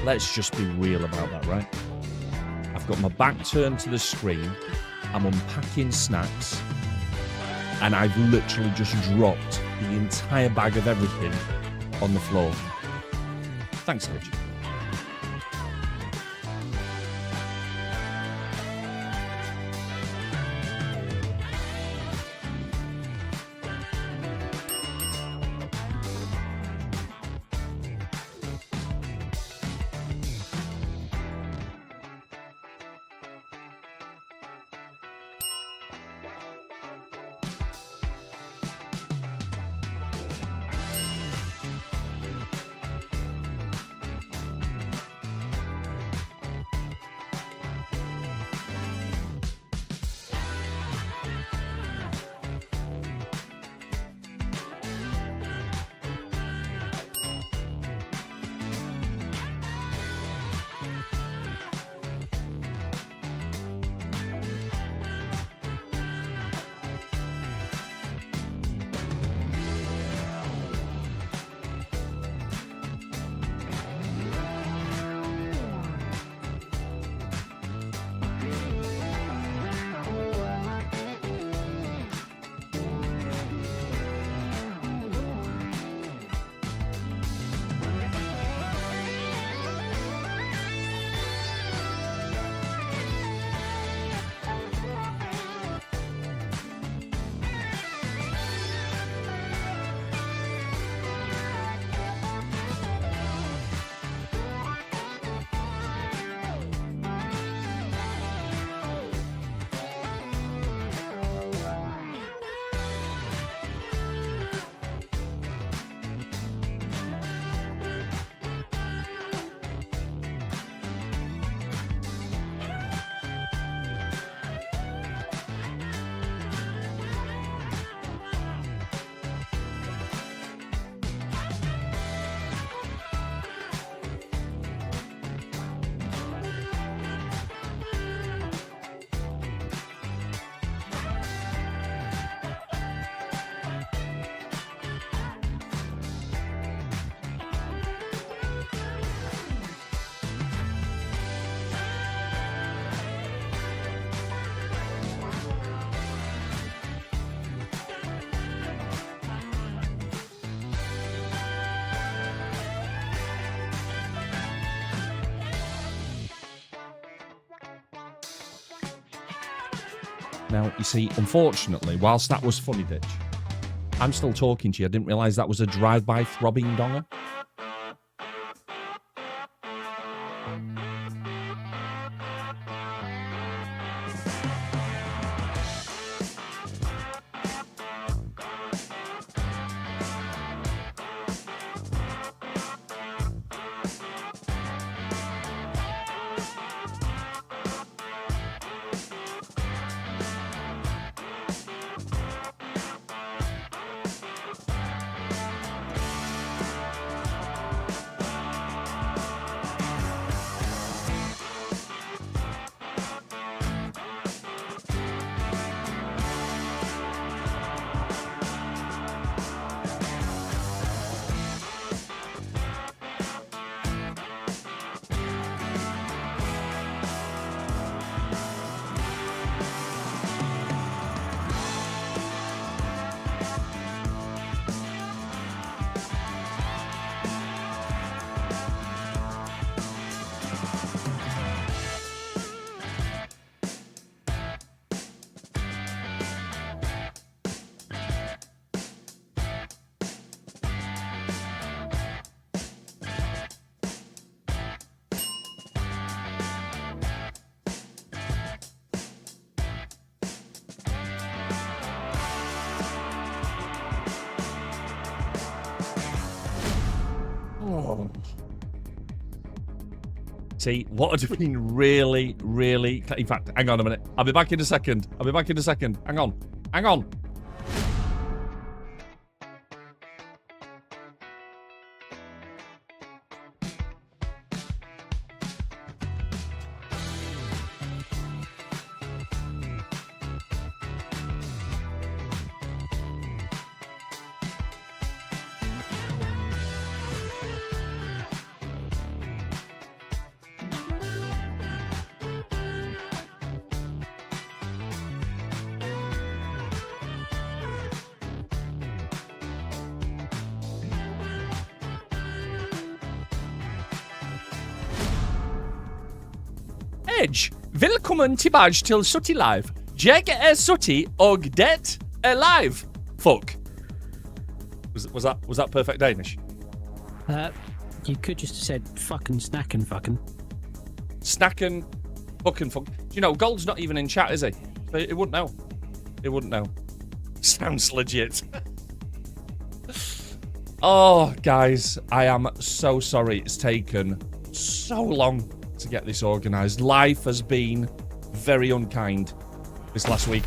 let's just be real about that, right? I've got my back turned to the screen. I'm unpacking snacks. And I've literally just dropped the entire bag of everything on the floor. Thanks, Rich. Now, you see, unfortunately, whilst that was funny, Ditch, I'm still talking to you. I didn't realise that was a drive-by throbbing donger. Oh. See, what would have been really, really... In fact, hang on a minute. I'll be back in a second. Hang on. Edge, willkommen tillbaka till Sutty Live. Jag är Sutty och det är live. Fuck. Was that perfect Danish? You could just have said fucking snackin' fucking. Snackin' fucking fuck. Do you know, Gold's not even in chat, is he? So it wouldn't know. It wouldn't know. Sounds legit. Oh, guys, I am so sorry it's taken so long to get this organised. Life has been very unkind this last week.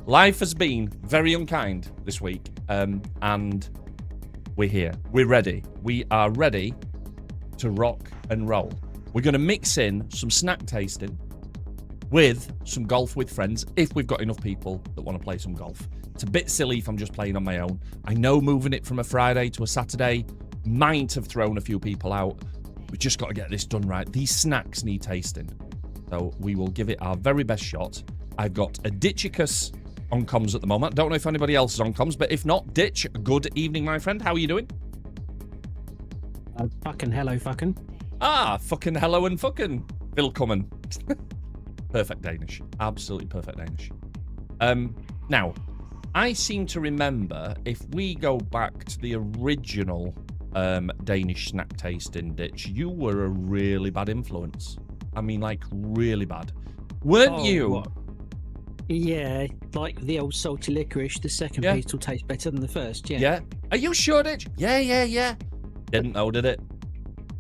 Life has been very unkind this week, and we're here. We're ready. We are ready to rock and roll. We're going to mix in some snack tasting with some golf with friends, if we've got enough people that want to play some golf. It's a bit silly if I'm just playing on my own. I know moving it from a Friday to a Saturday might have thrown a few people out. We've just got to get this done right. These snacks need tasting. So we will give it our very best shot. I've got a Ditchicus on comms at the moment. Don't know if anybody else is on comms, but if not, Ditch, good evening, my friend. How are you doing? Fucking hello, fucking. Ah, fucking hello and fucking. Willkommen. Perfect Danish. Absolutely perfect Danish. Now, I seem to remember if we go back to the original Danish snack tasting, Ditch, you were a really bad influence. I mean, like, really bad. Weren't you? What? Yeah, like the old salty licorice, the second piece will taste better than the first, yeah. Yeah? Are you sure, Ditch? Yeah. Didn't know, did it?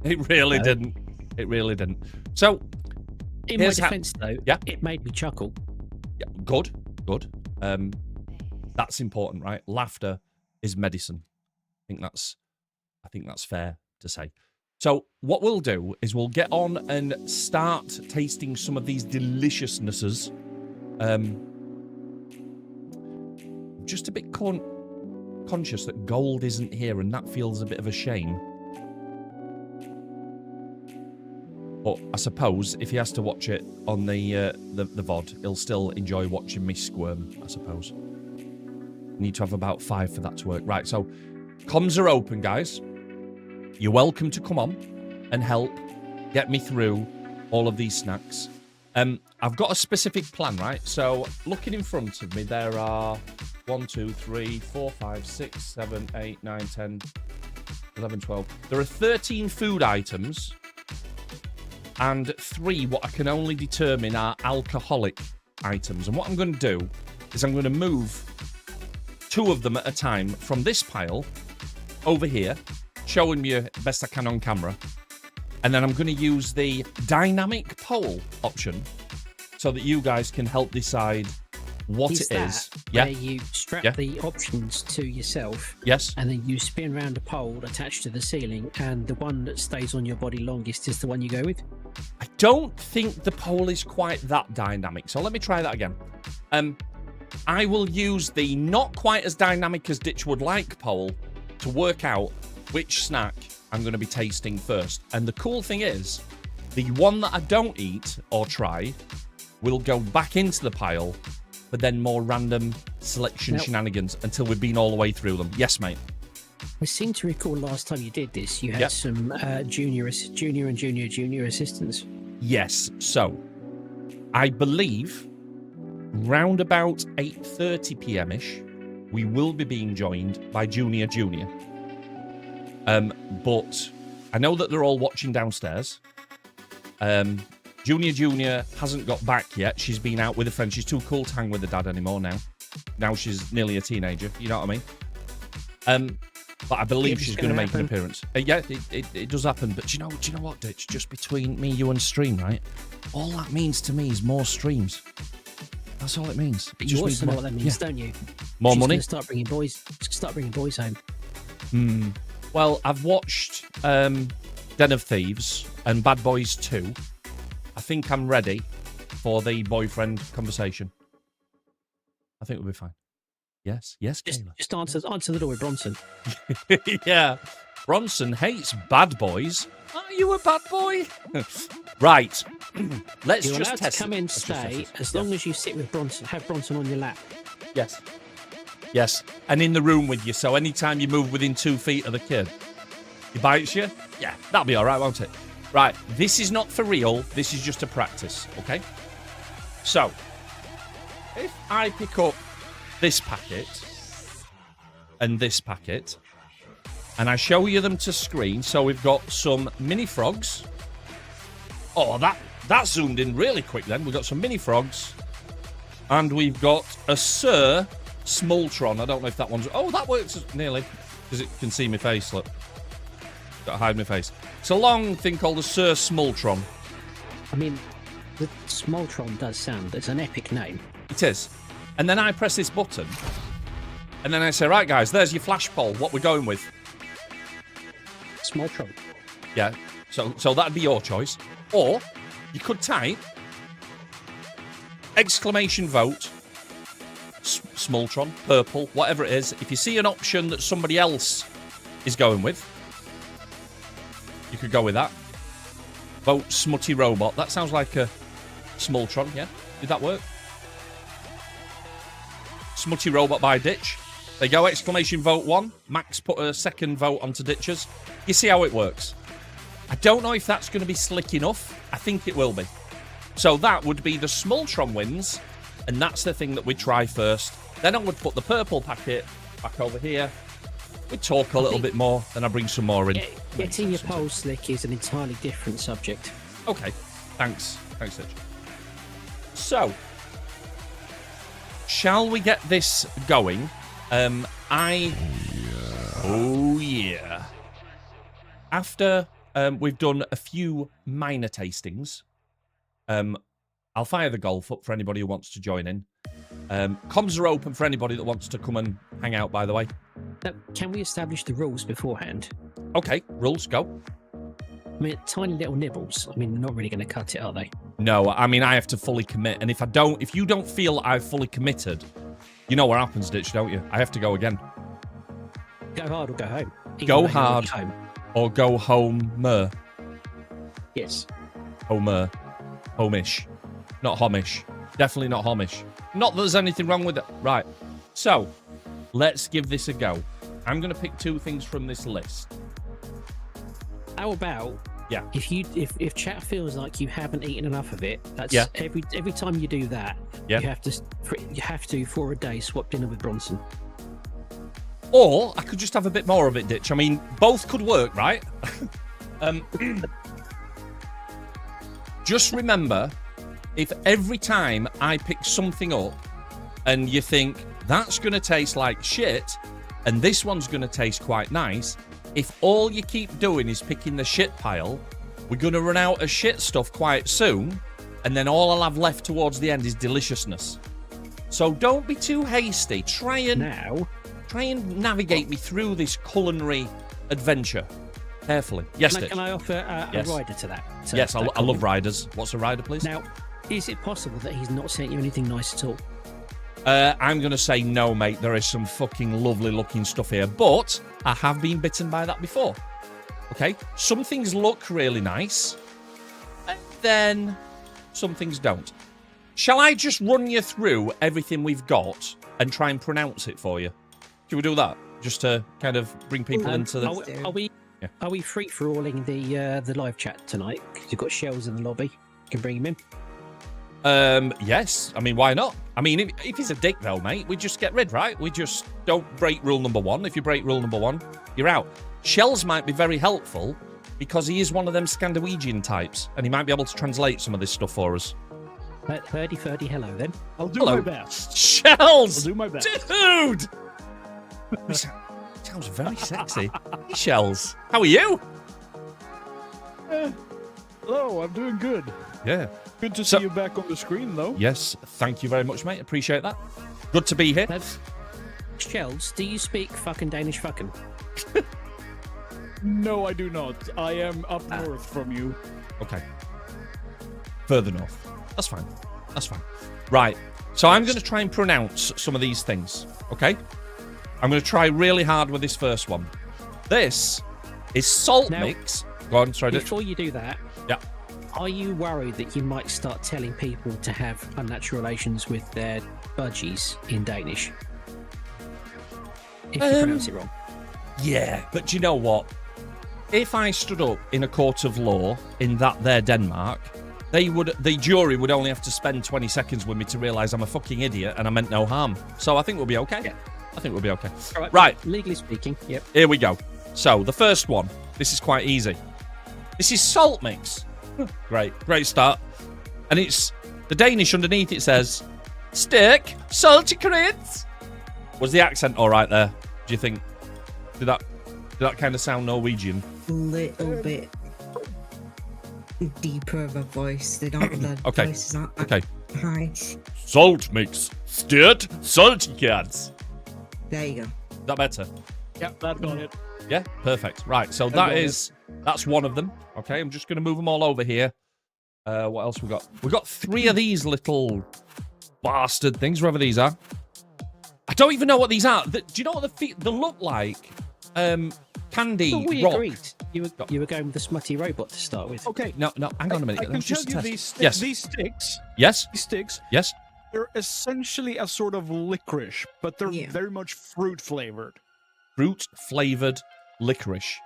It really didn't. It really didn't. So, in my defense, though, it made me chuckle. Yeah, good. That's important, right? Laughter is medicine. I think that's fair to say. So what we'll do is we'll get on and start tasting some of these deliciousnesses. Just a bit conscious that Gold isn't here, and that feels a bit of a shame. But I suppose if he has to watch it on the VOD, he'll still enjoy watching me squirm, I suppose. Need to have about 5 for that to work. Right, so comms are open, guys. You're welcome to come on and help get me through all of these snacks. I've got a specific plan, right? So looking in front of me, there are 1, 2, 3, 4, 5, 6, 7, 8, 9, 10, 11, 12. There are 13 food items and 3 what I can only determine are alcoholic items. And what I'm going to do is I'm going to move 2 of them at a time from this pile over here, showing you best I can on camera. And then I'm going to use the dynamic poll option so that you guys can help decide what it is. Where you strap the options to yourself. Yes. And then you spin around a pole attached to the ceiling, and the one that stays on your body longest is the one you go with. I don't think the poll is quite that dynamic, so let me try that again. I will use the not quite as dynamic as Ditch would like poll to work out which snack I'm going to be tasting first. And the cool thing is, the one that I don't eat or try will go back into the pile, but then more random selection shenanigans until we've been all the way through them. Yes, mate. I seem to recall last time you did this, you had some junior assistants. Yes. So, I believe round about 8:30 p.m.-ish, we will be being joined by Junior. But I know that they're all watching downstairs. Junior hasn't got back yet. She's been out with a friend. She's too cool to hang with her dad anymore now. Now she's nearly a teenager. You know what I mean? But I believe she's going to make an appearance. It does happen. But do you know what, Ditch? Just between me, you, and stream, right? All that means to me is more streams. That's all it means. It you also know what that means, don't you? More money. Start bringing boys home. Well, I've watched Den of Thieves and Bad Boys 2. I think I'm ready for the boyfriend conversation. I think we'll be fine. Yes, Kayla. Just answer the door with Bronson. Yeah. Bronson hates bad boys. Are you a bad boy? Right. Let's You're just allowed test to come in, stay, as long as you sit with Bronson, have Bronson on your lap. Yes. Yes, and in the room with you, so anytime you move within 2 feet of the kid, he bites you? Yeah, that'll be all right, won't it? Right, this is not for real. This is just a practice, okay? So, if I pick up this packet and this packet, and I show you them to screen, so we've got some mini frogs. Oh, that zoomed in really quick then. We've got some mini frogs, and we've got a Sir Smoltron. I don't know if that one's... Oh, that works nearly, because it can see my face, look. Got to hide my face. It's a long thing called a Sir Smoltron. I mean, the Smoltron does sound... It's an epic name. It is. And then I press this button, and then I say, right, guys, there's your flash poll. What we're going with. Smoltron. Yeah, so that'd be your choice. Or you could type exclamation vote, Smoltron, purple, whatever it is. If you see an option that somebody else is going with, you could go with that. Vote smutty robot. That sounds like a Smoltron, yeah? Did that work? Smutty robot by Ditch. There you go, exclamation vote 1. Max put a second vote onto Ditches. You see how it works. I don't know if that's going to be slick enough. I think it will be. So that would be the Smoltron wins, and that's the thing that we try first. Then I would put the purple packet back over here. We talk a little bit more, then I bring some more in. Getting your poll slick is an entirely different subject. Okay, thanks. Thanks, Ditch. So, shall we get this going? Oh, yeah. After we've done a few minor tastings, I'll fire the golf up for anybody who wants to join in. Comms are open for anybody that wants to come and hang out, by the way. Now, can we establish the rules beforehand? Okay, rules, go. I mean, tiny little nibbles. I mean, they're not really going to cut it, are they? No, I mean, I have to fully commit. And if you don't feel I've fully committed, you know what happens, Ditch, don't you? I have to go again. Go hard or go home. Go hard or go home. Yes. Homer. Homish. Not homish. Definitely not homish. Not that there's anything wrong with it. Right. So, let's give this a go. I'm going to pick 2 things from this list. How about... Yeah. If chat feels like you haven't eaten enough of it, that's every time you do that, you have to for a day swap dinner with Bronson. Or I could just have a bit more of it, Ditch. I mean, both could work, right? Just remember, if every time I pick something up and you think that's going to taste like shit and this one's going to taste quite nice, if all you keep doing is picking the shit pile, we're going to run out of shit stuff quite soon, and then all I'll have left towards the end is deliciousness. So don't be too hasty. Try and navigate me through this culinary adventure carefully. Yes, can I offer a rider to that? Yes, I love riders. What's a rider, please? Now, is it possible that he's not sent you anything nice at all? I'm going to say no, mate. There is some fucking lovely looking stuff here, but I have been bitten by that before. Okay? Some things look really nice, and then some things don't. Shall I just run you through everything we've got and try and pronounce it for you? Can we do that? Just to kind of bring people into the... Are we free-for-alling the live chat tonight? Because you've got Shells in the lobby. You can bring him in. Yes. I mean, why not? I mean, if he's a dick, though, mate, we just get rid, right? We just don't break rule number 1. If you break rule number 1, you're out. Shells might be very helpful because he is one of them Scandinavian types, and he might be able to translate some of this stuff for us. Ferdy, hello, then. I'll do my best. Shells! I'll do my best. Dude! Sounds very sexy. Hey, Shells. How are you? Hello, I'm doing good. Yeah. Good to see you back on the screen, though. Yes, thank you very much, mate. Appreciate that. Good to be here. Shells, do you speak fucking Danish fucking? No, I do not. I am up north from you. Okay. Further north. That's fine. That's fine. Right. So I'm going to try and pronounce some of these things, okay? I'm going to try really hard with this first one. This is salt mix. Go on, sorry. Before you do that, yeah. Are you worried that you might start telling people to have unnatural relations with their budgies in Danish? if you pronounce it wrong. Yeah, but do you know what? If I stood up in a court of law in that there Denmark, the jury would only have to spend 20 seconds with me to realise I'm a fucking idiot and I meant no harm. So I think we'll be okay. Yeah. I think we'll be okay. Right. Legally speaking, yep. Here we go. So the first one, this is quite easy. This is salt mix. Great start. And it's the Danish underneath. It says, "Stick salty crits." Was the accent all right there? Do you think? Did that kind of sound Norwegian? A little bit deeper of a voice. They don't. The Okay. voices aren't Okay. high. Salt mix. Stick salty crits. There you go. Is that better? Yeah, that got it. Yeah, perfect. Right, so that's one of them. Okay, I'm just going to move them all over here. What else we got? We got 3 of these little bastard things, wherever these are. I don't even know what these are. Do you know what they look like? Candy we rock. agreed. You were going with the smutty robot to start with. Okay. No, hang on a minute. I can Let's tell just you test. these sticks. Yes. These sticks. Yes. They're essentially a sort of licorice, but they're very much fruit flavored. Fruit flavored licorice.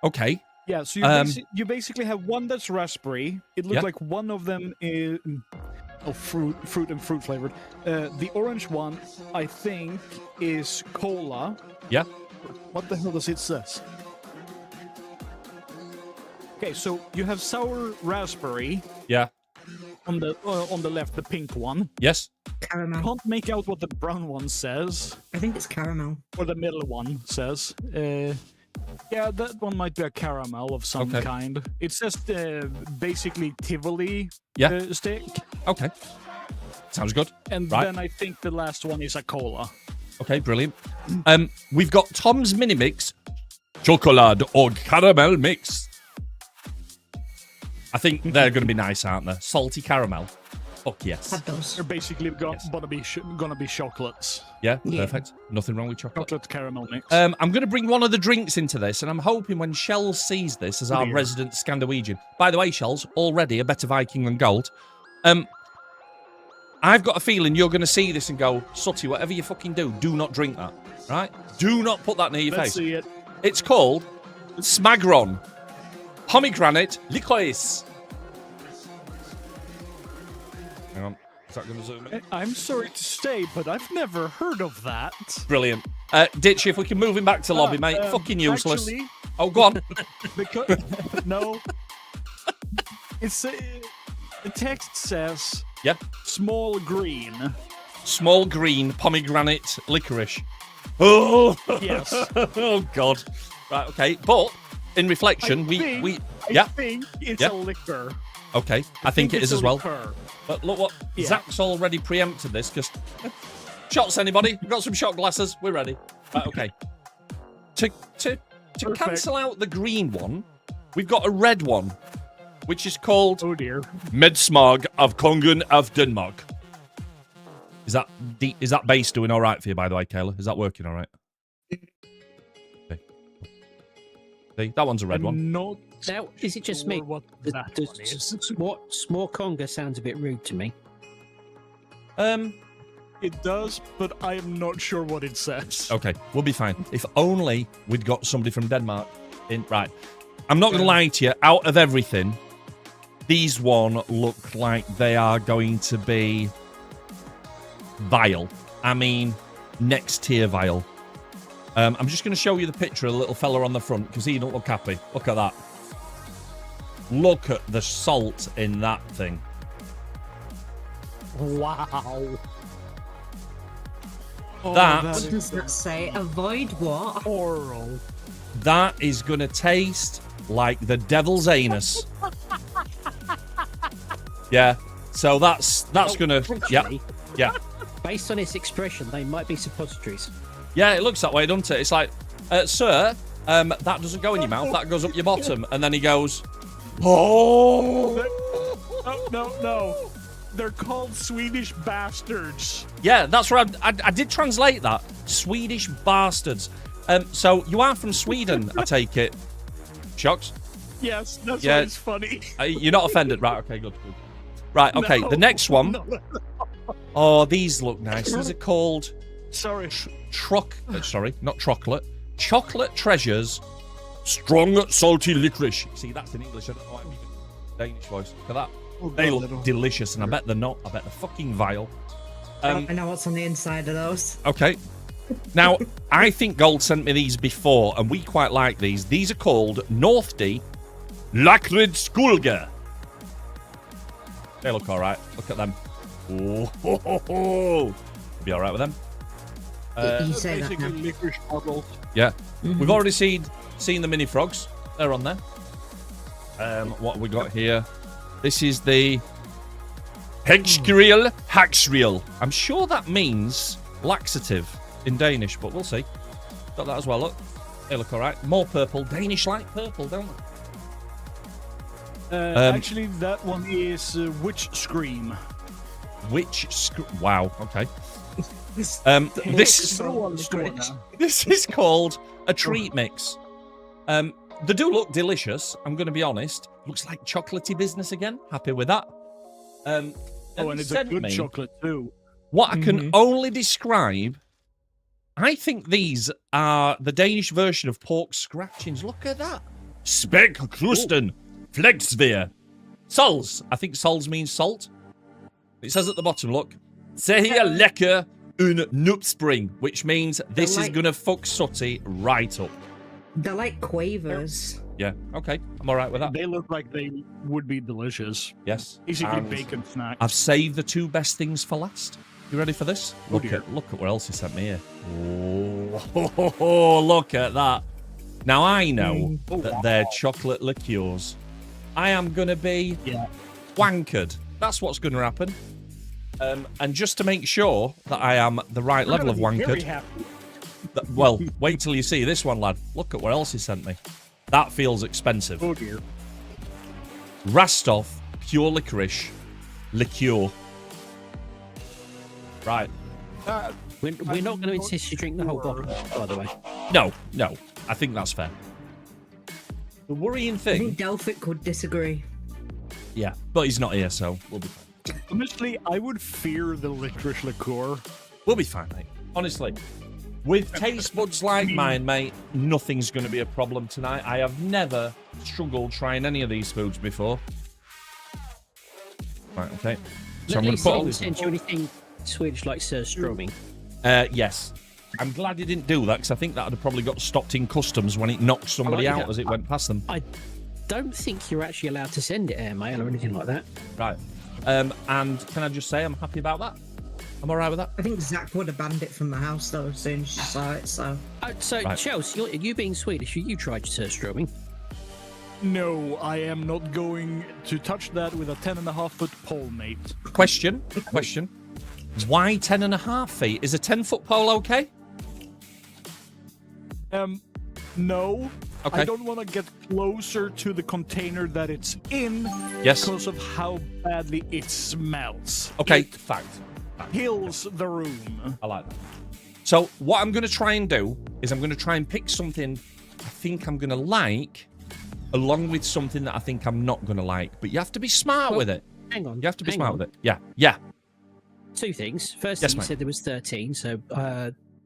Okay. Yeah, so you basically have one that's raspberry. It looks like one of them is fruit flavored. The orange one, I think, is cola. Yeah. What the hell does it say? Okay, so you have sour raspberry. Yeah. On the left, the pink one. Yes. Caramel. Can't make out what the brown one says. I think it's caramel. Or the middle one says. Yeah, that one might be a caramel of some kind. It says basically Tivoli stick. Okay. Sounds good. And then I think the last one is a cola. Okay, brilliant. We've got Tom's Mini Mix, chocolate or caramel mix. I think they're going to be nice, aren't they? Salty caramel. Fuck yes. Had those. They're basically gonna be chocolates. Yeah, perfect. Nothing wrong with chocolate. Chocolate caramel mix. I'm going to bring one of the drinks into this, and I'm hoping when Shells sees this as our resident Scandinavian. By the way, Shells, already a better Viking than Gold. I've got a feeling you're going to see this and go, Sutty, whatever you fucking do not drink that. Right? Do not put that near your face. See it. It's called Smagron Pomegranate Licorice. Hang on. Is that going to zoom in? I'm sorry to say, but I've never heard of that. Brilliant. Ditch, if we can move him back to lobby, mate. Fucking useless. Actually, oh, go on. Because, no. It's the text says small green. Small green pomegranate licorice. Oh! Yes. Oh, God. Right, okay. But, in reflection, I think it's a liquor. Okay, I think it is as well. Liquor. But look what Zach's already preempted this because shots. Anybody? We've got some shot glasses. We're ready. Right, okay. To cancel out the green one, we've got a red one, which is called Medsmag of Kongen of Denmark. Is that bass doing all right for you? By the way, Kayla, is that working all right? Okay. See, that one's a red one. Not now, is it just me? What small conga sounds a bit rude to me. It does, but I am not sure what it says. Okay, we'll be fine. If only we'd got somebody from Denmark in. Right. I'm not going to lie to you. Out of everything, these one look like they are going to be vile. I mean, next tier vile. I'm just going to show you the picture of the little fella on the front because he don't look happy. Look at that. Look at the salt in that thing. Wow. That What does that say? Avoid what? Oral. That is going to taste like the devil's anus. Yeah. So that's going to... Yeah. Based on its expression, they might be suppositories. Yeah, it looks that way, doesn't it? It's like, sir, that doesn't go in your mouth. That goes up your bottom. And then he goes... Oh! No. They're called Swedish bastards. Yeah, that's right. I did translate that. Swedish bastards. So you are from Sweden, I take it. Shocked? Yes, that's why it's funny. You're not offended, right? Okay, good. Right, okay. The next one. Oh, these look nice. These are called Sorry. Sorry, not chocolate. Chocolate Treasures Strong Salty Licorice. See, that's in English. I don't know why I'm using Danish voice. Look at that. They look delicious, and I bet they're not. I bet they're fucking vile. I know what's on the inside of those. Okay. Now, I think Gold sent me these before, and we quite like these. These are called North D Lakrid Skulga. They look all right. Look at them. Oh, be all right with them. You say that now. Licorice bottle. Yeah. We've already seen the mini frogs. They're on there. What have we got here? This is the Hegskriel Haxriel. I'm sure that means laxative in Danish, but we'll see. Got that as well, look. They look all right. More purple. Danish like purple, don't they? Actually, that one is Witch Scream. Wow, okay. This is called a treat mix. They do look delicious, I'm going to be honest. Looks like chocolatey business again. Happy with that. And it's a good chocolate too. What I can only describe, I think these are the Danish version of pork scratchings. Look at that. Spekrusten, Flegsveer. Sols. I think sols means salt. It says at the bottom, look. Seher lekker un nupspring, which means this is going to fuck Sooty right up. They're like quavers. Yeah, okay. I'm all right with that. They look like they would be delicious. Yes. Basically bacon snacks. I've saved the two best things for last. You ready for this? Look at what else he sent me here. Oh, look at that. Now, I know that they're chocolate liqueurs. I am going to be wankered. That's what's going to happen. And just to make sure that I am the right level of wankered... Well, wait till you see this one, lad. Look at what else he sent me. That feels expensive. Oh, dear. Rastov Pure Licorice Liqueur. Right. We're not going to insist you drink the whole bottle, by the way. No. I think that's fair. The worrying I thing... think Delphic would disagree. Yeah, but he's not here, so we'll be fine. Honestly, I would fear the licorice liqueur. We'll be fine, mate. Honestly. With taste buds like mine, mate, nothing's going to be a problem tonight. I have never struggled trying any of these foods before. Right, okay. So I'm going to put all this... Send you anything Swedish like surströmming? Yes. I'm glad he didn't do that, because I think that would have probably got stopped in customs when it knocked somebody out as it went past them. I don't think you're actually allowed to send it airmail or anything like that. Right. And can I just say I'm happy about that? I'm all right with that. I think Zach would have banned it from the house, though, as soon as you saw it, so... Right. Chelsea, you being Swedish, you tried surströmming. No, I am not going to touch that with a 10.5-foot pole, mate. Question. Why 10.5 feet? Is a 10-foot pole okay? No. Okay. I don't want to get closer to the container that it's in. Yes. Because of how badly it smells. Okay, fact. Kills the room. I like that. So what I'm going to try and do is I'm going to try and pick something I think I'm going to like along with something that I think I'm not going to like. But you have to be smart with it. Hang on. You have to be smart with it. Yeah. Two things. First, you said there was 13, so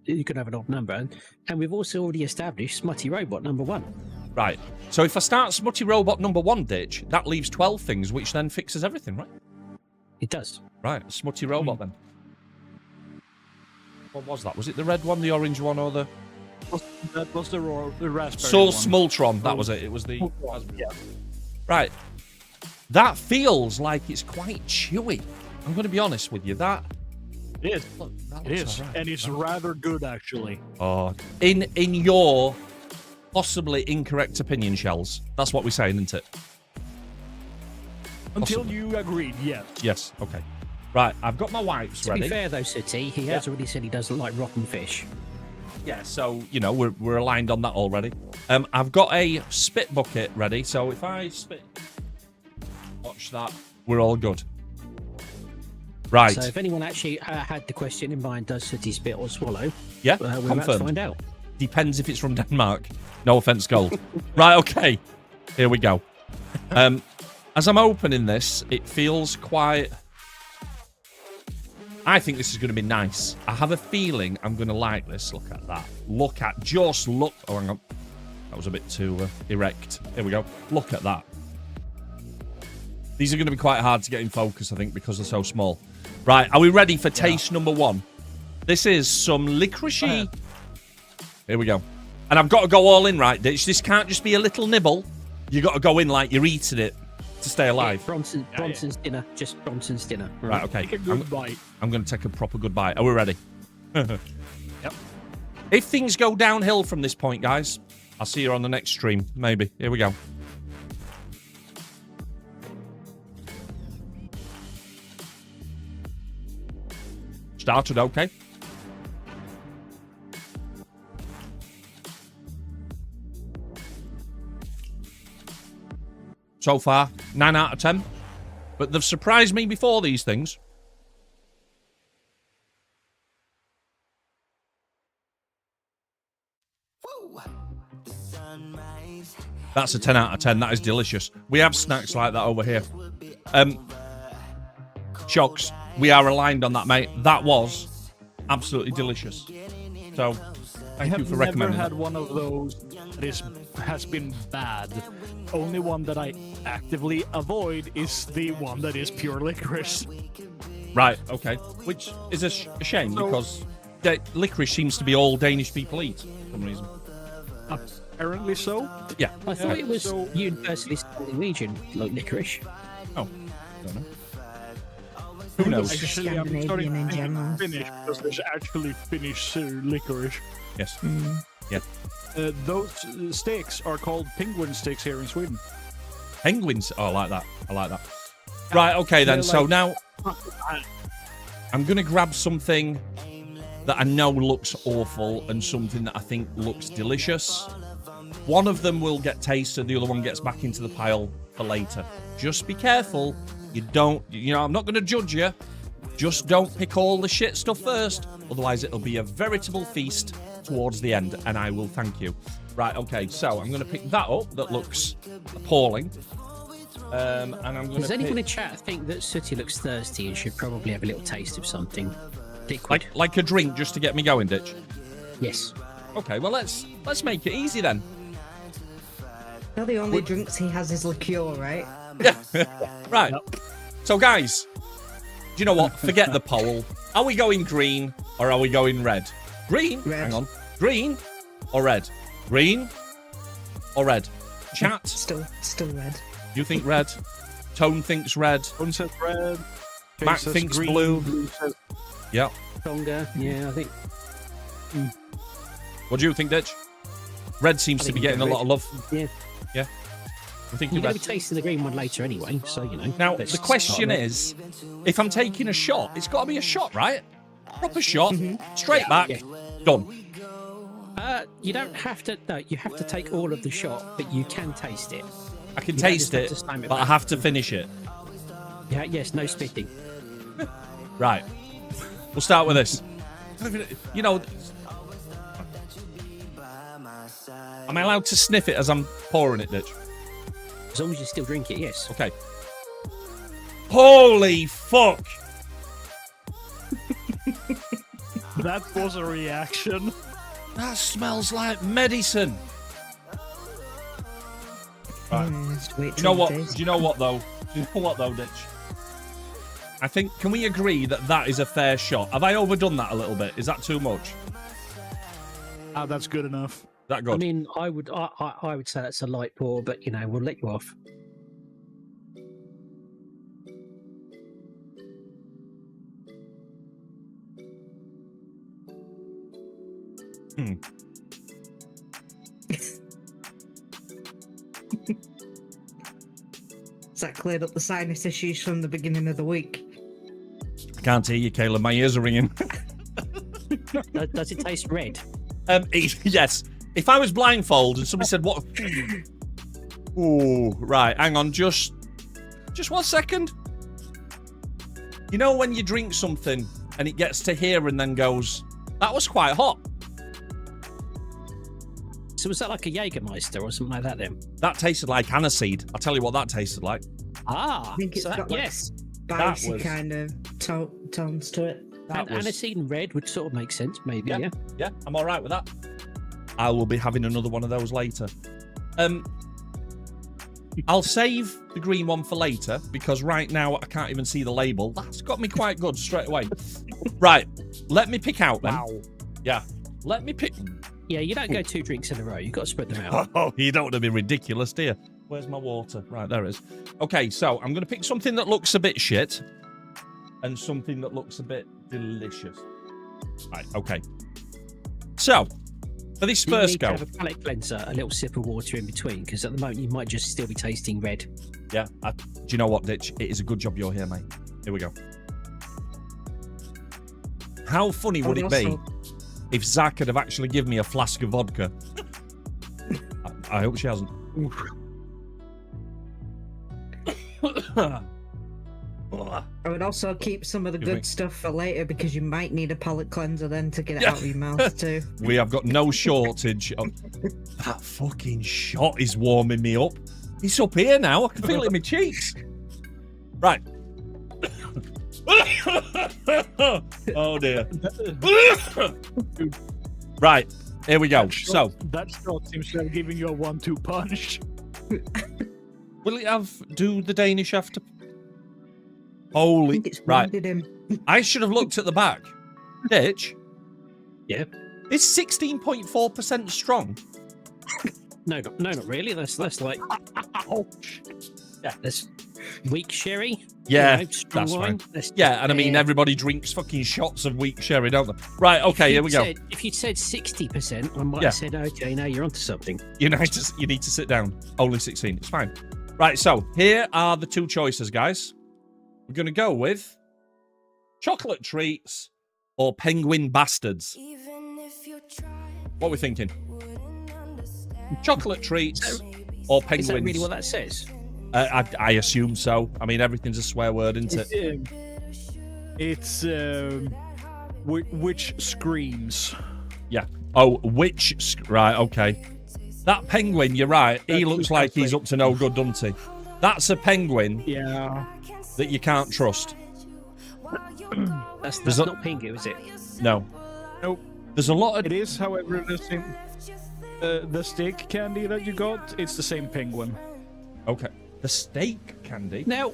you could have an odd number. And we've also already established Smutty Robot number 1. Right. So if I start Smutty Robot number 1 ditch, that leaves 12 things, which then fixes everything, right? It does. Right. Smutty Robot then. What was that? Was it the red one, the orange one, or the... That was the raspberry Soul one. Smultron. That was it. It was the... Yeah. Right. That feels like it's quite chewy. I'm going to be honest with you. That... It is. Look, that It is. right. And it's rather good, actually. Oh, in your possibly incorrect opinion, Shells. That's what we're saying, isn't it? Until Possibly. you agreed, yes. Yes. Okay. Right. I've got my wipes ready. To be fair, though, City, he has already said he doesn't like rotten fish. Yeah. So we're aligned on that already. I've got a spit bucket ready. So if I spit, watch that. We're all good. Right. So if anyone actually had the question in mind, does City spit or swallow? Yeah. We're about Confirmed. to find out. Depends if it's from Denmark. No offense, Gold. Right. Okay. Here we go. As I'm opening this, it feels quite... I think this is going to be nice. I have a feeling I'm going to like this. Look at that. Just look. Oh, hang on. That was a bit too erect. Here we go. Look at that. These are going to be quite hard to get in focus, I think, because they're so small. Right, are we ready for taste number 1? This is some licoricey. Here we go. And I've got to go all in, right, Ditch? This can't just be a little nibble. You got to go in like you're eating it to stay alive. Yeah, Bronson's dinner. Just Bronson's dinner. Right, okay. Take a good bite. I'm going to take a proper good bite. Are we ready? Yep. If things go downhill from this point, guys, I'll see you on the next stream. Maybe. Here we go. Started okay. So far, 9 out of 10. But they've surprised me before, these things. That's a 10 out of 10. That is delicious. We have snacks like that over here. Shocks. We are aligned on that, mate. That was absolutely delicious. So, thank you for recommending. I have never had one of those that has been bad. Only one that I actively avoid is the one that is pure licorice. Right, okay. Which is a shame, because licorice seems to be all Danish people eat for some reason. Apparently so. Yeah. I thought it was universally Norwegian, like licorice. Oh, don't know. Who knows? Actually, I'm starting to think Finnish, because there's actually Finnish licorice. Yes. Mm. Yeah. Those sticks are called penguin sticks here in Sweden. Penguins. Oh, I like that. I like that. Right, okay then. So now I'm going to grab something that I know looks awful and something that I think looks delicious. One of them will get tasted, the other one gets back into the pile for later. Just be careful. I'm not going to judge you. Just don't pick all the shit stuff first. Otherwise, it'll be a veritable feast towards the end, and I will thank you. Right, okay, so I'm going to pick that up. That looks appalling. And I'm going to Does anyone in chat think that Sooty looks thirsty and should probably have a little taste of something liquid? Like a drink just to get me going, Ditch? Yes. Okay, well, let's make it easy then. Now the only drinks he has is liqueur, right? Yeah. Right. So, guys, do you know what? Forget the poll. Are we going green or are we going red? Green? Red. Hang on. Green or red? Green or red? Chat. Still red. You think red? Tone thinks red. Tone says red. Matt thinks green, blue. Blue says... Yeah. Stronger. Yeah, I think. What do you think, Ditch? Red seems to be getting a lot of love. Yeah. Yeah. I think You're going red. to be tasting the green one later anyway, so you know. Now, let's the question start is, if I'm taking a shot, it's got to be a shot, right? Proper shot, straight back, done. You don't have to. No, you have to take all of the shot, but you can taste it. I can You don't taste just have it, to slam it but I back. have to finish it. Yeah, yes, no spitting. Right. We'll start with this. You know, am I allowed to sniff it as I'm pouring it, Ditch? As long as you still drink it, yes. Okay. Holy fuck! That was a reaction. That smells like medicine. Right. Do You know what? Do you know what though? Do you know what though, Ditch? I think, can we agree that that is a fair shot? Have I overdone that a little bit? Is that too much? That's good enough. Is that good? I mean, I would say that's a light pour, but you know, we'll let you off. Has that cleared up the sinus issues from the beginning of the week? I can't hear you, Caleb. My ears are ringing. Does it taste red? Yes. If I was blindfolded and somebody said, "What?" Ooh, right. Hang on, just 1 second. You know when you drink something and it gets to here and then goes, "That was quite hot." So was that like a Jägermeister or something like that then? That tasted like aniseed. I'll tell you what that tasted like. Ah, I think it's so got like yes. spicy was- kind of tones to it. Aniseed and red would sort of make sense, maybe. Yeah. Yeah, I'm all right with that. I will be having another one of those later. I'll save the green one for later because right now I can't even see the label. That's got me quite good straight away. Right, let me pick out then. Wow. Yeah, let me pick. Yeah, you don't go 2 drinks in a row. You've got to spread them out. Oh, you don't want to be ridiculous, do you? Where's my water? Right, there it is. Okay, so I'm going to pick something that looks a bit shit and something that looks a bit delicious. Right, okay. So, for this first you go... need to have a palate cleanser, a little sip of water in between, because at the moment you might just still be tasting red. Yeah, do you know what, Ditch? It is a good job you're here, mate. Here we go. How funny would it be if Zach had have actually given me a flask of vodka? I hope she hasn't. I would also keep some of the good stuff for later because you might need a palate cleanser then to get it out of your mouth too. We have got no shortage of... That fucking shot is warming me up. It's up here now. I can feel it in my cheeks. Right. Oh dear. Right. Here we go. So that shot seems to have given you a 1-2 punch. Will it have... Do the Danish have to... Holy... Right. I should have looked at the back. Ditch? Yeah. It's 16.4% strong. No, not really. That's like... Yeah, that's weak sherry. Yeah, strong that's wine. fine. Yeah, and I mean, everybody drinks fucking shots of weak sherry, don't they? Right, okay, here we go. If you'd said 60%, I might have said, okay, now you're onto something. You need to sit down. Only 16. It's fine. Right, so here are the 2 choices, guys. We're going to go with chocolate treats or penguin bastards. What are we thinking? Chocolate treats or penguins? Is that really what that says? I assume so. I mean, everything's a swear word, isn't it? It's which screams. Yeah. Oh, which... Right, okay. That penguin, you're right. He looks like he's up to no good, doesn't he? That's a penguin that you can't trust. That's not Pingu, is it? No. Nope. There's a lot of... It is, however, the same... the stick candy that you got, it's the same penguin. Okay. The steak candy? Now,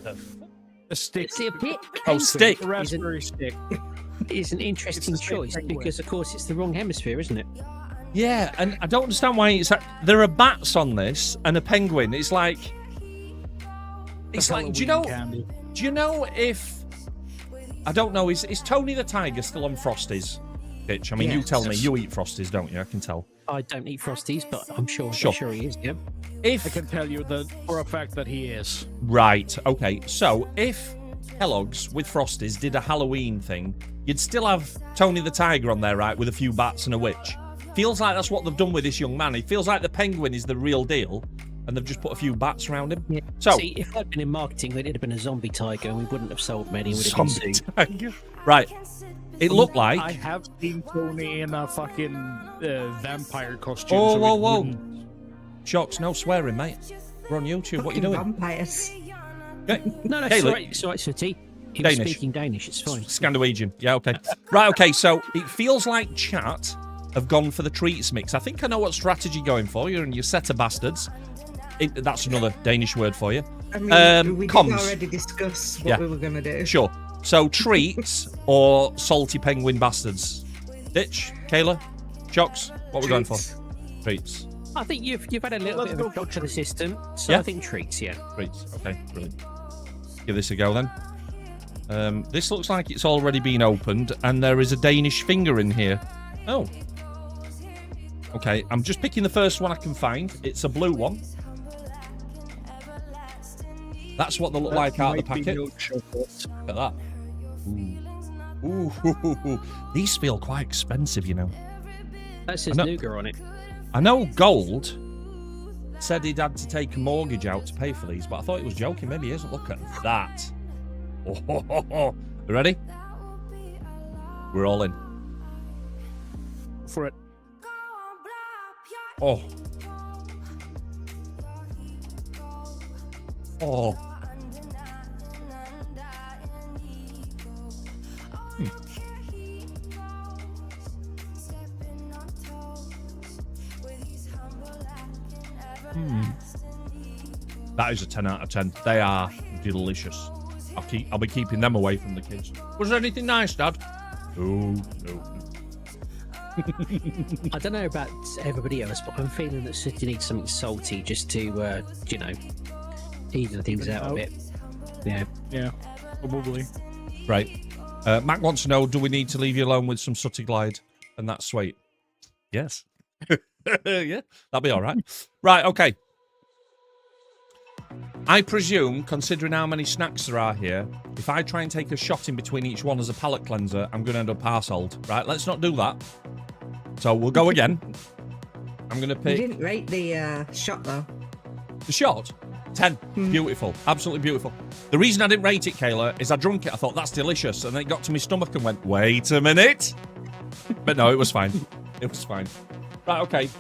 a stick. See, a bit stick. The raspberry stick. Is an interesting choice because, of course, it's the wrong hemisphere, isn't it? Yeah, and I don't understand why it's... There are bats on this and a penguin. It's like... It's like, do you know if... I don't know, is Tony the Tiger still on Frosties? Bitch, I mean, you tell me. You eat Frosties, don't you? I can tell. I don't eat Frosties, but I'm sure he is, yeah. I can tell you that for a fact that he is. Right, okay. So, if Kellogg's with Frosties did a Halloween thing, you'd still have Tony the Tiger on there, right, with a few bats and a witch. Feels like that's what they've done with this young man. It feels like the penguin is the real deal, and they've just put a few bats around him. Yeah. So, see, if I'd been in marketing, they'd have been a zombie tiger, and we wouldn't have sold many. Would have been zombie sued. tiger. Right. It looked like... I have seen Tony in a fucking vampire costume. Oh, so whoa. Shocks, no swearing, mate. We're on YouTube. What are you doing? Vampires. Okay. No, it's all right. It's all right, Sooty. He was speaking Danish. It's fine. Scandinavian. Yeah, okay. Right, okay. So it feels like chat have gone for the treats mix. I think I know what strategy you're going for. You're in your set of bastards. That's another Danish word for you. I mean, we did comms. already discuss what we were going to do. Sure. So treats or salty penguin bastards? Ditch, Kayla, Shocks, what are we going for? Treats. I think you've had a little bit of a shock to the system, so I think treats, yeah. Treats, okay, brilliant. Give this a go then. This looks like it's already been opened, and there is a Danish finger in here. Oh. Okay, I'm just picking the first one I can find. It's a blue one. That's what they look like out of the packet. Look at that. Ooh. These feel quite expensive, you know. That says nougat on it. I know Gold said he'd had to take a mortgage out to pay for these, but I thought he was joking. Maybe he isn't. Look at that. Oh. Ready? We're all in. For it. Oh. That is a 10 out of 10. They are delicious. I'll be keeping them away from the kids. Was there anything nice, Dad? No. I don't know about everybody else, but I'm feeling that City needs something salty just to, even things out a bit. Yeah, probably. Right. Mac wants to know, do we need to leave you alone with some Sooty Glide? And that's sweet. Yes. Yeah, that'll be all right. Right, okay. I presume, considering how many snacks there are here, if I try and take a shot in between each one as a palate cleanser, I'm going to end up arseholed. Right, let's not do that. So we'll go again. I'm going to pick... You didn't rate the shot, though. The shot? 10. Beautiful. Absolutely beautiful. The reason I didn't rate it, Kayla, is I drunk it. I thought, that's delicious. And then it got to my stomach and went, wait a minute. But no, it was fine. It was fine. Right, okay.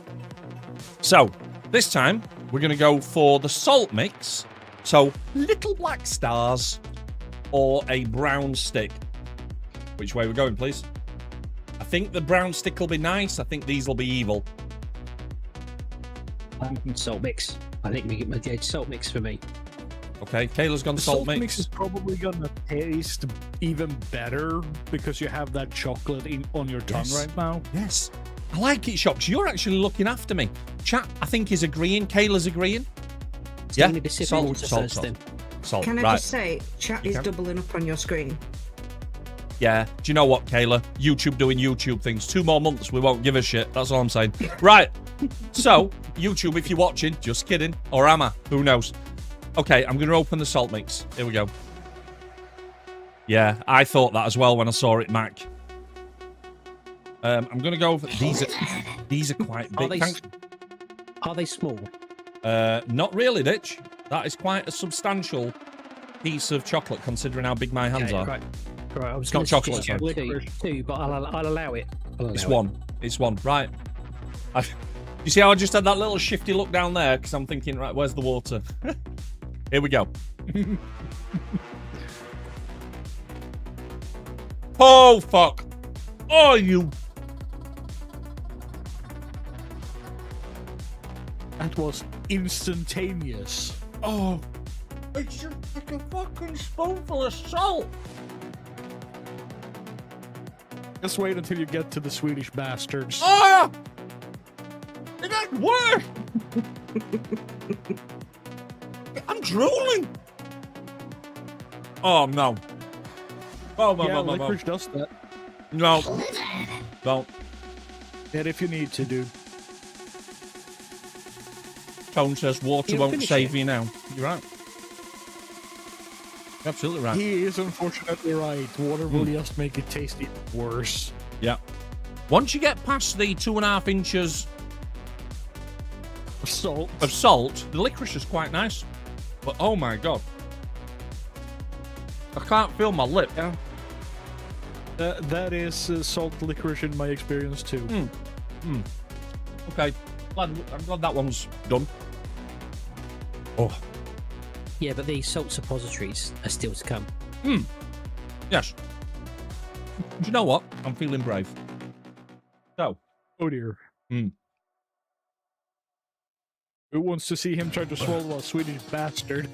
So, this time, we're going to go for the salt mix. So, little black stars or a brown stick. Which way we're going, please? I think the brown stick will be nice. I think these will be evil. Salt mix. I think we get the salt mix for me. Okay, Kayla's gone salt mix. Is probably gonna taste even better because you have that chocolate on your tongue right now. Yes. I like it, Shocks. You're actually looking after me. Chat, I think, is agreeing. Kayla's agreeing. So yeah, salt. Can I right. just say, chat is doubling up on your screen. Yeah. Do you know what, Kayla? YouTube doing YouTube things. 2 more months, we won't give a shit. That's all I'm saying. Right. So, YouTube, if you're watching, just kidding. Or am I? Who knows? Okay, I'm going to open the salt mix. Here we go. Yeah, I thought that as well when I saw it, Mac. I'm going to go for... These are quite big. Are they small? Not really, Ditch. That is quite a substantial piece of chocolate, considering how big my hands are. Right. I was it's not chocolate, two, but I'll allow it. It's one. It's one. Right. You see how I just had that little shifty look down there? Because I'm thinking, right, where's the water? Here we go. Oh, fuck. Oh, you... That was instantaneous. Oh, it's just like a fucking spoonful of salt. Just wait until you get to the Swedish bastards. Ah! It got worse. I'm drooling. Oh, no. Oh, yeah, licorice does that. No. Don't. Yeah, if you need to, dude. Tone says water won't save you now. You're right. You're absolutely right. He is unfortunately right. Water will just make it taste even worse. Yeah. Once you get past the 2.5 inches of salt, the licorice is quite nice. But oh my god. I can't feel my lip. Yeah. That is salt licorice in my experience too. Okay. I'm glad that one's done. Oh. Yeah, but the salt suppositories are still to come. Yes. Do you know what? I'm feeling brave. So. Oh dear. Who wants to see him try to swallow a Swedish bastard?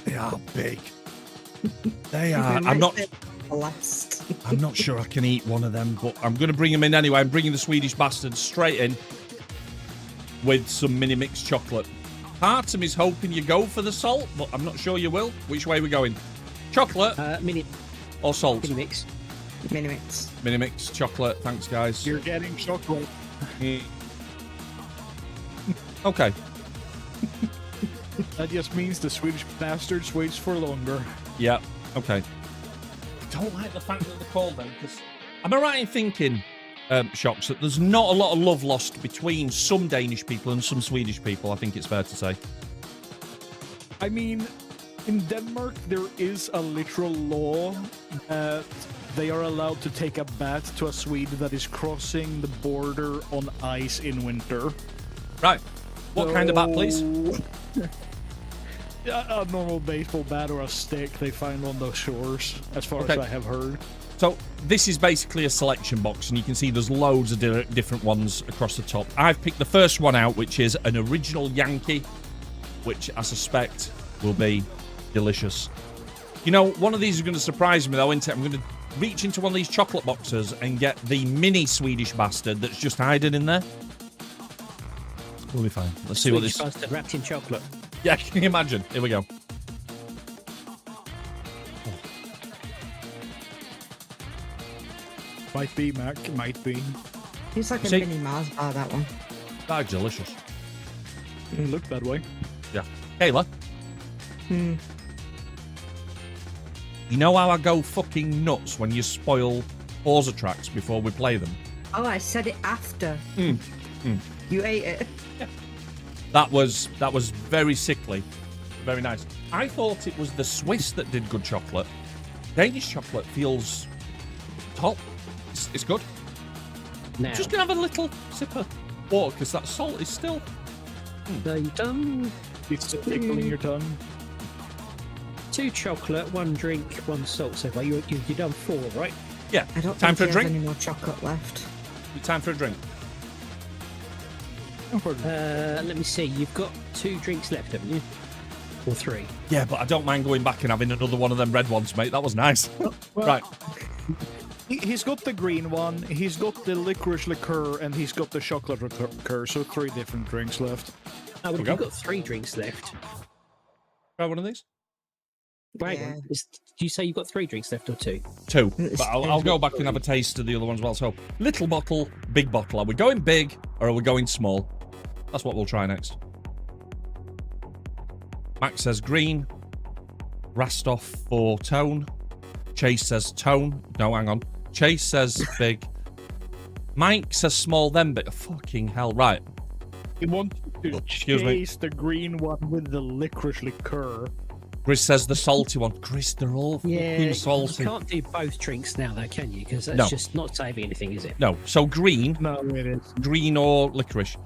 They are big. They are. I'm not sure I can eat one of them, but I'm going to bring them in anyway. I'm bringing the Swedish bastard straight in with some mini mix chocolate. Part of me's hoping you go for the salt, but I'm not sure you will. Which way are we going? Chocolate or salt? Mini mix. Mini mix. Mini mix chocolate. Thanks, guys. You're getting chocolate. Okay. That just means the Swedish bastards waits for longer. Yeah. Okay. I don't like the fact that they're called them because am I right in thinking, Shocks, that there's not a lot of love lost between some Danish people and some Swedish people? I think it's fair to say. I mean, in Denmark, there is a literal law that they are allowed to take a bath to a Swede that is crossing the border on ice in winter. Right. What kind of bat, please? A normal baseball bat or a stick they find on those shores, as far as I have heard. So this is basically a selection box, and you can see there's loads of different ones across the top. I've picked the first one out, which is an original Yankee which I suspect will be delicious. You know, one of these is going to surprise me, though, isn't it? I'm going to reach into one of these chocolate boxes and get the mini Swedish bastard that's just hiding in there. We'll be fine. Let's see what this... Swedish bastard wrapped in chocolate. Yeah, can you imagine? Here we go. Might be, Mac. Might be. It's like a mini Mars bar, that one. That's delicious. It looked that way. Yeah. Kayla? You know how I go fucking nuts when you spoil Forza tracks before we play them? Oh, I said it after. You ate it. Yeah. That was very sickly. Very nice. I thought it was the Swiss that did good chocolate. Danish chocolate feels top. It's good. Now, Just gonna have a little sip of water because that salt is still. Are you done? It's still tickling your tongue. 2 chocolate, 1 drink, 1 salt. So far, you've done 4, right? Yeah. I don't Time think for a he drink. has any more chocolate left. Time for a drink. Let me see. You've got 2 drinks left, haven't you? Or 3? Yeah, but I don't mind going back and having another one of them red ones, mate. That was nice. Well, Right. He's got the green one, he's got the licorice liqueur, and he's got the chocolate liqueur, so 3 different drinks left. Oh, well, we you've go. got 3 drinks left. Try one of these. Right. Yeah. Do you say you've got 3 drinks left or 2? 2. But I'll go back and have a taste of the other ones as well. So, little bottle, big bottle. Are we going big or are we going small? That's what we'll try next. Max says green. Rastov for tone. Chase says tone. No, hang on. Chase says big. Mike says small then big. Fucking hell. Right. He wants to Excuse me. chase the green one with the licorice liqueur. Grizz says the salty one. Grizz, they're all fucking salty. You can't do both drinks now, though, can you? Because that's No. just not saving anything, is it? No. So green. No, it is. Green or licorice.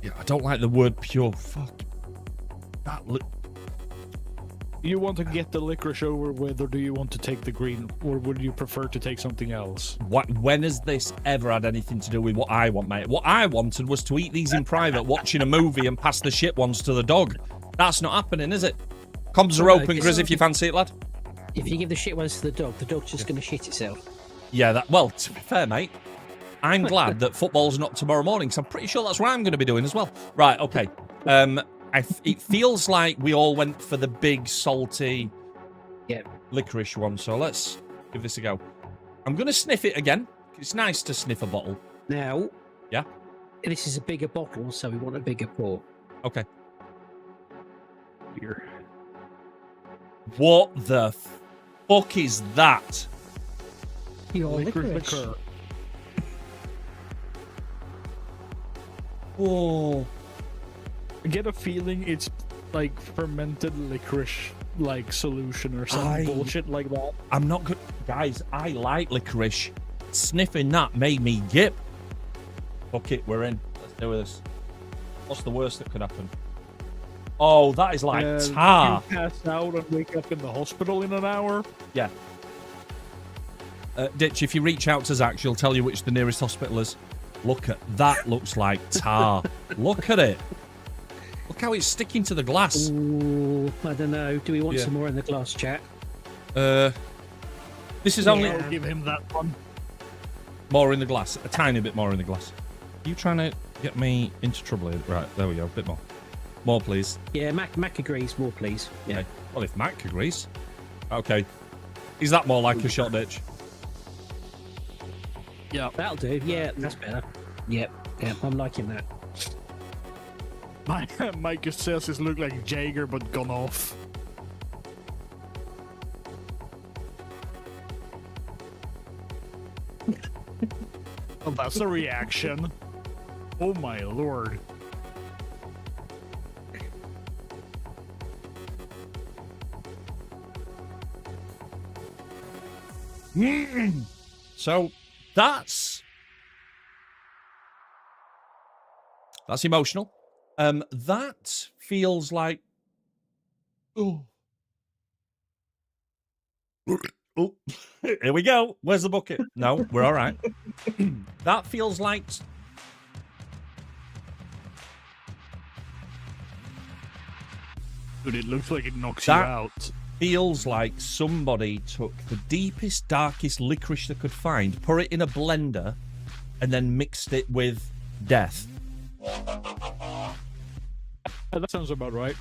Yeah, I don't like the word pure. Fuck. That You want to get the licorice over with, or do you want to take the green, or would you prefer to take something else? when has this ever had anything to do with what I want, mate? What I wanted was to eat these in private, watching a movie and pass the shit ones to the dog. That's not happening, is it? Comms are open, Grizz, if you fancy it, lad. If you give the shit ones to the dog's just going to shit itself. Yeah, well, to be fair, mate, I'm glad that football's not tomorrow morning, because I'm pretty sure that's what I'm going to be doing as well. Right, okay. It feels like we all went for the big, salty licorice one, so let's give this a go. I'm going to sniff it again. It's nice to sniff a bottle. Now, Yeah? this is a bigger bottle, so we want a bigger pour. Okay. Here. What the fuck is that? Your Licorice licorice. liqueur. Oh. I get a feeling it's like fermented licorice like solution or some bullshit like that. I'm not good. Guys, I like licorice. Sniffing that made me gip. Fuck it, we're in. Let's do this. What's the worst that could happen? Oh, that is like tar. You pass out and wake up in the hospital in an hour. Yeah. Ditch, if you reach out to Zach, she'll tell you which the nearest hospital is. Look at that. Looks like tar. Look at it. Look how it's sticking to the glass. Ooh, I don't know. Do we want some more in the glass, chat? This is only I'll give him that one. more in the glass. A tiny bit more in the glass. Are you trying to get me into trouble here? Right, there we go. A bit more. More, please. Yeah, Mac agrees. More, please. Yeah. Okay. Well, if Mac agrees. Okay. Is that more like a shot, Ditch? Yeah. That'll do. Yeah, that's better. Yep. Yeah, I'm liking that. Mike says it look like Jagger but gone off. Well, that's a reaction. Oh my lord. So that's emotional. That feels like oh, here we go. Where's the bucket? No, we're all right. That feels like Dude, it looks like it knocks That- you out. Feels like somebody took the deepest, darkest licorice they could find, put it in a blender, and then mixed it with death. That sounds about right.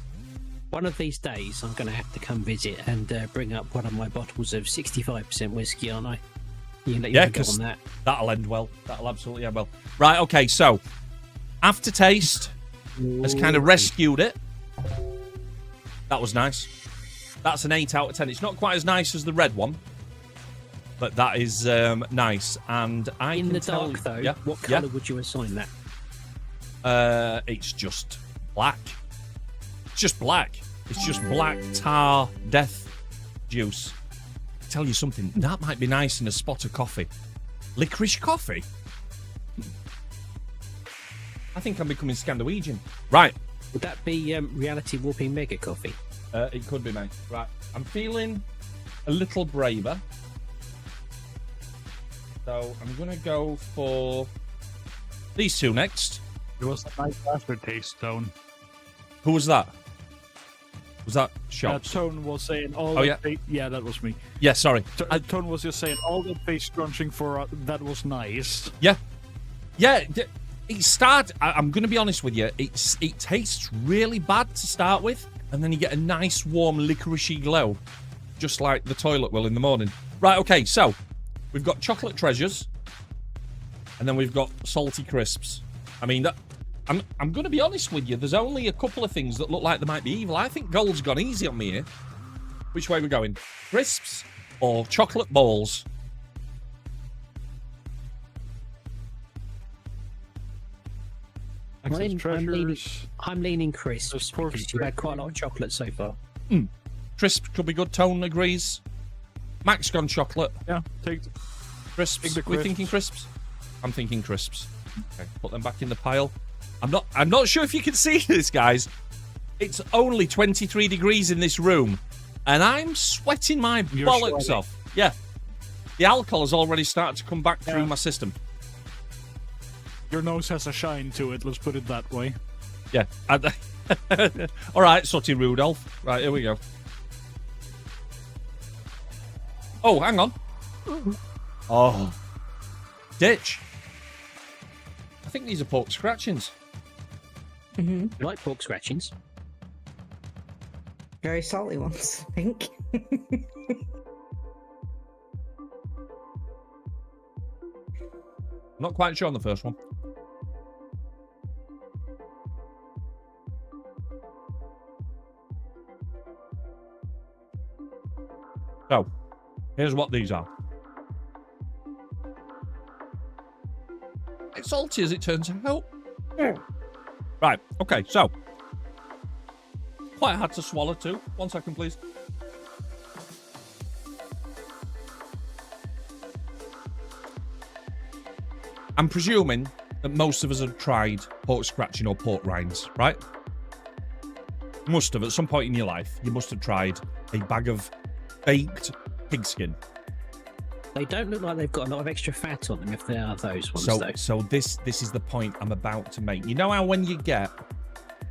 One of these days, I'm going to have to come visit and bring up one of my bottles of 65% whiskey, aren't I? You can Yeah, go because on that. that'll end well. That'll absolutely end well. Right, okay, so aftertaste has kind of rescued it. That was nice. That's an 8 out of 10. It's not quite as nice as the red one, but that is nice. And I In can the tell, dark, though, yeah, what colour would you assign that? it's just black. It's just black. It's just black tar death juice. I tell you something, that might be nice in a spot of coffee. Licorice coffee? I think I'm becoming Scandinavian. Right. Would that be reality warping mega coffee? It could be, mate. Right. I'm feeling a little braver. So I'm going to go for these two next. It was a nice aftertaste, Tone. Who was that? Was that Shots? Tone was saying all Oh, that yeah, that was me. Yeah, sorry. Tone was just saying all that face crunching for that was nice. Yeah. Yeah. It started, I'm going to be honest with you, it tastes really bad to start with, and then you get a nice warm licoricey glow, just like the toilet will in the morning. Right, okay, so we've got chocolate treasures, and then we've got salty crisps. I mean, I'm going to be honest with you, there's only a couple of things that look like they might be evil. I think gold's gone easy on me here. Which way are we going? Crisps or chocolate balls? Access I'm leaning crisps There's pork because you've had quite a lot of chocolate so far. Crisps could be good. Tone agrees. Max gone chocolate. Yeah, take Crisps. Take the We're crisps. thinking crisps. I'm thinking crisps. Okay, put them back in the pile. I'm not sure if you can see this, guys. It's only 23 degrees in this room, and I'm sweating my You're bollocks sweating. off. Yeah, the alcohol has already started to come back through my system. Your nose has a shine to it, let's put it that way. Yeah. All right, Sooty Rudolph. Right, here we go. Oh, hang on. Oh. Ditch. I think these are pork scratchings. You like pork scratchings? Very salty ones, I think. Not quite sure on the first one. So, here's what these are. It's salty as it turns out. Right, okay, so. Quite hard to swallow too. 1 second, please. I'm presuming that most of us have tried pork scratching or pork rinds, right? Must have. At some point in your life, you must have tried a bag of baked pigskin. They don't look like they've got a lot of extra fat on them if they are those ones, So, though. so this is the point I'm about to make. You know how when you get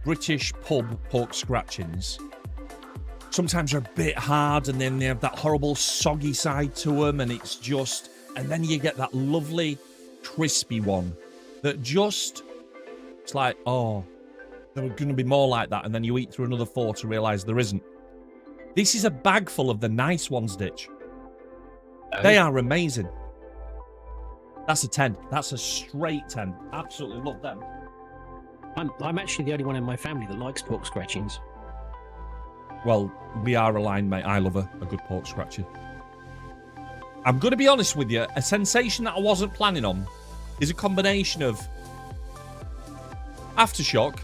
British pub pork scratchings, sometimes they're a bit hard and then they have that horrible soggy side to them, and it's just, and then you get that lovely crispy one that just, it's like, oh, there are going to be more like that, and then you eat through another 4 to realise there isn't. This is a bag full of the nice ones, Ditch. They are amazing. That's a 10. That's a straight 10. Absolutely love them. I'm actually the only one in my family that likes pork scratchings. Well, we are aligned, mate. I love a good pork scratcher. I'm going to be honest with you. A sensation that I wasn't planning on is a combination of aftershock,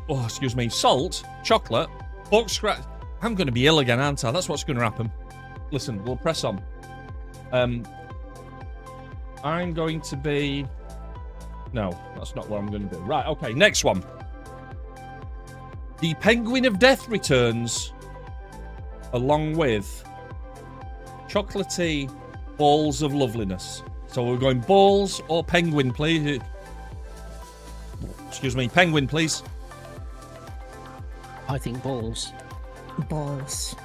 oh, excuse me, salt, chocolate, pork scratch. I'm going to be ill again, aren't I? That's what's going to happen. Listen, we'll press on. I'm going to be... No, that's not what I'm going to do. Right, okay, next one. The Penguin of Death returns along with chocolatey balls of loveliness. So we're going balls or penguin, please. Excuse me, penguin, please. I think balls. Balls.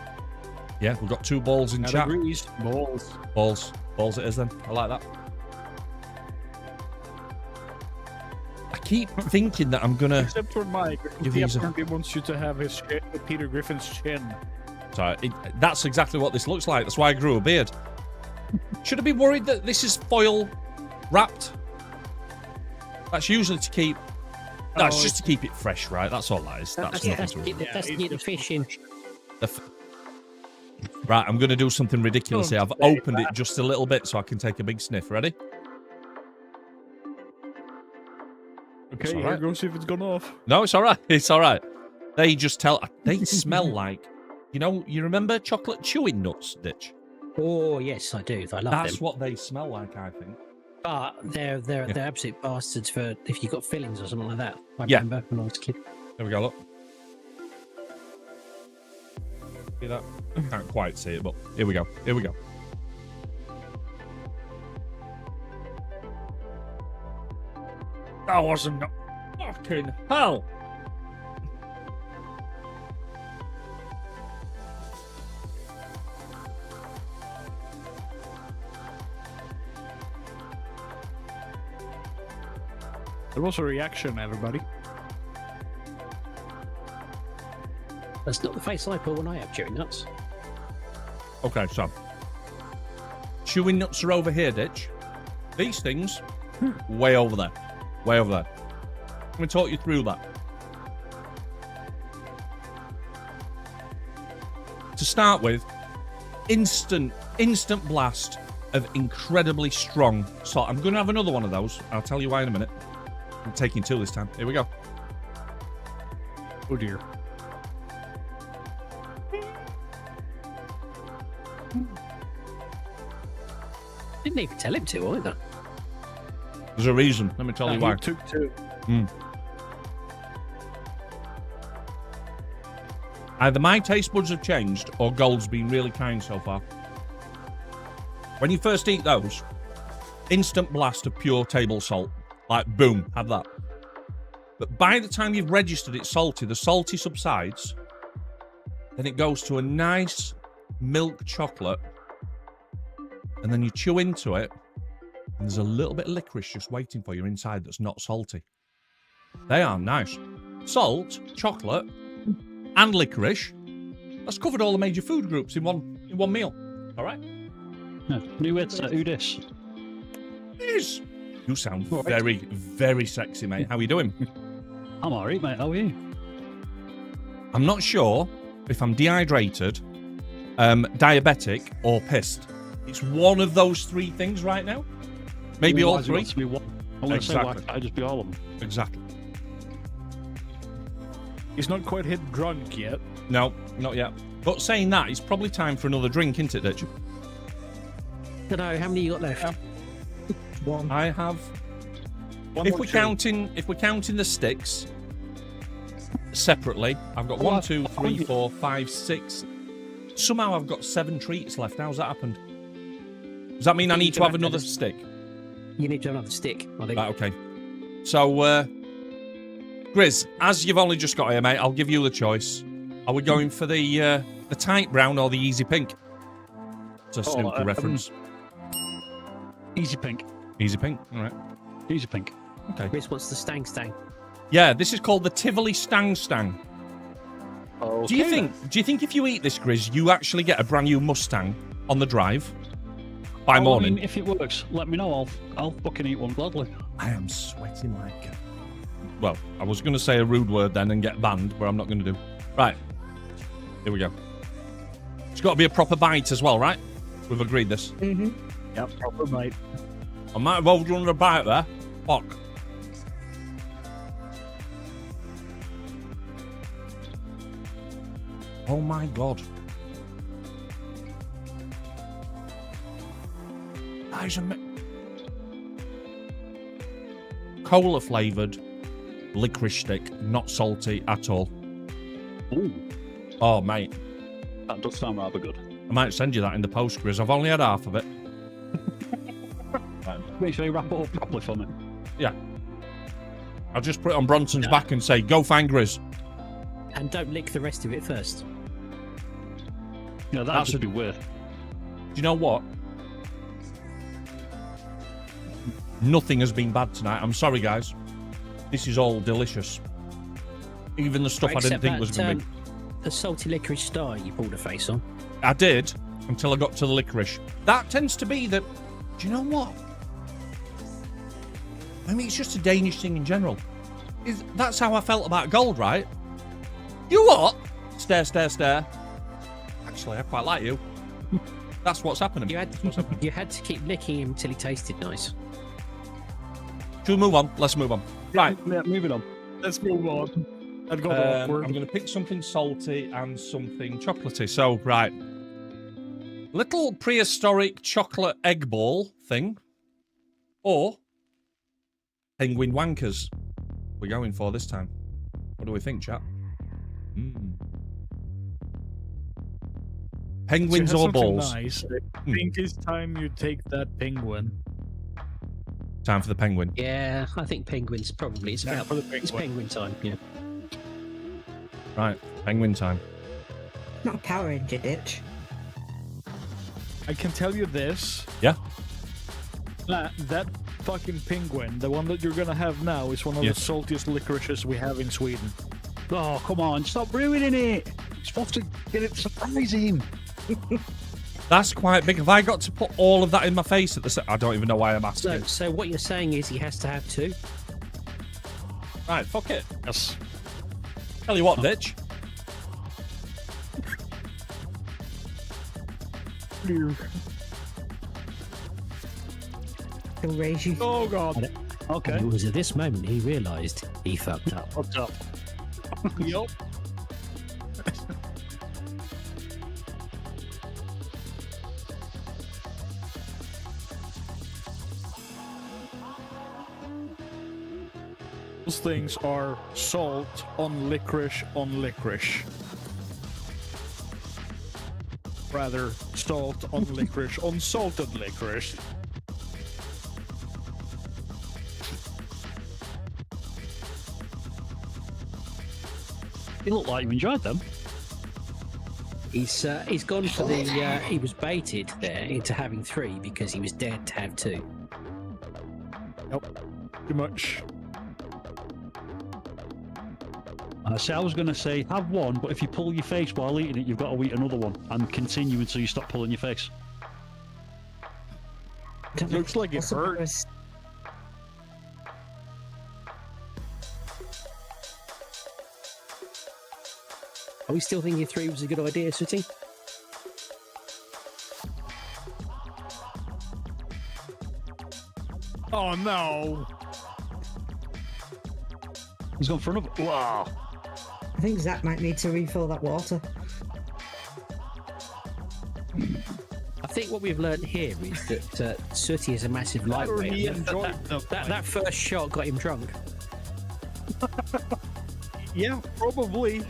Yeah, we've got 2 balls in chat. Agrees. Balls. Balls it is then. I like that. I keep thinking that I'm gonna. Except for Mike, he apparently wants you to have his Peter Griffin's chin. So that's exactly what this looks like. That's why I grew a beard. Should I be worried that this is foil wrapped? That's usually to keep. That's just to keep it fresh, right? That's all that is. That's nothing to it. That's to get the fish in. Right, I'm going to do something ridiculous here. I've opened it just a little bit so I can take a big sniff. Ready? Okay, here goes if it's gone off. No, it's all right. It's all right. They just tell. They smell like, you remember chocolate chewing nuts, Ditch? Oh yes, I do. I love them. That's what they smell like, I think. But they're absolute bastards for if you've got fillings or something like that. I remember when I was a kid. There we go. Look. See that? Can't quite see it, but here we go. Here we go. That wasn't fucking hell. There was a reaction, everybody. That's not the face I put when I have chewing nuts. Okay, so chewing nuts are over here, Ditch. These things, way over there. Way over there. Let me talk you through that. To start with, instant blast of incredibly strong salt. I'm going to have another one of those. I'll tell you why in a minute. I'm taking 2 this time. Here we go. Oh dear. Didn't even tell him to either. There's a reason. Let me tell you why. He took 2. Either my taste buds have changed or Gold's been really kind so far. When you first eat those, instant blast of pure table salt. Like, boom, have that. But by the time you've registered it's salty, the salty subsides. Then it goes to a nice milk chocolate. And then you chew into it. And there's a little bit of licorice just waiting for you inside that's not salty. They are nice. Salt, chocolate, and licorice. That's covered all the major food groups in one meal. All right? New headset, who this? Yes. You sound very, very sexy, mate. How are you doing? I'm alright, mate. How are you? I'm not sure if I'm dehydrated, diabetic, or pissed. It's one of those 3 things right now. Maybe all 3. To be one. I'm going to say, why can't I just be all of them? Exactly. He's not quite hit drunk yet. No, not yet. But saying that, it's probably time for another drink, isn't it, Ditch? I don't know, how many you got left? 1. I have. If we're counting the sticks separately, I've got 1, 2, 3, 4, 5, 6. Somehow I've got 7 treats left. How's that happened? Does that mean I need to have another stick? You need to have another stick, I think. Right, okay. So, Grizz, as you've only just got here, mate, I'll give you the choice. Are we going for the tight brown or the easy pink? It's a Snooker reference. Easy pink. Easy pink, all right. Easy pink. Okay. Chris wants the stang. Yeah, this is called the Tivoli Stang. Okay. Do you think if you eat this, Grizz, you actually get a brand new Mustang on the drive by morning? I mean, if it works, let me know. I'll fucking eat one gladly. I am sweating like. Well, I was going to say a rude word then and get banned, but I'm not going to do. Right. Here we go. It's got to be a proper bite as well, right? We've agreed this. Mm-hmm. Yep, proper bite. I might have overdone a bite there. Fuck. Oh my god. That is cola flavoured licorice stick, not salty at all. Ooh. Oh, mate. That does sound rather good. I might send you that in the post, Grizz. I've only had half of it. Make sure you wrap it up properly for me. Yeah. I'll just put it on Bronson's back and say, go find Grizz. And don't lick the rest of it first. Yeah, that should be weird. Do you know what? Nothing has been bad tonight. I'm sorry, guys. This is all delicious. Even the stuff I didn't think was going to be. The salty licorice star you pulled a face on. I did, until I got to the licorice. That tends to be the... Do you know what? I mean, it's just a Danish thing in general. That's how I felt about gold, right? You what? Stare, stare, stare. Actually, I quite like you. That's what's happening. You had to keep licking him till he tasted nice. Should we move on? Let's move on. Right. Yeah, moving on. Let's move on. That got awkward. I'm going to pick something salty and something chocolatey. So, right. Little prehistoric chocolate egg ball thing. Or penguin wankers. We're going for this time. What do we think, chat? Penguins or balls? Nice. I think it's time you take that penguin. Time for the penguin. Yeah, I think penguins probably. It's about it's penguin time. Yeah. Right, penguin time. Not a Power Ranger ditch. I can tell you this. Yeah. That fucking penguin, the one that you're gonna have now, is one of the saltiest licorices we have in Sweden. Oh, come on, stop ruining it. You're supposed to get it surprising. That's quite big. Have I got to put all of that in my face at the I don't even know why I'm asking. So what you're saying is he has to have two? Right, fuck it. Yes. Tell you what, bitch. He'll raise you. Oh god. Okay. And it was at this moment he realised he fucked up. What's up? Yup. Those things are salt on licorice on licorice. Rather, salt on licorice on salted licorice. You look like you enjoyed them. He's gone for the he was baited there into having three because he was dared to have two. Nope. Too much. I was going to say, have one, but if you pull your face while eating it, you've got to eat another one and continue until you stop pulling your face. Looks like it hurts. Are we still thinking three was a good idea, Sooty? Oh no! He's gone for another. Wow. I think Zach might need to refill that water. I think what we've learned here is that Sooty is a massive lightweight. That first shot got him drunk. Yeah, probably.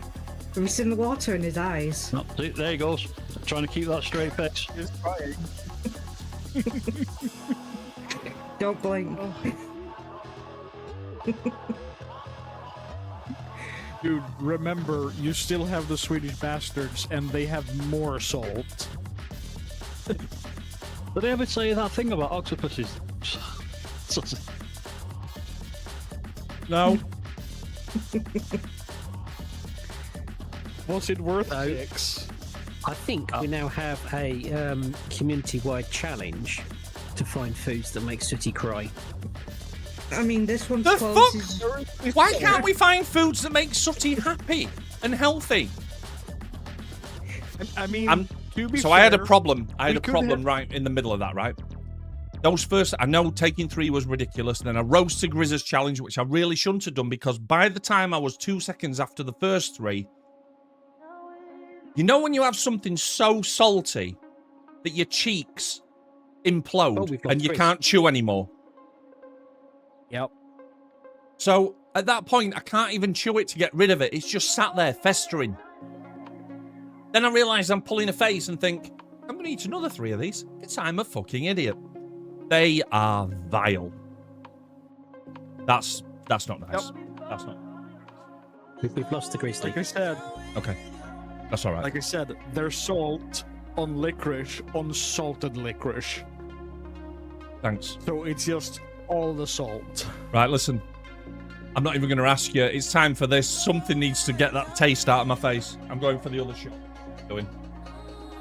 Have you seen the water in his eyes? Oh, see, there he goes. Trying to keep that straight face. He's trying. Don't blink. Dude, remember, you still have the Swedish bastards, and they have more salt. Did they ever say that thing about octopuses? No. Was it worth 6? I think we now have a community-wide challenge to find foods that make Sooty cry. I mean, this one's The close. fuck? Why can't we find foods that make Sooty happy and healthy? I mean, to be So fair, I had a problem. I had a we could problem have- right in the middle of that, right? Those first, I know taking 3 was ridiculous. And then I rose to Grizz's challenge, which I really shouldn't have done because by the time I was 2 seconds after the first 3, you know when you have something so salty that your cheeks implode and you can't chew anymore? Yep. So at that point, I can't even chew it to get rid of it. It's just sat there festering. Then I realise I'm pulling a face and think, I'm going to eat another 3 of these because I'm a fucking idiot. They are vile. That's not nice. Yep. That's not. We've lost the grizzly. Like I said, Okay. That's all right. like I said, there's salt on licorice, on salted licorice. Thanks. So it's just all the salt. Right, listen. I'm not even going to ask you. It's time for this. Something needs to get that taste out of my face. I'm going for the other shot. Going.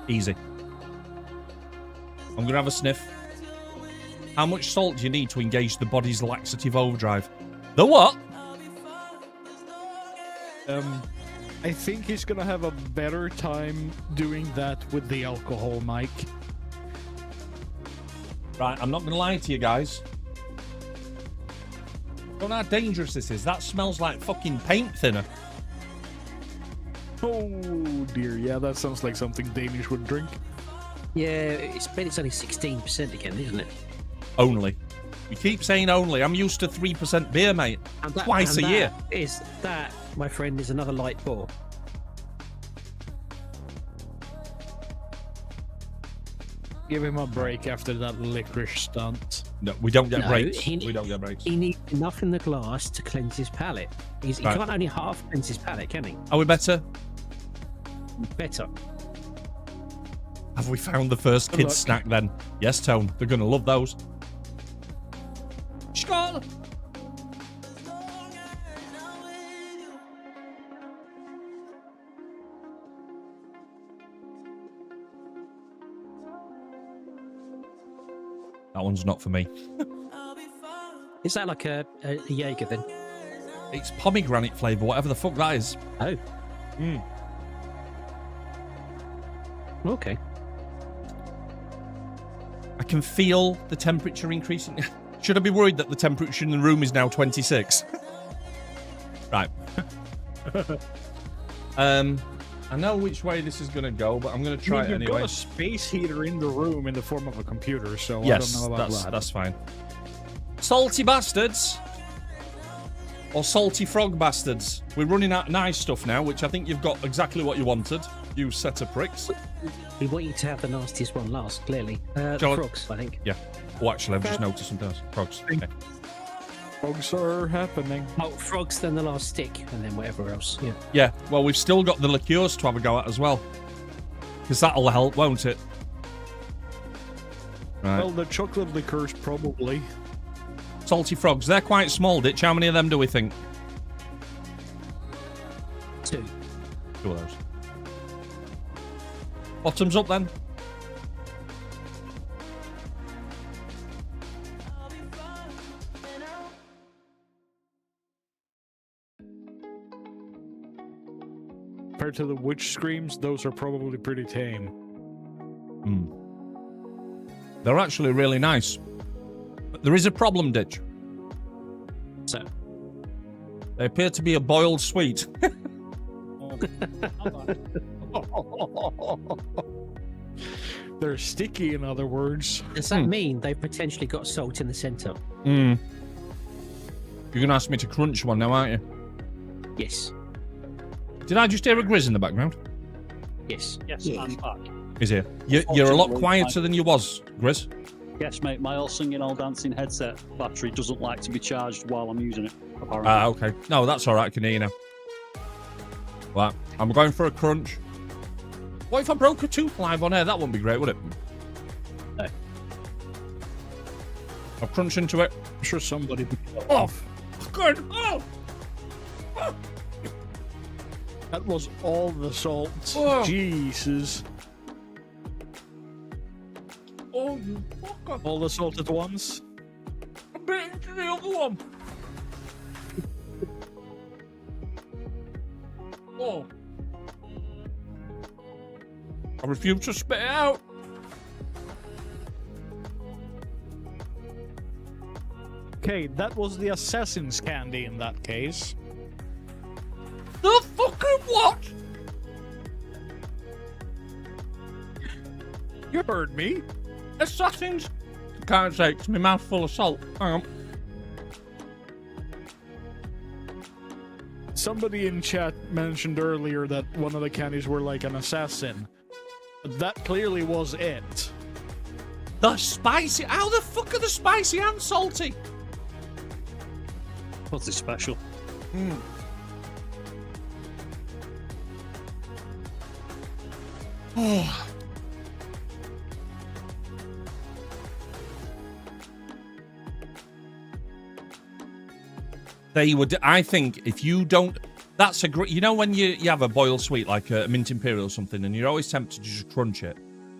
Easy. I'm going to have a sniff. How much salt do you need to engage the body's laxative overdrive? The what? I think he's gonna have a better time doing that with the alcohol, Mike. Right, I'm not going to lie to you guys. Don't know how dangerous this is. That smells like fucking paint thinner. Oh dear, yeah, that sounds like something Danish would drink. Yeah, it's only 16% again, isn't it? Only. You keep saying only. I'm used to 3% beer, mate. Twice a year. That, my friend, is another light pour. Give him a break after that licorice stunt. No, we don't get No, breaks. he- We don't get breaks. He needs enough in the glass to cleanse his palate. He Right. can't only half cleanse his palate, can he? Are we better? Better. Have we found the first Good kids' luck. snack then? Yes, Tone. They're going to love those. Skål! That one's not for me. Is that like a Jaeger then? It's pomegranate flavour, whatever the fuck that is. Oh, Mm. okay. I can feel the temperature increasing. Should I be worried that the temperature in the room is now 26? Right. I know which way this is going to go, but I'm going to try it You've anyway. got a space heater in the room in the form of a computer, so Yes, I don't know about that. that's fine. Salty bastards. Or salty frog bastards. We're running out of nice stuff now, which I think you've got exactly what you wanted. You set of pricks. We want you to have the nastiest one last, clearly. The John- frogs, I think. Yeah. Oh, actually, I've just noticed something else. Frogs. Okay. Bugs are happening. Oh, frogs, then the last stick, and then whatever else. Yeah. Yeah, well, we've still got the liqueurs to have a go at as well. Because that'll help, won't it? Right. Well, the chocolate liqueurs probably. Salty frogs. They're quite small, Ditch. How many of them do we think? 2. 2 of those. Bottoms up, then. Compared to the witch screams, those are probably pretty tame. They're actually really nice. But there is a problem, Ditch. So, They appear to be a boiled sweet. They're sticky, in other words. does that mean they've potentially got salt in the centre? You're going to ask me to crunch one now, aren't you? Yes. Did I just hear a Grizz in the background? Yes. Yes, Yeah. I'm back. Is here. You're a lot quieter than you was, Grizz. Yes, mate, my all singing, all dancing headset battery doesn't like to be charged while I'm using it, apparently. Okay. No, that's all right. I can hear you now. Right. I'm going for a crunch. What if I broke a tooth live on air? That wouldn't be great, would it? No. I'll crunch into it. I'm sure somebody. Oh, good. Oh. That was all the salt. Oh. Jesus. Oh, you fucker. All the salt at once? I bit into the other one. Oh. I refuse to spit it out. Okay, that was the assassin's candy in that case. The fucking what? You heard me. Assassins? Can't say it's my mouth full of salt. Hang on. Somebody in chat mentioned earlier that one of the candies were like an assassin. That clearly was it. The spicy. How the fuck are the spicy and salty? What's this special? Oh. They would. I think if you don't, that's a great. You know when you have a boiled sweet like a mint imperial or something, and you're always tempted to just crunch it.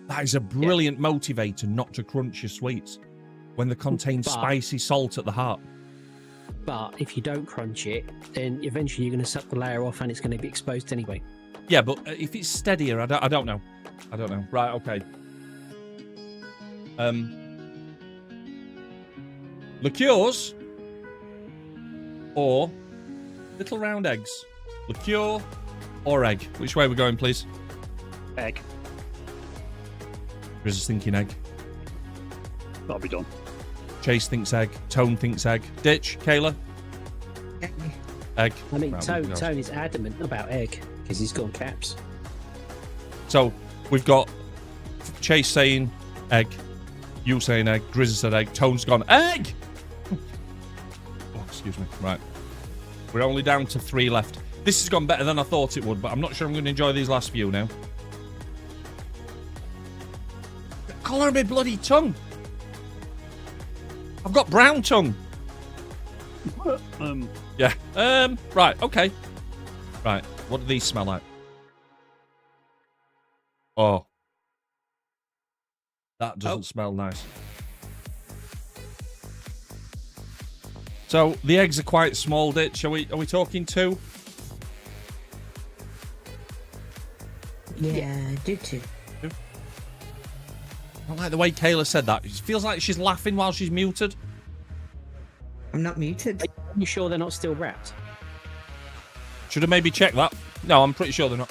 That is a brilliant motivator not to crunch your sweets when they contain spicy salt at the heart. But if you don't crunch it, then eventually you're going to suck the layer off, and it's going to be exposed anyway. Yeah, but if it's steadier, I don't know. I don't know. Right, okay. Liqueurs or little round eggs? Liqueur or egg? Which way are we going, please? Egg. Grizz is thinking egg. That'll be done. Chase thinks egg. Tone thinks egg. Ditch, Kayla? Egg. I mean, Right, Tone is adamant about egg because he's gone caps. So we've got Chase saying egg, you saying egg, Grizz said egg, Tone's gone egg! Oh, excuse me. Right. We're only down to 3 left. This has gone better than I thought it would, but I'm not sure I'm going to enjoy these last few now. Colour my bloody tongue. I've got brown tongue. Yeah. Right, okay. Right, what do these smell like? Oh. That doesn't smell nice. So, the eggs are quite small, Ditch. Are we talking 2? Yeah, do 2. I don't like the way Kayla said that. It feels like she's laughing while she's muted. I'm not muted. Are you sure they're not still wrapped? Should have maybe checked that. No, I'm pretty sure they're not.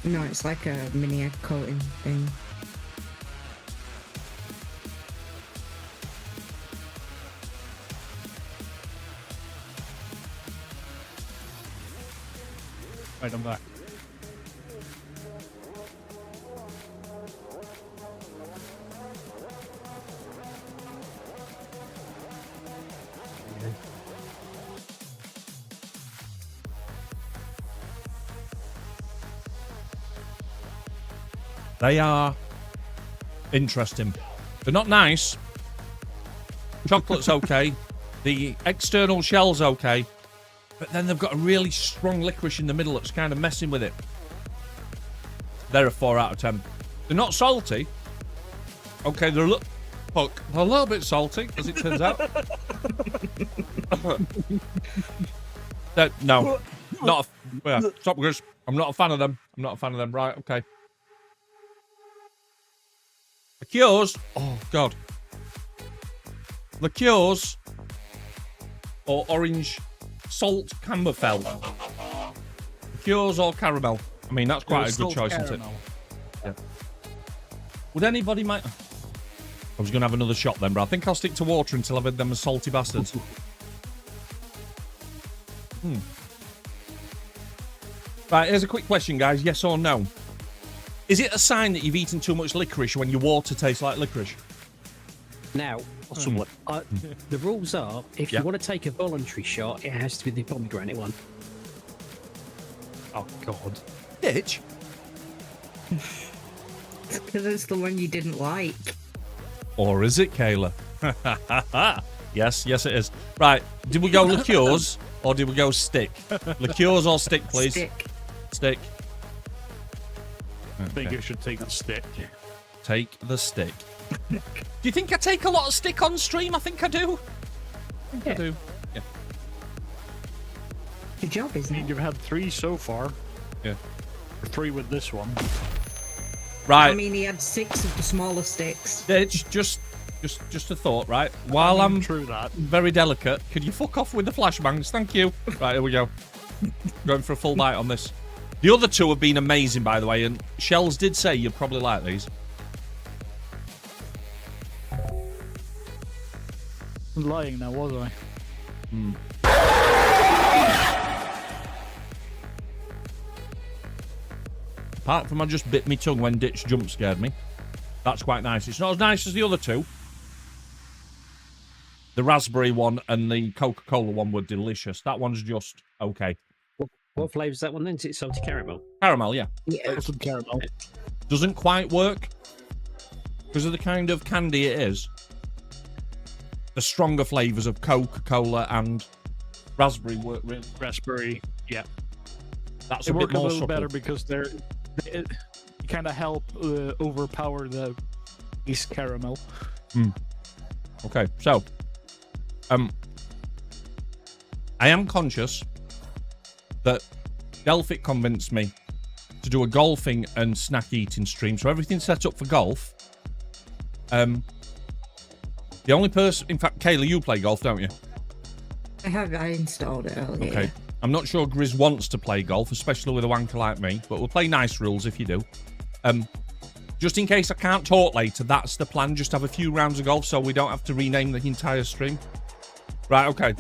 No, it's like a mini egg coating thing. Right, I'm back. They are interesting. They're not nice. Chocolate's okay. The external shell's okay. But then they've got a really strong licorice in the middle that's kind of messing with it. They're a 4 out of 10. They're not salty. Okay, they're a little bit salty, as it turns out. No. Not stop, Grizz. I'm not a fan of them. I'm not a fan of them. Right, okay. Liqueurs. Oh, God. Liqueurs or orange salt Camberfell. Liqueurs or caramel. I mean, that's quite a good choice, isn't it? Yeah. Would anybody mind... I was going to have another shot then, but I think I'll stick to water until I've had them as salty bastards. Right, here's a quick question, guys. Yes or no? Is it a sign that you've eaten too much licorice when your water tastes like licorice? Now, Somewhat. the rules are, if you want to take a voluntary shot, it has to be the pomegranate one. Oh, God. Bitch. Because it's the one you didn't like. Or is it, Kayla? Yes, it is. Right, did we go liqueurs or did we go stick? Liqueurs or stick, please? Stick. I think it should take the stick. Take the stick. Do you think I take a lot of stick on stream? I think I do. I do. Yeah. Good job, isn't it? You've had 3 so far. Yeah. 3 with this one. Right. I mean, he had 6 of the smaller sticks. It's just a thought, right? While I'm true that. very delicate, could you fuck off with the flashbangs? Thank you. Right, here we go. Going for a full bite on this. The other 2 have been amazing, by the way, and Shells did say you'd probably like these. I'm lying now, was I? Apart from I just bit my tongue when Ditch jump scared me. That's quite nice. It's not as nice as the other 2. The raspberry one and the Coca-Cola one were delicious. That one's just okay. What flavour is that one then? Is it salty caramel? Caramel, yeah. Yeah. Some caramel. Doesn't quite work because of the kind of candy it is. The stronger flavours of Coca-Cola and raspberry work really. Raspberry, yeah. That's They a bit work a more little subtle. better because they kind of help overpower the base caramel. Okay, so I am conscious that Delphic convinced me to do a golfing and snack eating stream, so everything's set up for golf. The only person, in fact, Kayla, you play golf, don't you? I installed it earlier. Okay. I'm not sure Grizz wants to play golf, especially with a wanker like me, but we'll play nice rules if you do. Just in case I can't talk later, that's the plan. Just have a few rounds of golf so we don't have to rename the entire stream. Right, okay.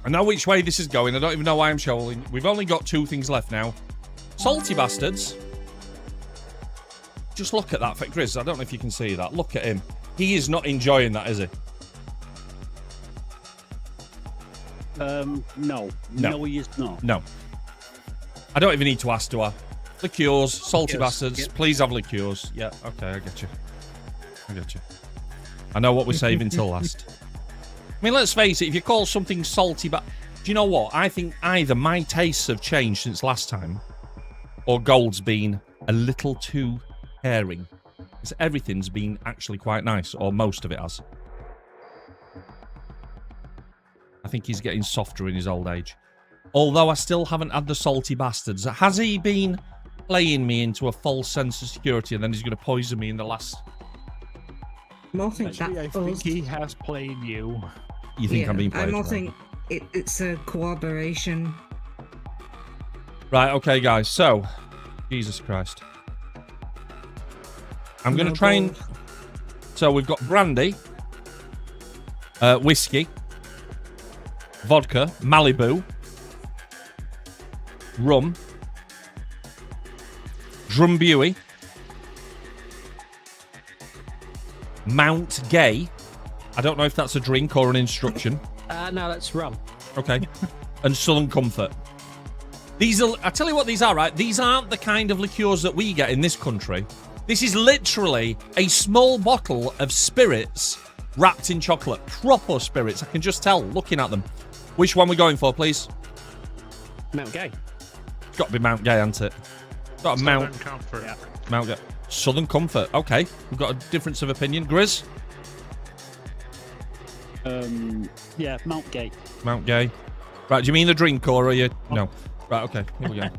I know which way this is going. I don't even know why I'm showing. We've only got 2 things left now. Salty bastards. Just look at that for Grizz. I don't know if you can see that. Look at him. He is not enjoying that, is he? No. No, he is not. No. I don't even need to ask, do I? Liqueurs, salty bastards. Yep. Please have liqueurs. Yeah, okay, I get you. I know what we're saving till last. I mean, let's face it, if you call something salty, but do you know what? I think either my tastes have changed since last time, or Gold's been a little too caring. Because everything's been actually quite nice, or most of it has. I think he's getting softer in his old age. Although I still haven't had the salty bastards. Has he been playing me into a false sense of security and then he's going to poison me in the last... I think Actually, I think he has played you. You think I'm being played? I don't think it's a cooperation. Right, okay, guys. So, Jesus Christ. I'm going to try and... So, we've got brandy, whiskey, vodka, Malibu, rum, Drumbuey, Mount Gay. I don't know if that's a drink or an instruction. No, that's rum. Okay. And Southern Comfort. These are, I tell you what these are, right? These aren't the kind of liqueurs that we get in this country. This is literally a small bottle of spirits wrapped in chocolate. Proper spirits. I can just tell looking at them. Which one we going for, please? Mount Gay. It's got to be Mount Gay, hasn't it? Got a Mount Comfort. Yeah. Mount Gay. Southern Comfort. Okay. We've got a difference of opinion. Grizz? Yeah, Mount Gay. Mount Gay. Right, do you mean the drink or are you... No. Right, okay. Here we go.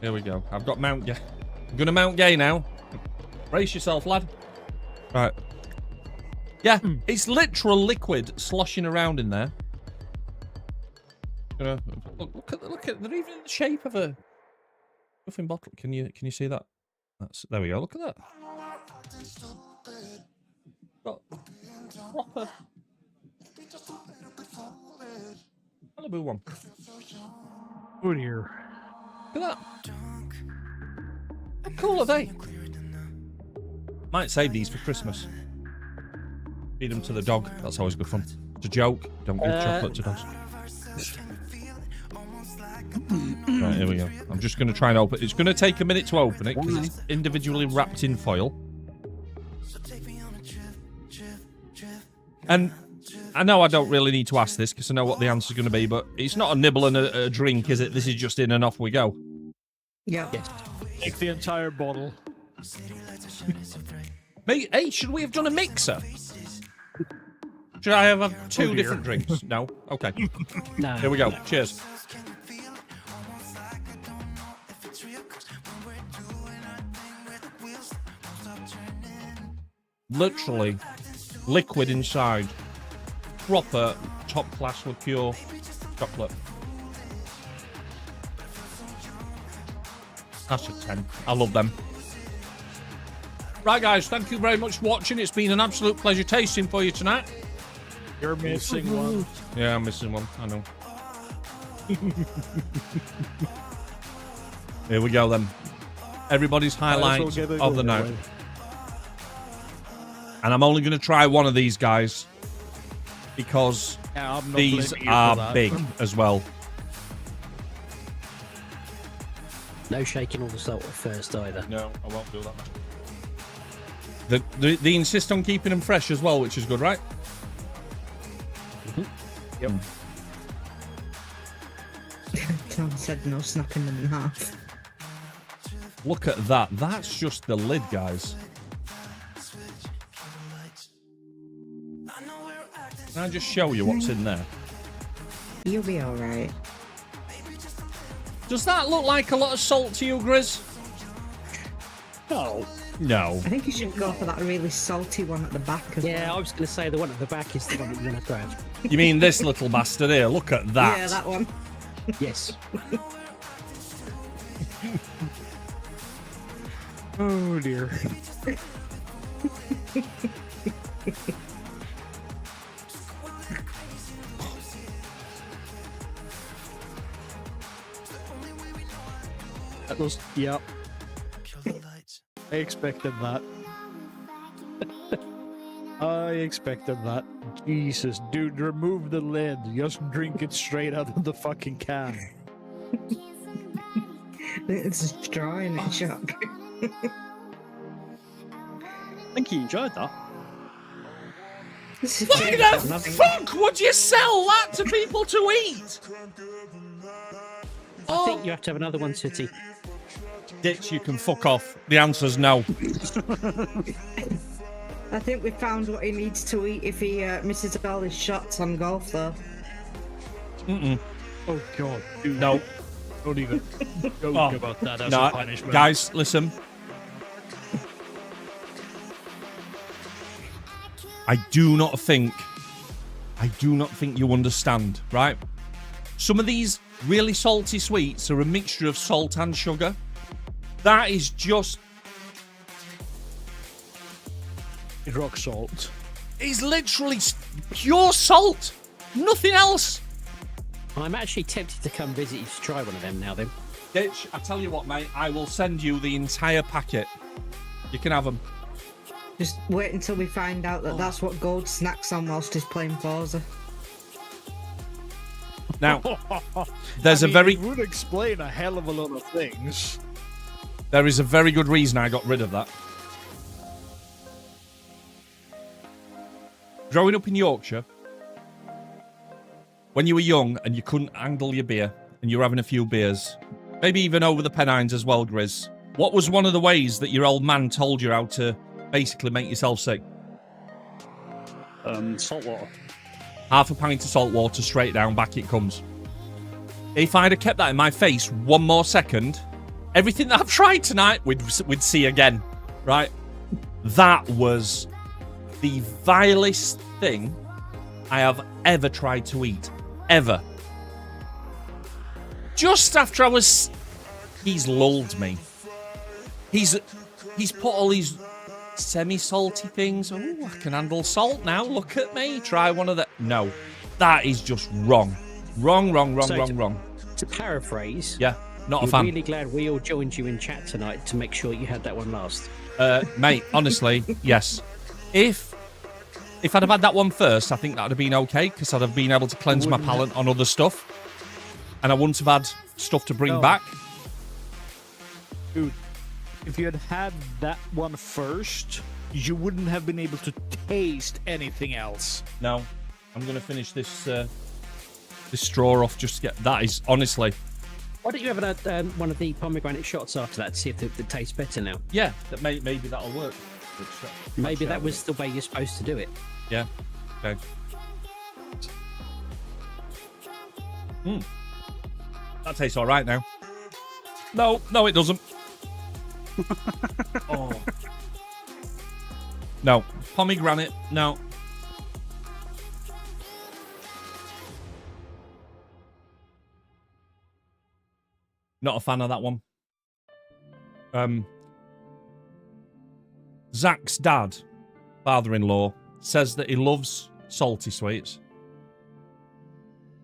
Here we go. I've got Mount Gay. I'm going to Mount Gay now. Brace yourself, lad. Right. Yeah, it's literal liquid sloshing around in there. Look at they're even in the shape of a muffin bottle. Can you see that? There we go. Look at that. Got proper Malibu one. Oh dear. Look at that. How cool are they? Might save these for Christmas. Feed them to the dog. That's always good fun. It's a joke. Don't give chocolate to dogs. Right, here we go. I'm just going to try and open it. It's going to take a minute to open it because it's individually wrapped in foil. And I know I don't really need to ask this because I know what the answer's going to be, but it's not a nibble and a drink, is it? This is just in and off we go. Yeah. Yes. Take the entire bottle. Hey, should we have done a mixer? Should I have two different drinks? No? Okay. No. Here we go. Cheers. Literally liquid inside. Proper top class liqueur chocolate. That's a 10. I love them. Right, guys, thank you very much for watching. It's been an absolute pleasure tasting for you tonight. You're missing one. Yeah, I'm missing one. I know. Here we go then. Everybody's highlights of the night. And I'm only going to try one of these guys because these are big as well. No shaking all the salt at first either. No, I won't do that. They insist on keeping them fresh as well, which is good, right? Mm-hmm. Yep. Tom said no snapping them in half. Look at that. That's just the lid, guys. Can I just show you what's in there? You'll be alright. Does that look like a lot of salt to you, Grizz? No. No. I think you should go for that really salty one at the back as Yeah, well. I was going to say the one at the back is the one that you're going to grab. You mean this little bastard here? Look at that. Yeah, that one. Yes. Oh dear. That was, yep. I expected that. I expected that. Jesus, dude, remove the lid. Just drink it straight out of the fucking can. It's a straw in it, Shock. I think you enjoyed that. Why the fuck would you sell that to people to eat? I think you have to have another one, City. Ditch, you can fuck off. The answer's no. I think we found what he needs to eat if he misses all his shots on golf, though. Oh god, dude. No. Don't even joke Oh. about that as No, a punishment. guys, listen. I do not think you understand, right? Some of these really salty sweets are a mixture of salt and sugar. That is just... Rock salt. It's literally pure salt. Nothing else. I'm actually tempted to come visit you to try one of them now then. Ditch, I tell you what, mate. I will send you the entire packet. You can have them. Just wait until we find out that that's what Gold snacks on whilst he's playing Forza. Now, there's It would explain a hell of a lot of things. there is a very good reason I got rid of that. Growing up in Yorkshire, when you were young and you couldn't handle your beer and you were having a few beers, maybe even over the Pennines as well, Grizz, what was one of the ways that your old man told you how to basically make yourself sick? Salt water. Half a pint of salt water, straight down, back it comes. If I'd have kept that in my face one more second, everything that I've tried tonight, we'd see again, right? That was the vilest thing I have ever tried to eat. Ever. Just after I was... He's lulled me. He's put all these semi-salty things. Oh, I can handle salt now. Look at me. Try one of the... No. That is just wrong. Wrong. To paraphrase, Yeah, not a I'm fan. really glad we all joined you in chat tonight to make sure you had that one last. Mate, honestly, yes. If I'd have had that one first, I think that would have been okay, because I'd have been able to cleanse my palate on other stuff. And I wouldn't have had stuff to bring No. back. Dude, if you had had that one first, you wouldn't have been able to taste anything else. No, I'm going to finish this this straw off just to get... That is, honestly... Why don't you have one of the pomegranate shots after that to see if it tastes better now? Yeah, maybe that'll work. Maybe that was the way you're supposed to do it. Yeah, okay. That tastes all right now. No, it doesn't. Oh. No, pomegranate, no. Not a fan of that one. Zach's dad, father-in-law, says that he loves salty sweets.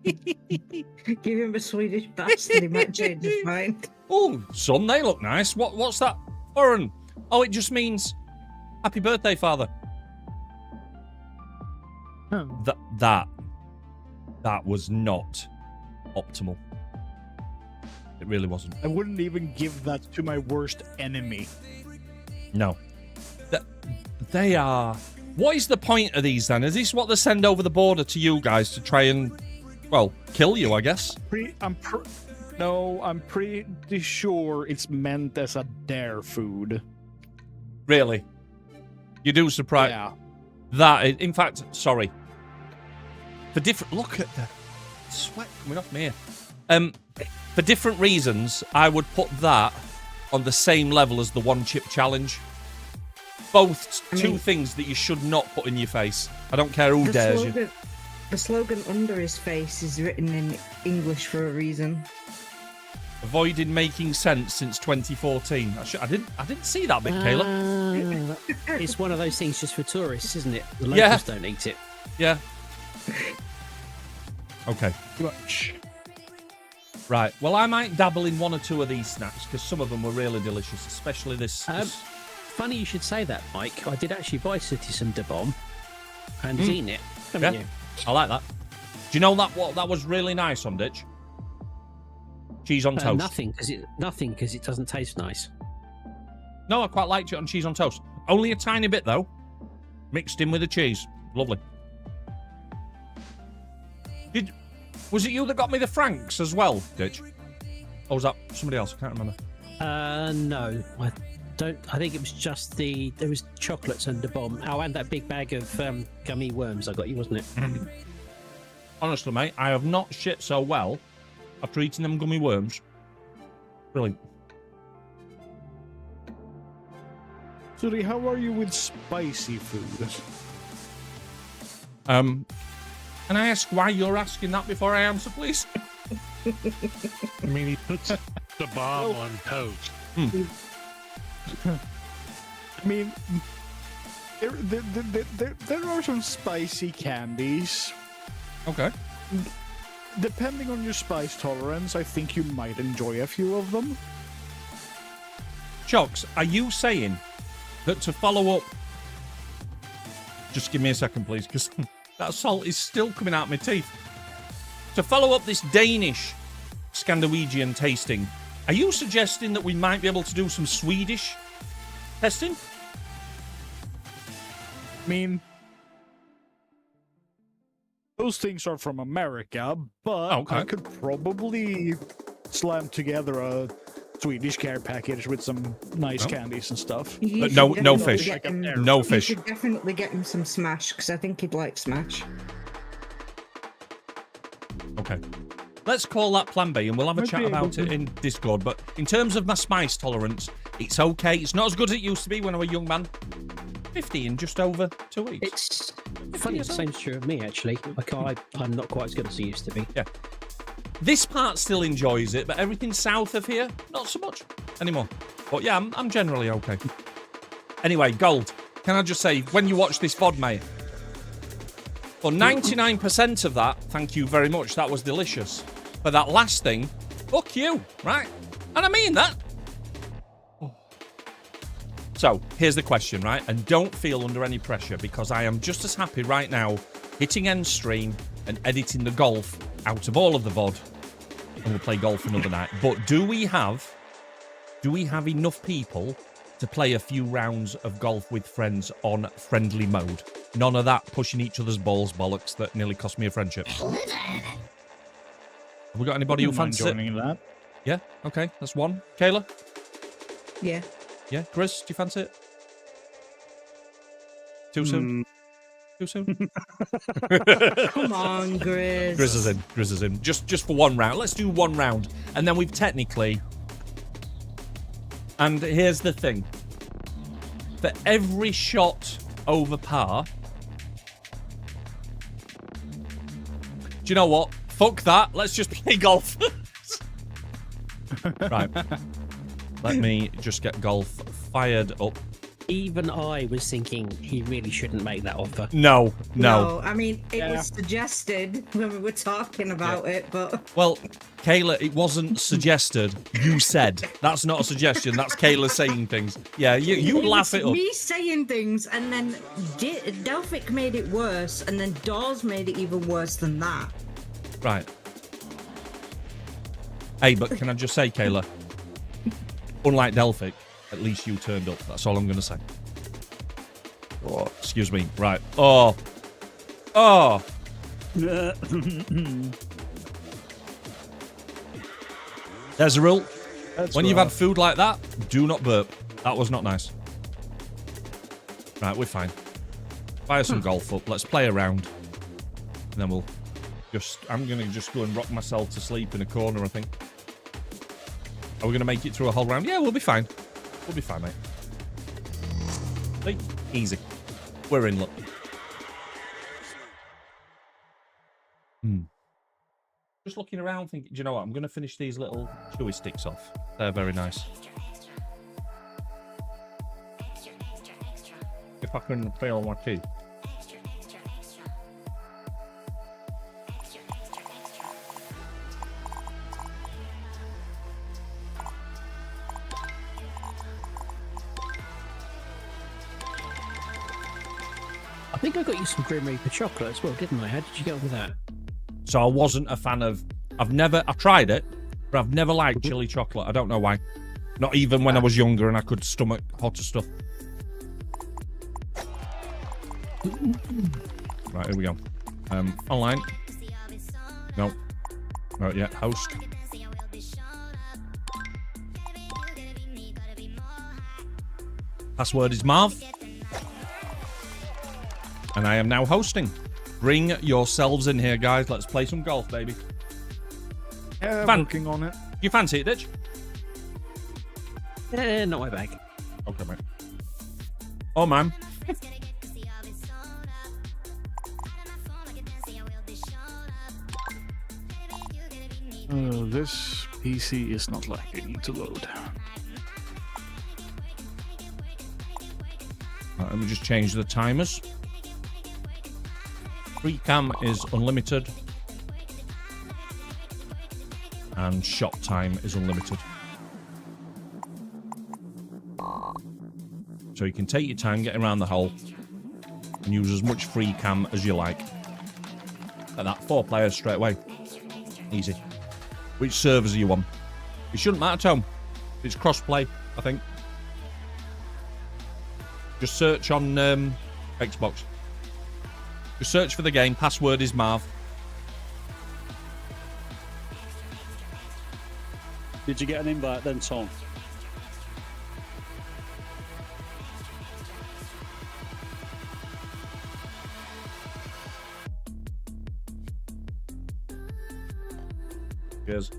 Give him a Swedish bastard, he might change his mind. Oh, son, they look nice. What's that foreign? Oh, it just means happy birthday, father. Oh. That was not optimal. It really wasn't. I wouldn't even give that to my worst enemy. No. They are... What is the point of these, then? Is this what they send over the border to you guys to try and, well, kill you, I guess? No, I'm pretty sure it's meant as a dare food. Really? You do surprise... Yeah. That, in fact, sorry. For different... Look at the sweat coming off me here. For different reasons, I would put that on the same level as the one-chip challenge. Both two things that you should not put in your face. I don't care who dares you. The slogan under his face is written in English for a reason. Avoided making sense since 2014. I didn't see that bit, Kayla. It's one of those things just for tourists, isn't it? The locals don't eat it. Yeah. Okay. Too much. Right. Well, I might dabble in one or two of these snacks because some of them were really delicious, especially this. Funny you should say that, Mike. I did actually buy City some De Bomb and eaten it. Haven't you? I like that. Do you know what that was really nice on Ditch? Cheese on toast. Nothing because it doesn't taste nice. No, I quite liked it on cheese on toast. Only a tiny bit though, mixed in with the cheese. Lovely. Was it you that got me the Franks as well, Ditch? Or was that somebody else? I can't remember. No, I don't. I think it was just there was chocolates and De Bomb. Oh, and that big bag of gummy worms I got you, wasn't it? Honestly, mate, I have not shit so well after eating them gummy worms. Brilliant. Suri, how are you with spicy food? Can I ask why you're asking that before I answer, please? I mean, he puts the bomb on toast. I mean, there are some spicy candies. Okay. Depending on your spice tolerance, I think you might enjoy a few of them. Chocks, are you saying that to follow up... Just give me a second, please, because that salt is still coming out my teeth. To follow up this Danish Scandinavian tasting, are you suggesting that we might be able to do some Swedish testing? I mean, those things are from America, but I could probably slam together a Swedish care package with some nice candies and stuff. But no fish. No fish. You should definitely get him some Smash, because I think he'd like Smash. Okay. Let's call that plan B, and we'll have a chat about it in Discord. But in terms of my spice tolerance, it's okay. It's not as good as it used to be when I was a young man. 50 in just over 2 weeks. It's funny, the same's true of me, actually. I'm not quite as good as I used to be. Yeah. This part still enjoys it, but everything south of here, not so much anymore. But yeah, I'm generally okay. Anyway, Gold, can I just say, when you watch this VOD, mate, for 99% of that, thank you very much, that was delicious. But that last thing, fuck you, right? And I mean that. So, here's the question, right? And don't feel under any pressure, because I am just as happy right now hitting end stream and editing the golf out of all of the VOD, and we'll play golf another night. But do we have enough people to play a few rounds of golf with friends on friendly mode? None of that pushing each other's balls bollocks that nearly cost me a friendship. Have we got anybody who fancies joining that? Yeah, okay, that's one. Kayla? Yeah. Yeah, Grizz, do you fancy it? Too soon? Too soon? Come on, Grizz. Grizz is in. Just for one round. Let's do one round. And then we've technically... And here's the thing. For every shot over par... Do you know what? Fuck that. Let's just play golf. Right. Let me just get golf fired up. Even I was thinking he really shouldn't make that offer. No. I mean, it was suggested when we were talking about it, but... Well, Kayla, it wasn't suggested. You said. That's not a suggestion. That's Kayla saying things. Yeah, you laugh it up. Me saying things, and then Delphic made it worse, and then Dawes made it even worse than that. Right. Hey, but can I just say, Kayla, unlike Delphic, at least you turned up. That's all I'm going to say. Oh, excuse me. Right. Oh. Oh. There's a rule. When you've had food like that, do not burp. That was not nice. Right, we're fine. Fire some golf up. Let's play around. And then we'll just... I'm going to just go and rock myself to sleep in a corner, I think. Are we going to make it through a whole round? Yeah, we'll be fine. We'll be fine, mate. See? Easy. We're in luck. Just looking around thinking, do you know what? I'm going to finish these little chewy sticks off. They're very nice. If I can feel my teeth. I think I got you some Grim Reaper chocolate as well, didn't I? How did you get on with that? So I wasn't a fan of... I've tried it, but I've never liked chili chocolate. I don't know why. Not even when I was younger and I could stomach hotter stuff. Right, here we go. Online. No. Not yet. Host. Password is Marv. And I am now hosting. Bring yourselves in here, guys. Let's play some golf, baby. Yeah, working on it. You fancy it, Ditch? Not my bag. Okay, mate. Oh, man. This PC is not liking to load. Right, let me just change the timers. Free cam is unlimited. And shot time is unlimited. So you can take your time getting around the hole and use as much free cam as you like. Like that, 4 players straight away. Easy. Which servers are you on? It shouldn't matter, Tom. It's cross-play, I think. Just search on Xbox. Just search for the game. Password is Marv. Did you get an invite then, Tom? Cheers.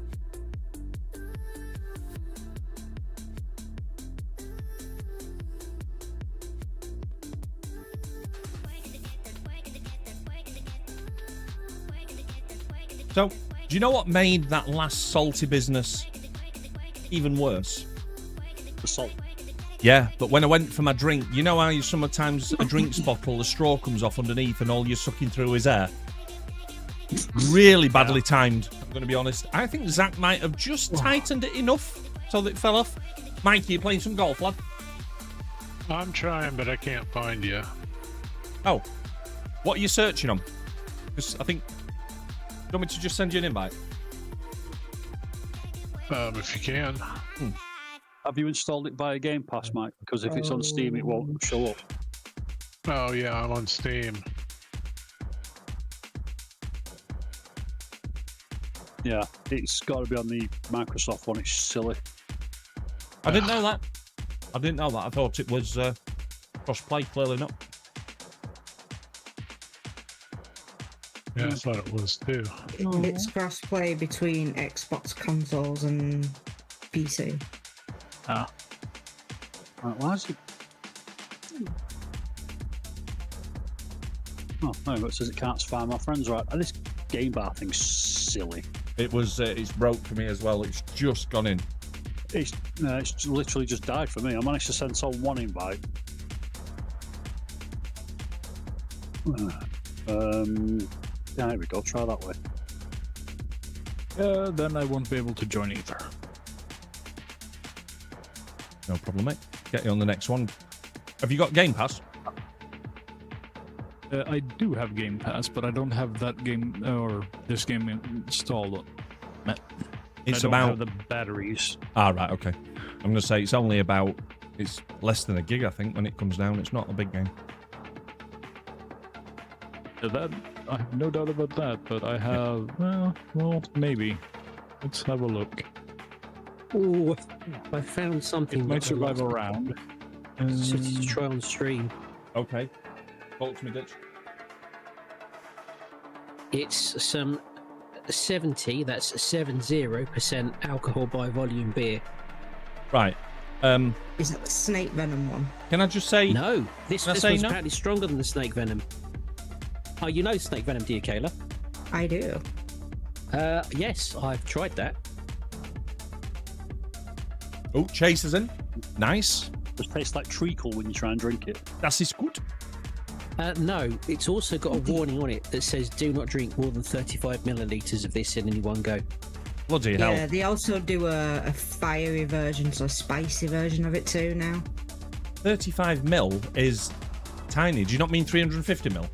So, do you know what made that last salty business even worse? The salt. Yeah, but when I went for my drink, you know how sometimes a drinks bottle, the straw comes off underneath and all you're sucking through is air? Really badly timed, I'm going to be honest. I think Zach might have just tightened it enough so that it fell off. Mikey, you playing some golf, lad? I'm trying, but I can't find you. Oh, what are you searching on? Because I think... Do you want me to just send you an invite? If you can. Have you installed it via Game Pass, Mike? Because if it's on Steam, it won't show up. Oh, yeah, I'm on Steam. Yeah, it's got to be on the Microsoft one. It's silly. I didn't know that. I didn't know that. I thought it was cross-play. Clearly not. Yeah, I thought it was too. It's cross-play between Xbox consoles and PC. Ah. Right, why is it? Oh, no, it says it can't find my friends. Right, this game bar thing's silly. It was. It's broke for me as well. It's just gone in. It's literally just died for me. I managed to send someone one invite. Yeah, here we go. Try that way. Then I won't be able to join either. No problem, mate. Get you on the next one. Have you got Game Pass? I do have Game Pass, but I don't have that game or this game installed. It's I don't about have the batteries. Ah, right, okay. I'm going to say it's only about... It's less than a gig, I think, when it comes down. It's not a big game. That I have no doubt about that, but I have well, maybe. Let's have a look. Oh, I found something. It might survive a round. To try on stream. Okay. Talk to me, Ditch. It's some 70. That's 70% alcohol by volume beer. Right. Is that the snake venom one? Can I just say... No, this Can I one's say no? apparently stronger than the snake venom. Oh, you know snake venom, do you, Kayla? I do. Yes, I've tried that. Oh, Chase is in. Nice. It tastes like treacle when you try and drink it. That is good. No, it's also got a warning on it that says do not drink more than 35 millilitres of this in any one go. Bloody Yeah, hell. they also do a fiery version, so a spicy version of it too now. 35 mil is tiny. Do you not mean 350 mil?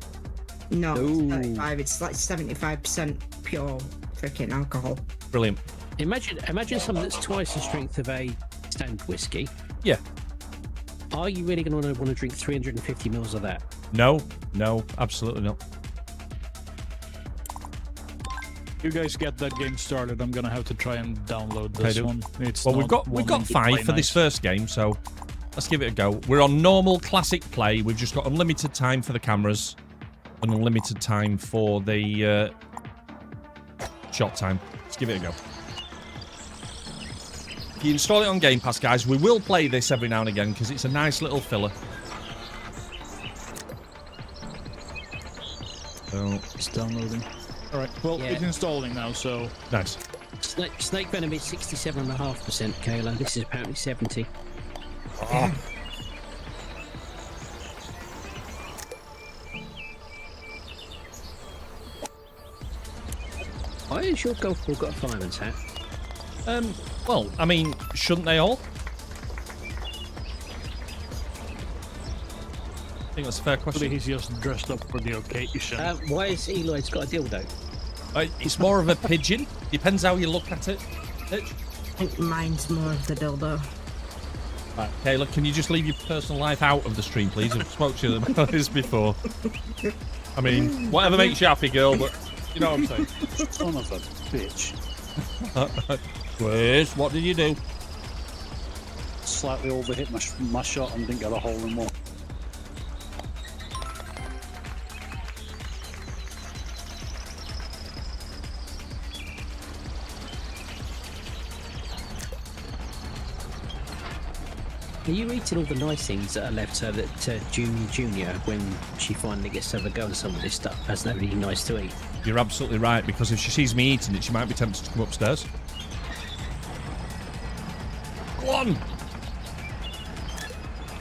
No, Ooh. it's 35. It's like 75% pure freaking alcohol. Brilliant. Imagine something that's twice the strength of a standard whiskey. Yeah. Are you really going to want to drink 350 mils of that? No, absolutely not. You guys get that game started. I'm gonna have to try and download this one. It's Well, we've not got one 5 for nice. this first game, so let's give it a go. We're on normal classic play. We've just got unlimited time for the cameras and unlimited time for the shot time. Let's give it a go. If you install it on Game Pass, guys, we will play this every now and again because it's a nice little filler. So, It's downloading. All right. Well, Yeah. it's installing now, so nice. Snake venom is 67.5%, Kayla. This is apparently 70. Oh. Why has your golf ball got a fireman's hat? Well, I mean, shouldn't they all? I think that's a fair Hopefully question. he's just dressed up for the occasion. Why has Eli's got a dildo? It's more of a pigeon. Depends how you look at it. I think mine's more of the dildo. Right, Kayla, can you just leave your personal life out of the stream, please? I've spoke to you about this before. I mean, whatever makes you happy, girl, but you know what I'm saying. Son of a bitch. Wes, what did you do? Slightly overhit my shot and didn't get a hole in one. Are you eating all the nice things that are left so that Junior, when she finally gets to have a go at some of this stuff, has nothing nice to eat? You're absolutely right, because if she sees me eating it, she might be tempted to come upstairs. Go on!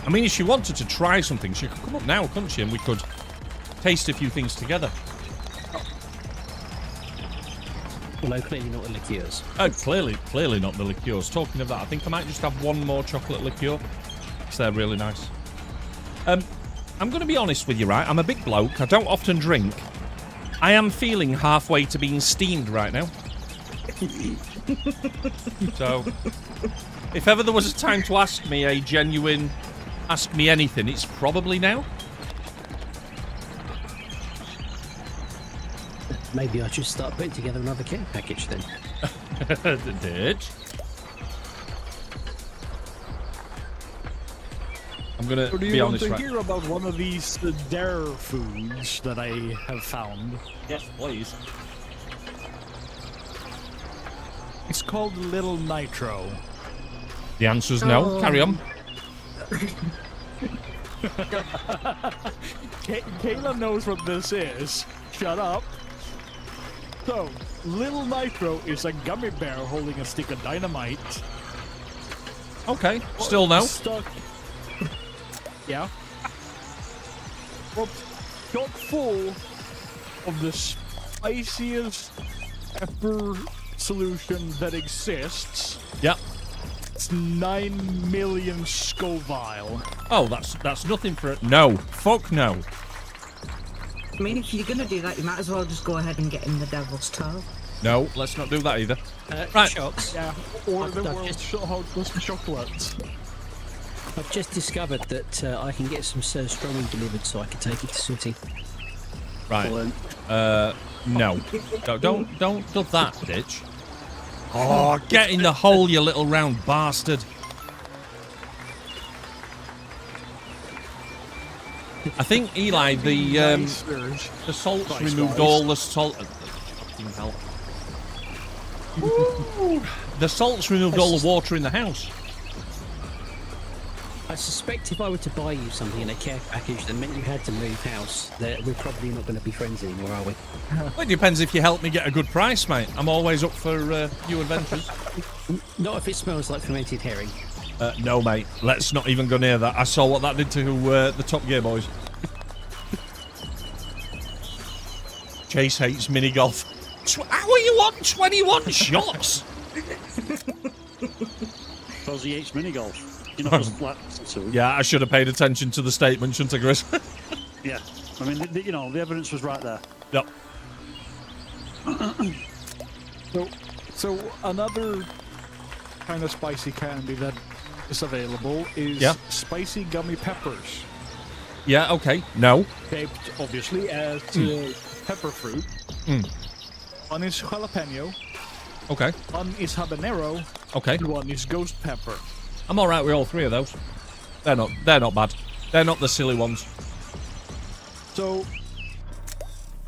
I mean, if she wanted to try something, she could come up now, couldn't she? And we could taste a few things together. Although clearly not the liqueurs. Oh, clearly not the liqueurs. Talking of that, I think I might just have one more chocolate liqueur. Because they're really nice. I'm going to be honest with you, right? I'm a big bloke. I don't often drink. I am feeling halfway to being steamed right now. So, if ever there was a time to ask me a genuine ask me anything, it's probably now. Maybe I should start putting together another care package then. Did. I'm gonna do be you want honest, to right? hear about one of these dare foods that I have found? Yes, please. It's called Little Nitro. The answer's no. Oh. Carry on. Kayla knows what this is. Shut up. So, Little Nitro is a gummy bear holding a stick of dynamite. Okay, still no. Stuck. Yeah. Well, chock full of the spiciest pepper solution that exists. Yep. It's 9 million Scoville. Oh, that's nothing for it. No. Fuck no. I mean, if you're gonna do that, you might as well just go ahead and get in the devil's toe. No, let's not do that either. Right. Shocks. Yeah, or the I've world's chocolates. I've just discovered that I can get some surströmming delivered, so I can take it to Sooty. Right. No. Don't do that, Ditch. Oh, get in the hole, you little round bastard. I think, Eli, the salt's removed all the salt. Fucking hell. The salt's removed all the water in the house. I suspect if I were to buy you something in a care package that meant you had to move house, that we're probably not going to be friends anymore, are we? Well, it depends if you help me get a good price, mate. I'm always up for new adventures. Not if it smells like fermented herring. No, mate. Let's not even go near that. I saw what that did to the Top Gear boys. Chase hates mini golf. How are you on 21 shots? Because he hates mini golf. You know, Yeah, I should have paid attention to the statement, shouldn't I, Chris? Yeah. I mean, the evidence was right there. Yep. So another kind of spicy candy that is available is spicy gummy peppers. Yeah, okay. No. Shaped, obviously, as pepper fruit. One is jalapeno. Okay. One is habanero. Okay. And one is ghost pepper. I'm all right with all three of those. They're not bad. They're not the silly ones. So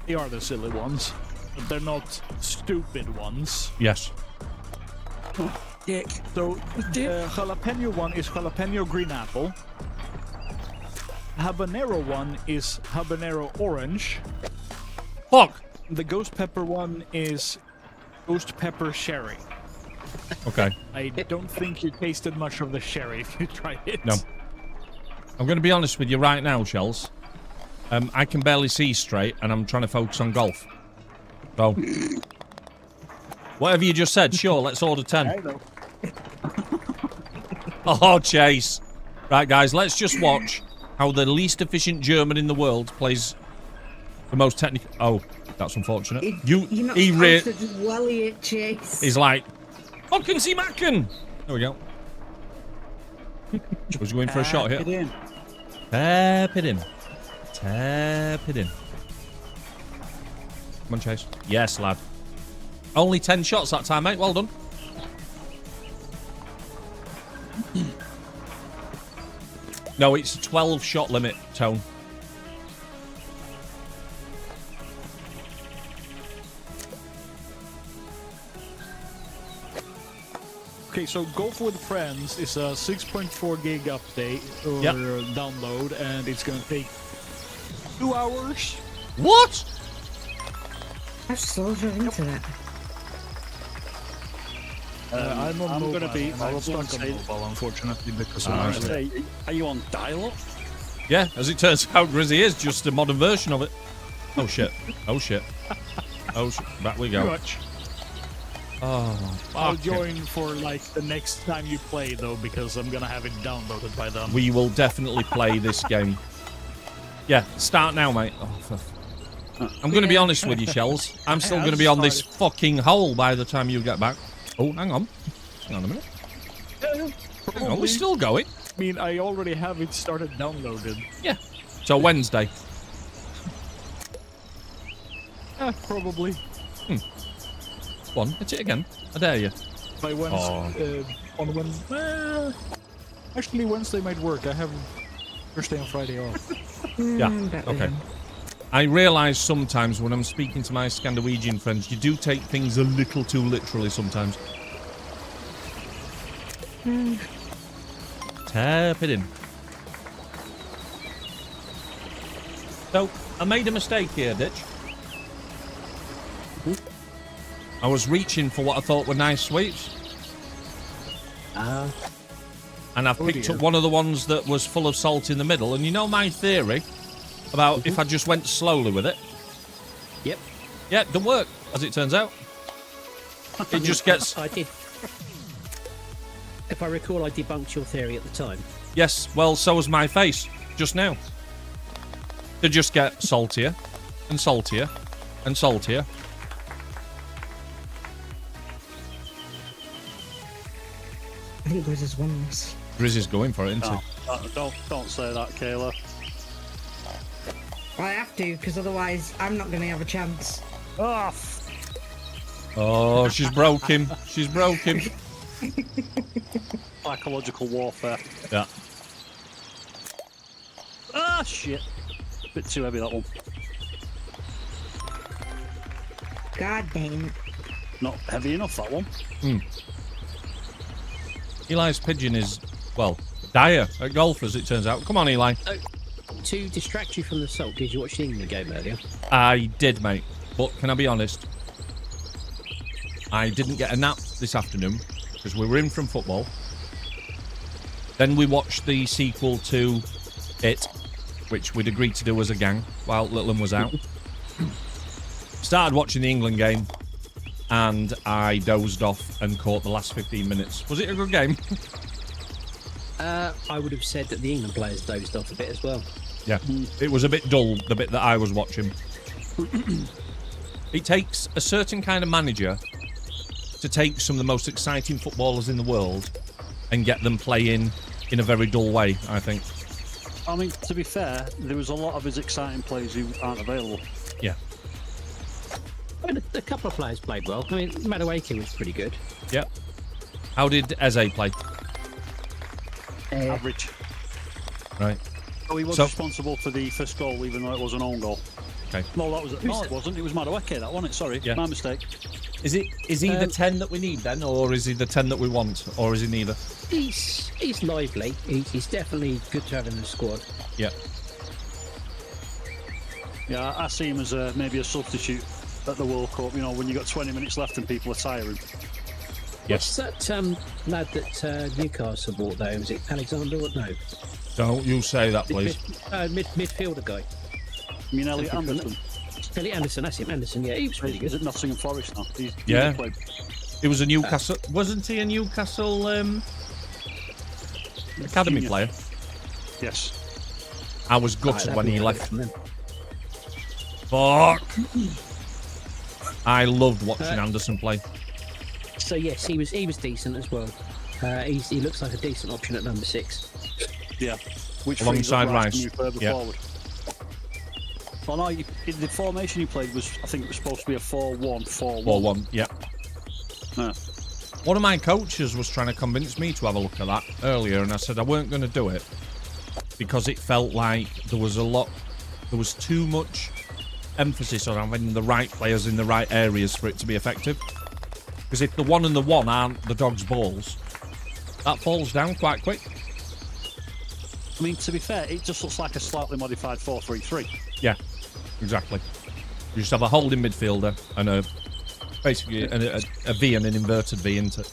they are the silly ones, but they're not stupid ones. Yes. Dick. So jalapeno one is jalapeno green apple. Habanero one is habanero orange. Fuck. The ghost pepper one is ghost pepper sherry. Okay. I don't think you tasted much of the sherry if you tried it. No. I'm going to be honest with you right now, Shells. I can barely see straight, and I'm trying to focus on golf. So, whatever you just said, sure, let's order 10. I know. Oh, Chase. Right, guys, let's just watch how the least efficient German in the world plays the most technical... Oh, that's unfortunate. You're not supposed to just welly it, Chase. He's like, fucking see Macken! There we go. Was going for a shot here. Tap it in. Tap it in. Come on, Chase. Yes, lad. Only 10 shots that time, mate. Well done. No, it's a 12 shot limit, Tone. Okay, so Golf with Friends is a 6.4 gig update or download, and it's gonna take 2 hours. What? How slow are you into that? I'm gonna be stuck on mobile, unfortunately, because are you on dial-up? Yeah, as it turns out, Grizzy is just a modern version of it. Oh shit! Oh shit! Oh shit! Back we go. much. Oh, I'll join for like the next time you play though, because I'm gonna have it downloaded by then. we will definitely play this game. Yeah, start now, mate. Oh, I'm going to be honest with you, Shells. I'm still going to be on this fucking hole by the time you get back. Oh, hang on. Hang on a minute. Hang on, we're still going. I mean, I already have it started downloaded. Yeah. So Wednesday. Probably. Go on, hit it again. I dare you. By Wednesday, on Wednesday. Actually, Wednesday might work. I have Thursday and Friday off. Yeah, okay. I realise sometimes when I'm speaking to my Scandinavian friends, you do take things a little too literally sometimes. Tap it in. So, I made a mistake here, Ditch. I was reaching for what I thought were nice sweets. And I've picked up one of the ones that was full of salt in the middle. And you know my theory about if I just went slowly with it? Yep. Yeah, it doesn't work, as it turns out. It just gets... I did. If I recall, I debunked your theory at the time. Yes, well, so was my face, just now. They just get saltier, and saltier, and saltier. think Grizz has won this. Grizz is going for it, isn't he? Don't say that, Kayla. I have to, because otherwise I'm not going to have a chance. Oh, she's broke him. She's broke him. Psychological warfare. Yeah. Ah, shit. Bit too heavy, that one. God damn it. Not heavy enough, that one. Eli's pigeon is, well, dire at golf, as it turns out. Come on, Eli. To distract you from the salt, did you watch the England game earlier? I did, mate. But can I be honest? I didn't get a nap this afternoon because we were in from football. Then we watched the sequel to It, which we'd agreed to do as a gang while Littleton was out. Started watching the England game, and I dozed off and caught the last 15 minutes. Was it a good game? I would have said that the England players dozed off a bit as well. Yeah, it was a bit dull, the bit that I was watching. It takes a certain kind of manager to take some of the most exciting footballers in the world and get them playing in a very dull way, I think. I mean, to be fair, there was a lot of his exciting players who aren't available. Yeah. I mean, a couple of players played well. I mean, Madueke was pretty good. Yep. How did Eze play? Average. Right. Oh, he was responsible for the first goal, even though it was an own goal. Okay. No, it wasn't. It was Madueke, that wasn't it? Sorry, yeah. My mistake. Is he the 10 that we need then, or is he the 10 that we want, or is he neither? He's lively. He's definitely good to have in the squad. Yeah. Yeah, I see him as maybe a substitute at the World Cup. You know, when you got 20 minutes left and people are tiring. Yes. What's that lad that Newcastle bought though? Was it Alexander? No. Don't you say that, please. Midfielder guy. You mean Elliot Anderson? Elliot Anderson, that's him. Anderson, yeah, he was pretty good. Is it Nottingham Forest now? Yeah. He was a Newcastle. Wasn't he a Newcastle academy junior player? Yes. I was gutted when he left. Fuck. I loved watching Anderson play. So yes, he was decent as well. He looks like a decent option at number 6. Yeah. Which alongside Rice. Yeah. Forward. Well, no, the formation he played was, I think it was supposed to be a 4-1-4-1. 4-1, yeah. Yeah. One of my coaches was trying to convince me to have a look at that earlier, and I said I weren't going to do it because it felt like there was too much emphasis on having the right players in the right areas for it to be effective. Because if the 1 and the 1 aren't the dog's balls, that falls down quite quick. I mean, to be fair, it just looks like a slightly modified 4-3-3. Yeah, exactly. You just have a holding midfielder and basically a V and an inverted V, isn't it?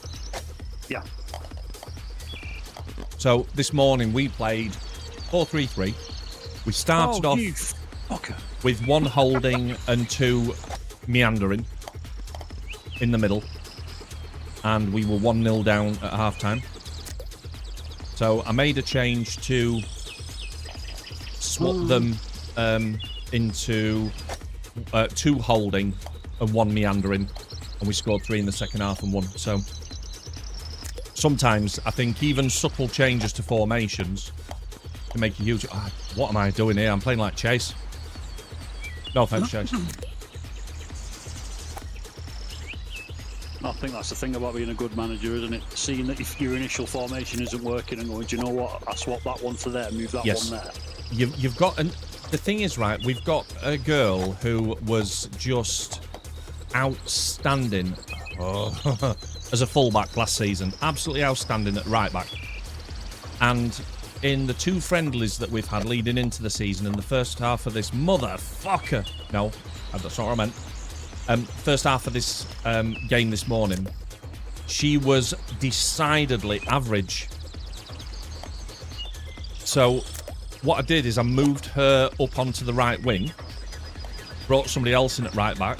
Yeah. So this morning we played 4-3-3. We started off with 1 holding and 2 meandering in the middle, and we were 1-0 down at half-time. So I made a change to swap them into 2 holding and 1 meandering, and we scored 3 in the second half and 1. So sometimes I think even subtle changes to formations can make a huge... what am I doing here? I'm playing like Chase. No thanks, Chase. I think that's the thing about being a good manager, isn't it? Seeing that if your initial formation isn't working and going, do you know what? I swap that one to there, move that one there. You've got... And the thing is, right, we've got a girl who was just outstanding as a fullback last season. Absolutely outstanding at right back. And in the 2 friendlies that we've had leading into the season, in the first half of this motherfucker... No, that's not what I meant. First half of this game this morning, she was decidedly average. So what I did is I moved her up onto the right wing, brought somebody else in at right back,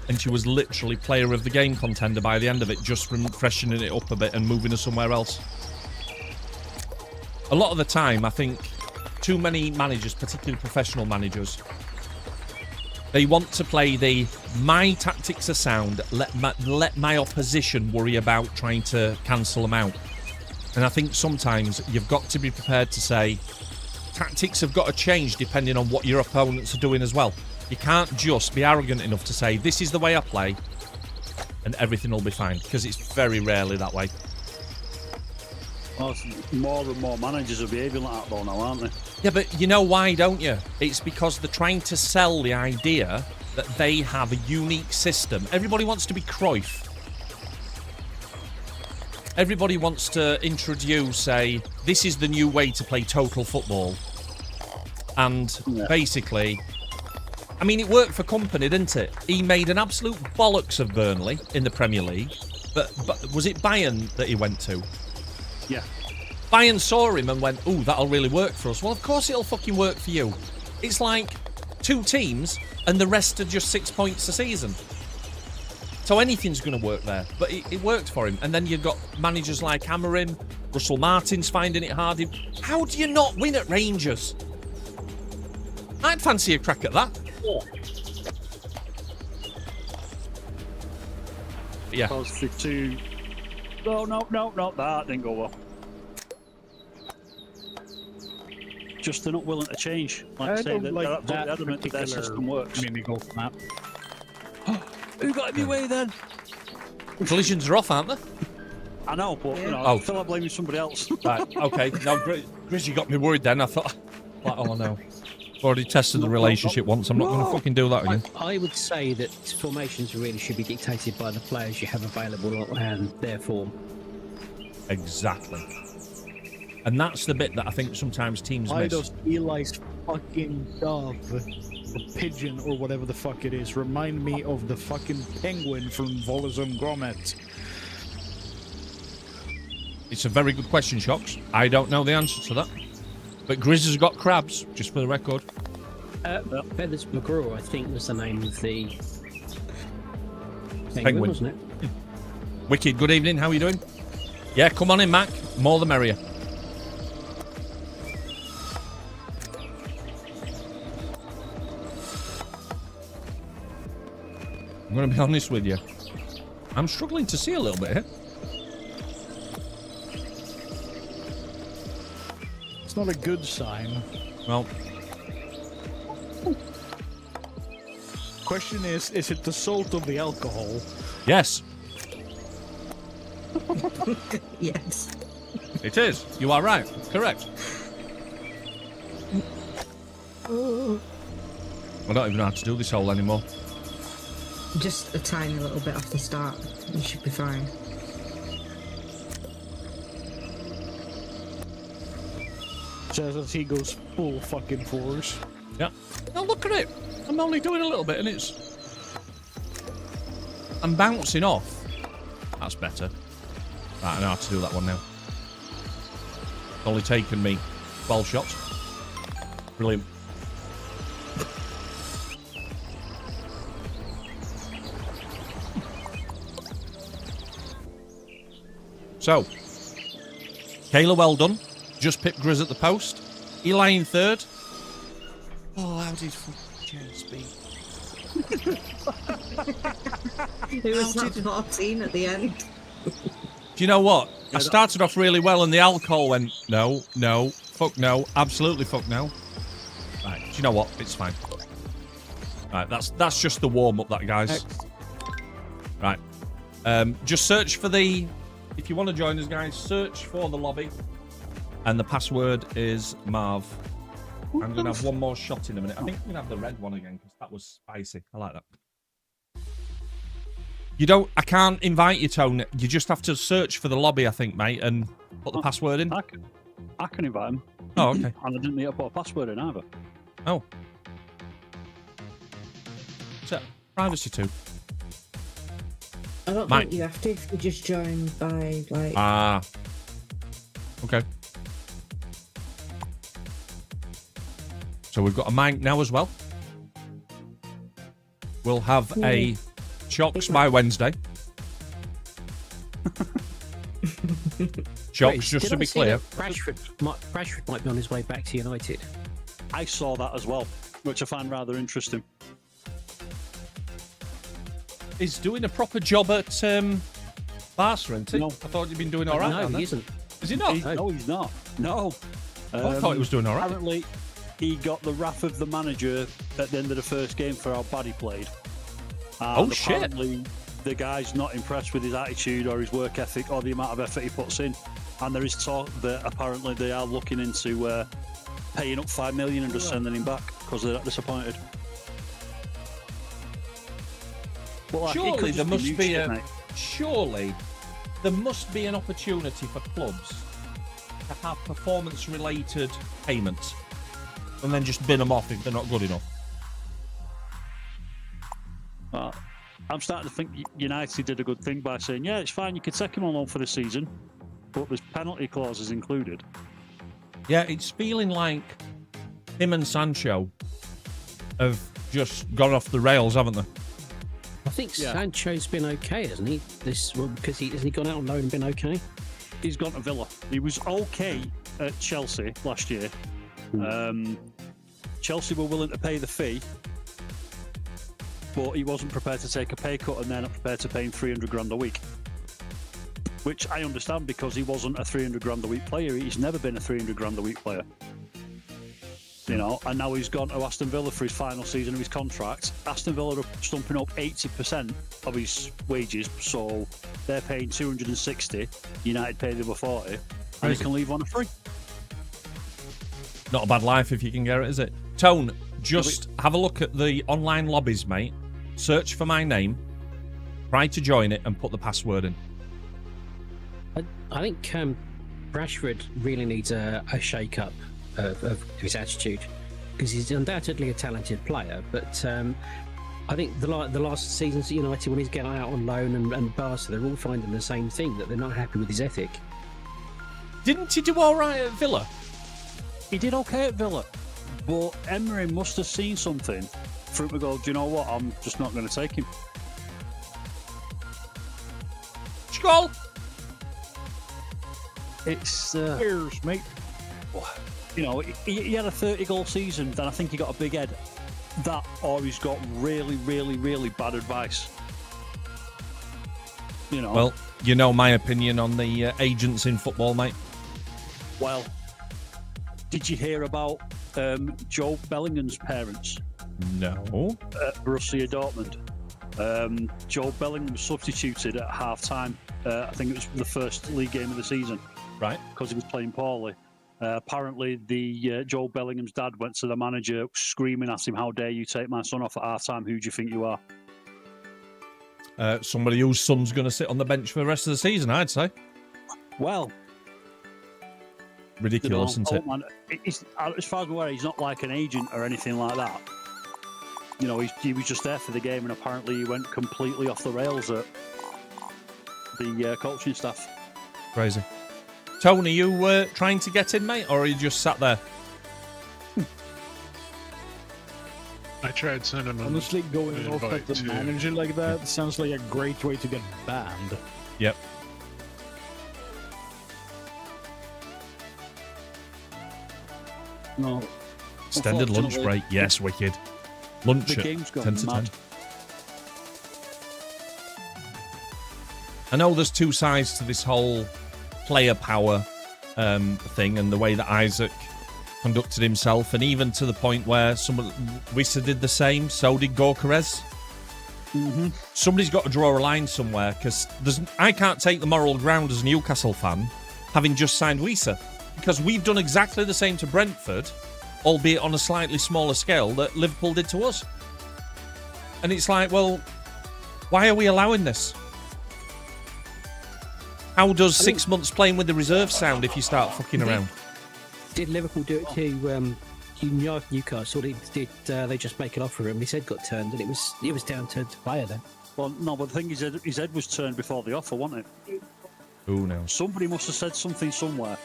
and she was literally player of the game contender by the end of it, just from freshening it up a bit and moving her somewhere else. A lot of the time, I think too many managers, particularly professional managers, they want to play my tactics are sound, let my opposition worry about trying to cancel them out. And I think sometimes you've got to be prepared to say tactics have got to change depending on what your opponents are doing as well. You can't just be arrogant enough to say, this is the way I play, and everything will be fine, because it's very rarely that way. Well, more and more managers are behaving like that though now, aren't they? Yeah, but you know why, don't you? It's because they're trying to sell the idea that they have a unique system. Everybody wants to be Cruyff. Everybody wants to introduce, say, this is the new way to play total football. And basically, I mean, it worked for Company, didn't it? He made an absolute bollocks of Burnley in the Premier League. But was it Bayern that he went to? Yeah. Bayern saw him and went, ooh, that'll really work for us. Well, of course it'll fucking work for you. It's like 2 teams and the rest are just 6 points a season. So anything's going to work there. But it worked for him. And then you've got managers like Amorim, Russell Martin's finding it hard. How do you not win at Rangers? I'd fancy a crack at that. Yeah. No, that didn't go well. Just they're not willing to change. Like I say, don't like that adamant that their system works. Mini golf map. Who got in your way then? Collisions are off, aren't they? I know, but you know, Oh. I feel like blaming somebody else. Right, okay. No, Grizz, you got me worried then. I thought, like, oh no. I've already tested the relationship once. I'm not going to fucking do that again. I would say that formations really should be dictated by the players you have available and their form. Exactly. And that's the bit that I think sometimes teams Why miss. does Eli's fucking dove, or pigeon, or whatever the fuck it is, remind me of the fucking penguin from Volazum Grommet? It's a very good question, Shocks. I don't know the answer to that. But Grizz has got crabs, just for the record. Feathers McGraw, I think, was the name of the Penguin. wasn't it? Wicked, good evening. How are you doing? Yeah, come on in, Mac. More the merrier. I'm going to be honest with you. I'm struggling to see a little bit here. It's not a good sign. Well, Question is it the salt of the alcohol? yes, Yes. it is. You are right. Correct. I don't even know how to do this hole anymore. Just a tiny little bit off the start. You should be fine. Says as he goes full fucking force. Yeah. Now look at it. I'm only doing a little bit and it's... I'm bouncing off. That's better. Right, I know how to do that one now. It's only taken me 12 shots. Brilliant. So, Kayla, well done. Just pipped Grizz at the post. Eli in third. Oh, how did James beat? It was not 14 at the end. Do you know what? I started off really well and the alcohol went, no, fuck no, absolutely fuck no. Right, do you know what? It's fine. Right, that's just the warm-up, that, guys. Right. Just search for the... If you want to join us, guys, search for the lobby. And the password is Marv. I'm going to have one more shot in a minute. I think I'm going to have the red one again because that was spicy. I like that. I can't invite you, Tone. You just have to search for the lobby, I think, mate, and put the password in. I can invite him. Oh, okay. And I didn't need to put a password in either. Oh. So, privacy too. I don't think you have to if you just join by, like... Ah. Okay. So we've got a mic now as well. We'll have a Shocks by Wednesday. Shocks, just to be clear. Rashford might be on his way back to United. I saw that as well, which I find rather interesting. He's doing a proper job at Barca, isn't he? No. I thought you'd been doing all right. No, he isn't. Is he not? No, he's not. No. I thought he was doing all right. Apparently, he got the wrath of the manager at the end of the first game for how bad he played. And apparently, the guy's not impressed with his attitude or his work ethic or the amount of effort he puts in. And there is talk that apparently they are looking into paying up $5 million and just sending him back because they're that disappointed. But like, surely there must be surely there must be an opportunity for clubs to have performance-related payments and then just bin them off if they're not good enough. I'm starting to think United did a good thing by saying, yeah, it's fine, you can take him on loan for the season, but there's penalty clauses included. Yeah, it's feeling like him and Sancho have just gone off the rails, haven't they? I think Sancho's been okay, hasn't he? Because hasn't he gone out on loan and been okay? He's gone to Villa. He was okay at Chelsea last year. Chelsea were willing to pay the fee, but he wasn't prepared to take a pay cut, and they're not prepared to pay him 300 grand a week. Which I understand because he wasn't a 300 grand a week player. He's never been a 300 grand a week player. You know, and now he's gone to Aston Villa for his final season of his contract. Aston Villa are stumping up 80% of his wages, so they're paying 260. United pay the other 40, and he can leave on a free. Not a bad life if you can get it, is it? Tone, just have a look at the online lobbies, mate. Search for my name, try to join it, and put the password in. I think Rashford really needs a shake-up of his attitude, because he's undoubtedly a talented player, but I think the last seasons at United, when he's getting out on loan and Barca, they're all finding the same thing, that they're not happy with his ethic. Didn't he do all right at Villa? He did okay at Villa, but Emery must have seen something for him to go, do you know what, I'm just not going to take him. Skull! It's... Cheers, mate. You know, he had a 30-goal season, then I think he got a big head. That, or he's got really, really, really bad advice. You know. Well, you know my opinion on the agents in football, mate. Well, did you hear about Joe Bellingham's parents? No. Borussia Dortmund. Joe Bellingham was substituted at half-time. I think it was the first league game of the season. Right. Because he was playing poorly. Apparently, the Joe Bellingham's dad went to the manager screaming at him, "How dare you take my son off at half-time? Who do you think you are?" Somebody whose son's going to sit on the bench for the rest of the season, I'd say. Well, ridiculous, isn't it? Man, as far as I'm aware, he's not like an agent or anything like that. You know, he was just there for the game, and apparently he went completely off the rails at the coaching staff. Crazy. Tony, you trying to get in, mate, or are you just sat there? I tried sending him. Honestly, going off at the manager like that sounds like a great way to get banned. Yep. No. Extended lunch break. Yes, wicked. Lunch the at game's 10 gone to mad. 10. I know there's two sides to this whole player power thing, and the way that Isaac conducted himself, and even to the point where Wissa did the same, so did Gorkarez. Mm-hmm. Somebody's got to draw a line somewhere, because I can't take the moral ground as a Newcastle fan, having just signed Wissa, because we've done exactly the same to Brentford, albeit on a slightly smaller scale, that Liverpool did to us. And it's like, well, why are we allowing this? How does 6 months playing with the reserve sound if you start fucking around? Did Liverpool do it to Newcastle? Did they just make an offer and his head got turned, and it was down to the player then? Well, no, but the thing is, his head was turned before the offer, wasn't it? Who knows? Somebody must have said something somewhere,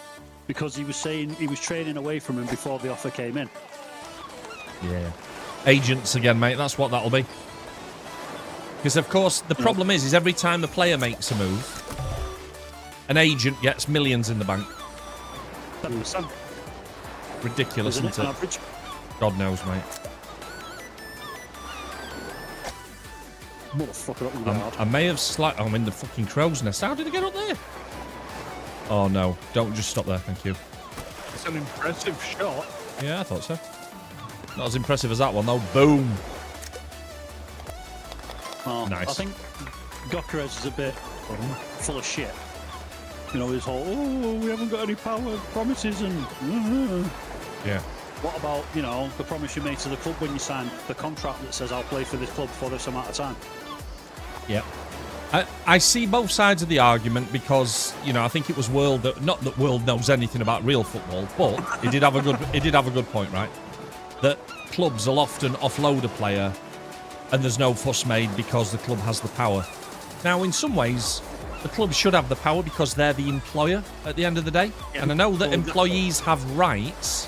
because he was saying he was training away from him before the offer came in. Yeah. Agents again, mate. That's what that'll be. Because, of course, the problem is every time the player makes a move, an agent gets millions in the bank. 10%. Ridiculous, isn't it? Average? God knows, mate. Motherfucker up in the yard. I may have I'm in the fucking crow's nest. How did I get up there? Oh, no. Don't just stop there. Thank you. It's an impressive shot. Yeah, I thought so. Not as impressive as that one, though. Boom. Oh, Nice. I think Gokarez is a bit full of shit. You know, his whole, oh, we haven't got any power promises and... Yeah. What about, you know, the promise you made to the club when you signed the contract that says I'll play for this club for this amount of time? Yeah. I see both sides of the argument because, you know, I think it was World that, not that World knows anything about real football, but he did have a good point, right? That clubs will often offload a player and there's no fuss made because the club has the power. Now, in some ways, the club should have the power because they're the employer at the end of the day. Yeah. And I know that employees have rights,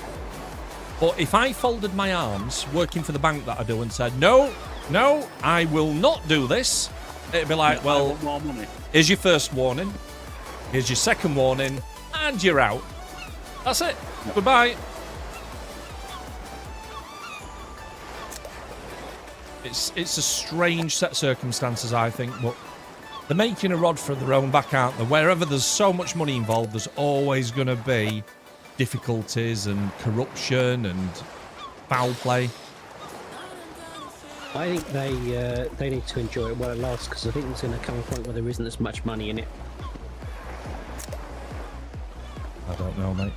but if I folded my arms working for the bank that I do and said, no, I will not do this, it'd be like, well, more money. Here's your first warning, here's your second warning, and you're out. That's it. Yeah. Goodbye. It's a strange set of circumstances, I think, but they're making a rod for their own back, aren't they? Wherever there's so much money involved, there's always going to be difficulties and corruption and foul play. I think they need to enjoy it while it lasts, because I think there's going to come a point where there isn't as much money in it. I don't know, mate.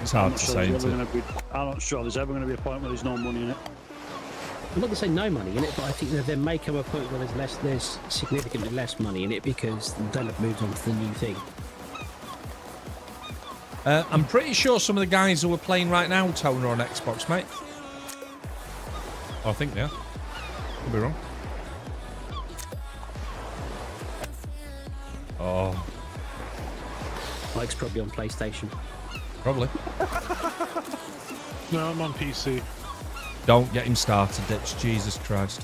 It's hard to say, isn't it? I'm not sure there's ever going to be a point where there's no money in it. I'm not going to say no money in it, but I think that there may come a point where there's significantly less money in it because they'll have moved on to the new thing. I'm pretty sure some of the guys who are playing right now, Tone, are on Xbox, mate. Oh, I think they are. Could be wrong. Oh. Mike's probably on PlayStation. Probably. No, I'm on PC. Don't get him started, Ditch. Jesus Christ.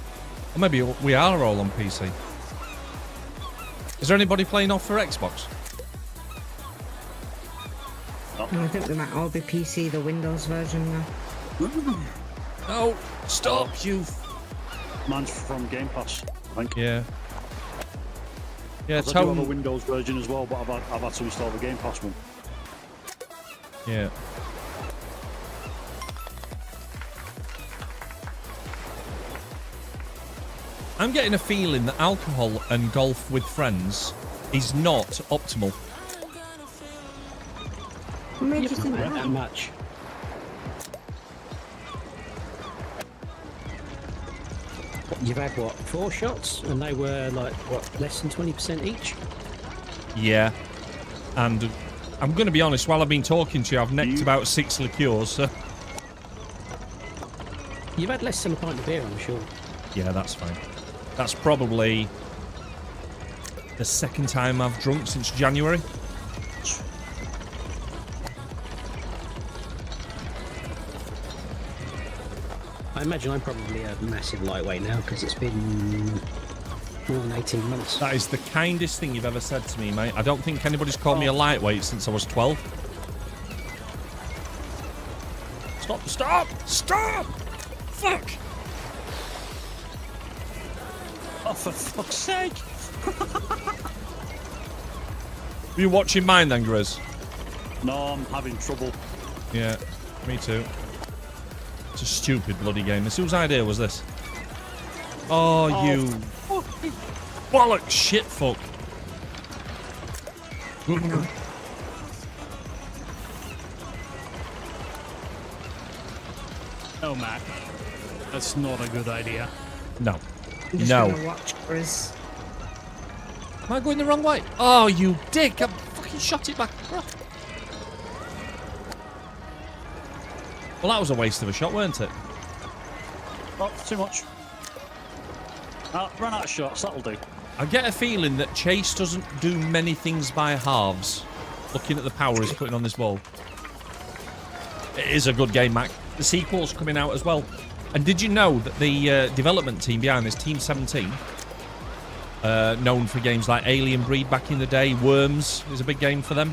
Or maybe we are all on PC. Is there anybody playing off for Xbox? I think they might all be PC, the Windows version now. No, stop, you. Mine's from Game Pass, I think. Yeah. Yeah, I do have a Windows version as well, but I've had to install the Game Pass one. Yeah. I'm getting a feeling that alcohol and golf with friends is not optimal. What made you think that much? You've had what, 4 shots, and they were like what, less than 20% each? Yeah, and I'm going to be honest. While I've been talking to you, I've necked about 6 liqueurs. So. You've had less than a pint of beer, I'm sure. Yeah, that's fine. That's probably the second time I've drunk since January. I imagine I'm probably a massive lightweight now because it's been more than 18 months. That is the kindest thing you've ever said to me, mate. I don't think anybody's called me a lightweight since I was 12. Stop! Stop! Stop! Fuck! Oh, for fuck's sake! Were you watching mine then, Grizz? No, I'm having trouble. Yeah, me too. It's a stupid bloody game. Whose idea was this? Oh, you bollock shit fuck. Oh, Matt. That's not a good idea. No. I'm just No. gonna watch Chris. Am I going the wrong way? Oh, you dick! I fucking shot it back. Well, that was a waste of a shot, weren't it? Oh, too much. Run out of shots, that'll do. I get a feeling that Chase doesn't do many things by halves, looking at the power he's putting on this ball. It is a good game, Mac. The sequel's coming out as well. And did you know that the development team behind this, Team 17, known for games like Alien Breed back in the day, Worms is a big game for them.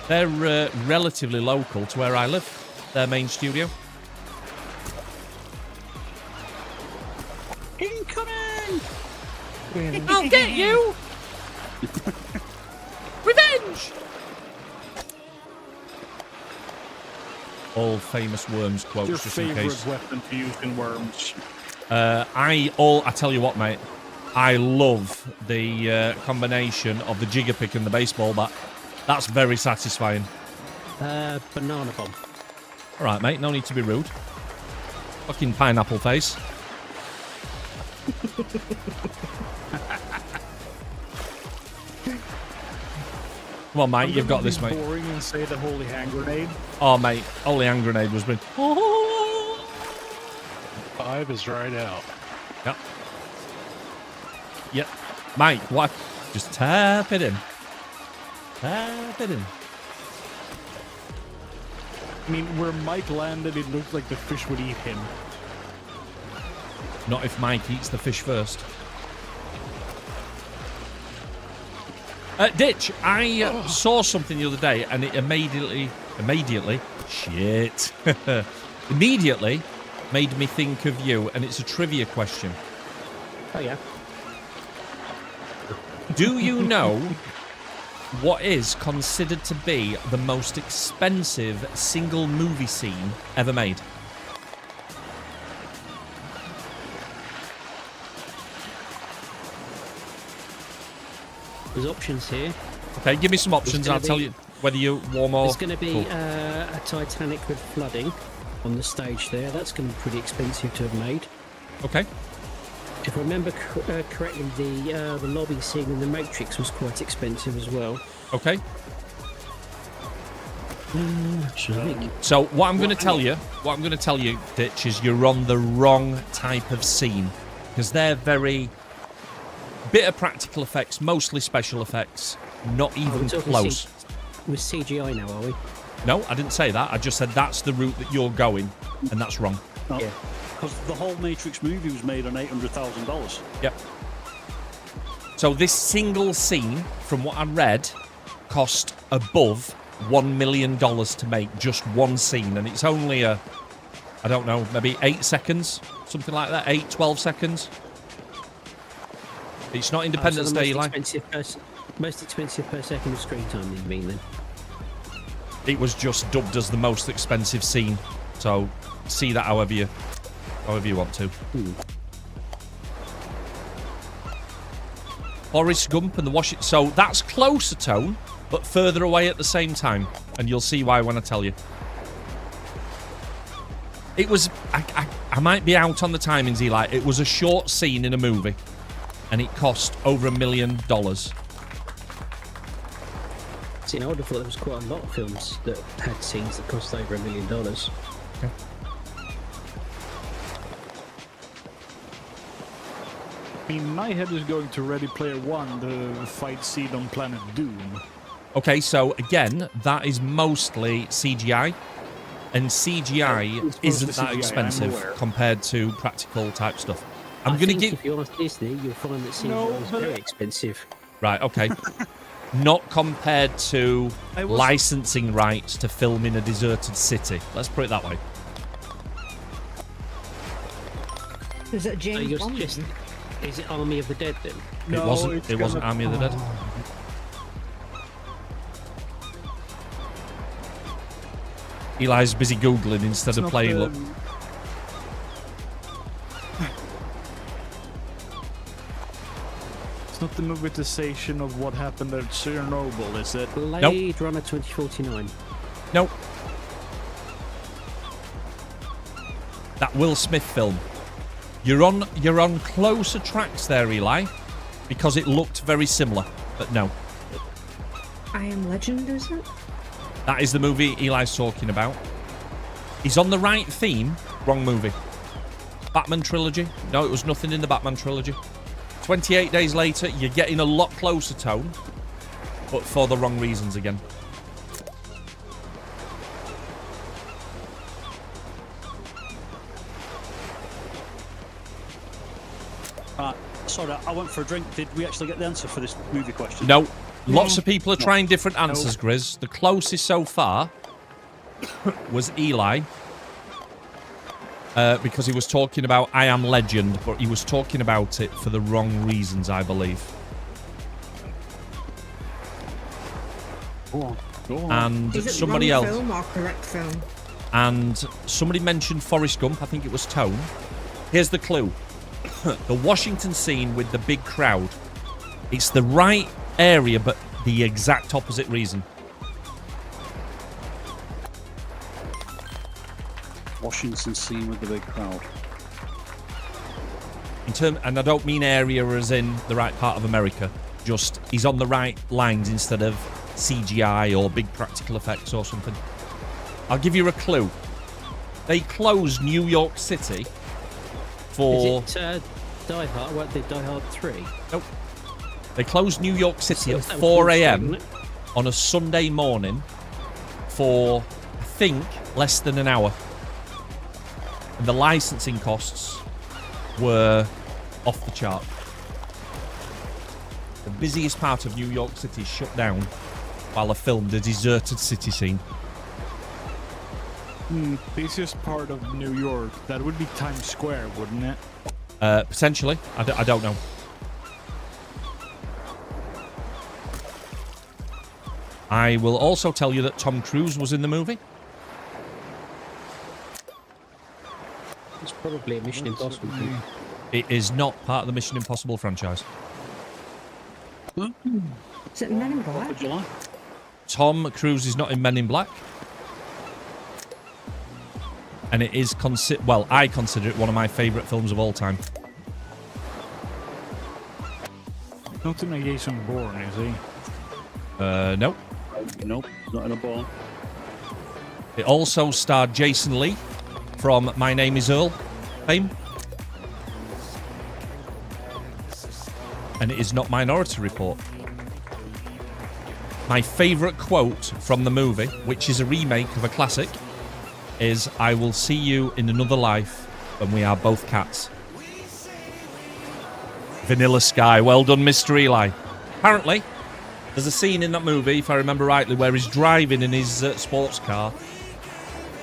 They're relatively local to where I live, their main studio. Incoming! Really? I'll get you! Revenge! Danish. All famous worms quotes, Your just in favorite case. weapon to use in worms? I tell you what, mate. I love the combination of the jigger pick and the baseball bat. That's very satisfying. Banana bomb. All right, mate. No need to be rude. Fucking pineapple face. Come on, mate. You've got this, mate. Boring and say the holy hand grenade. Oh, mate. Holy hand grenade was been. 5 is right out. Yep. Yep. Mate, what? Just tap it in. Tap it in. I mean, where Mike landed, it looked like the fish would eat him. Not if Mike eats the fish first. Ditch, I saw something the other day and it immediately made me think of you, and it's a trivia question. Oh, yeah. Do you know what is considered to be the most expensive single movie scene ever made? There's options here. Okay, give me some options. I'll tell you whether you're warm or There's going to be cool. a Titanic with flooding on the stage there. That's going to be pretty expensive to have made. Okay. If I remember correctly, the lobby scene in The Matrix was quite expensive as well. Okay. Actually, I think. So what I'm going to tell you, Ditch, is you're on the wrong type of scene, because they're very bit of practical effects, mostly special effects, not even close. With CGI now, are we? No, I didn't say that. I just said that's the route that you're going, and that's wrong. No, Yeah. because the whole Matrix movie was made on $800,000. Yep. So this single scene, from what I read, cost above $1 million to make, just one scene, and it's only I don't know, maybe 8 seconds, something like that, 12 seconds. It's not Independence So the Day, Eli. most expensive per second of screen time, you mean then? It was just dubbed as the most expensive scene. So see that however you want to. Forrest Gump and the Washington. So that's closer tone, but further away at the same time, and you'll see why when I tell you. It was. I might be out on the timings, Eli. It was a short scene in a movie, and it cost over $1 million. See, I would have thought there was quite a lot of films that had scenes that cost over $1 million. Okay. I mean, my head is going to Ready Player One, the fight scene on Planet Doom. Okay, so again, that is mostly CGI, and CGI isn't that CGI, expensive I'm aware. compared to practical type stuff. I'm I going to think give. if you ask Disney, you'll find that CGI No, is but- very expensive. Right, okay. Not compared to I was- licensing rights to film in a deserted city. Let's put it that way. Is that So James you're Bond? just, is it Army of the Dead then? No, it wasn't. it's It wasn't gonna- Army of the Dead. Eli's busy googling instead It's of not playing. the- Look, It's not the novelization of what happened at Chernobyl, is it? Blade Runner 2049. nope. That Will Smith film. You're on closer tracks there, Eli, because it looked very similar, but no. I Am Legend, is it? That is the movie Eli's talking about. He's on the right theme, wrong movie. Batman trilogy. No, it was nothing in the Batman trilogy. 28 days later, you're getting a lot closer tone, but for the wrong reasons again. Sorry, I went for a drink. Did we actually get the answer for this movie question? No, lots of people are trying different answers, Grizz. The closest so far was Eli. Because he was talking about I Am Legend, but he was talking about it for the wrong reasons, I believe. Go on. And Is it somebody wrong else. film or correct film? And somebody mentioned Forrest Gump. I think it was Tone. Here's the clue. The Washington scene with the big crowd. It's the right area, but the exact opposite reason. Washington scene with the big crowd. And I don't mean area as in the right part of America. Just he's on the right lines instead of CGI or big practical effects or something. I'll give you a clue. They closed New York City for... Is it Die Hard? What, did Die Hard 3? Nope. They closed New York City at That was 4 Wall Street, a.m. wasn't it? on a Sunday morning for, I think, less than an hour. And the licensing costs were off the chart. The busiest part of New York City shut down while I filmed a deserted city scene. Busiest part of New York. That would be Times Square, wouldn't it? Potentially. I don't know. I will also tell you that Tom Cruise was in the movie. It's probably a Mission Impossible thing. It is not part of the Mission Impossible franchise. Is it Men in Black? Would you like? Tom Cruise is not in Men in Black. And it is well, I consider it one of my favourite films of all time. Not in a Jason Bourne, is he? No. Nope, not in a ball. It also starred Jason Lee from My Name is Earl fame. And it is not Minority Report. My favourite quote from the movie, which is a remake of a classic, is "I will see you in another life when we are both cats." Vanilla Sky. Well done, Mr. Eli. Apparently, there's a scene in that movie, if I remember rightly, where he's driving in his sports car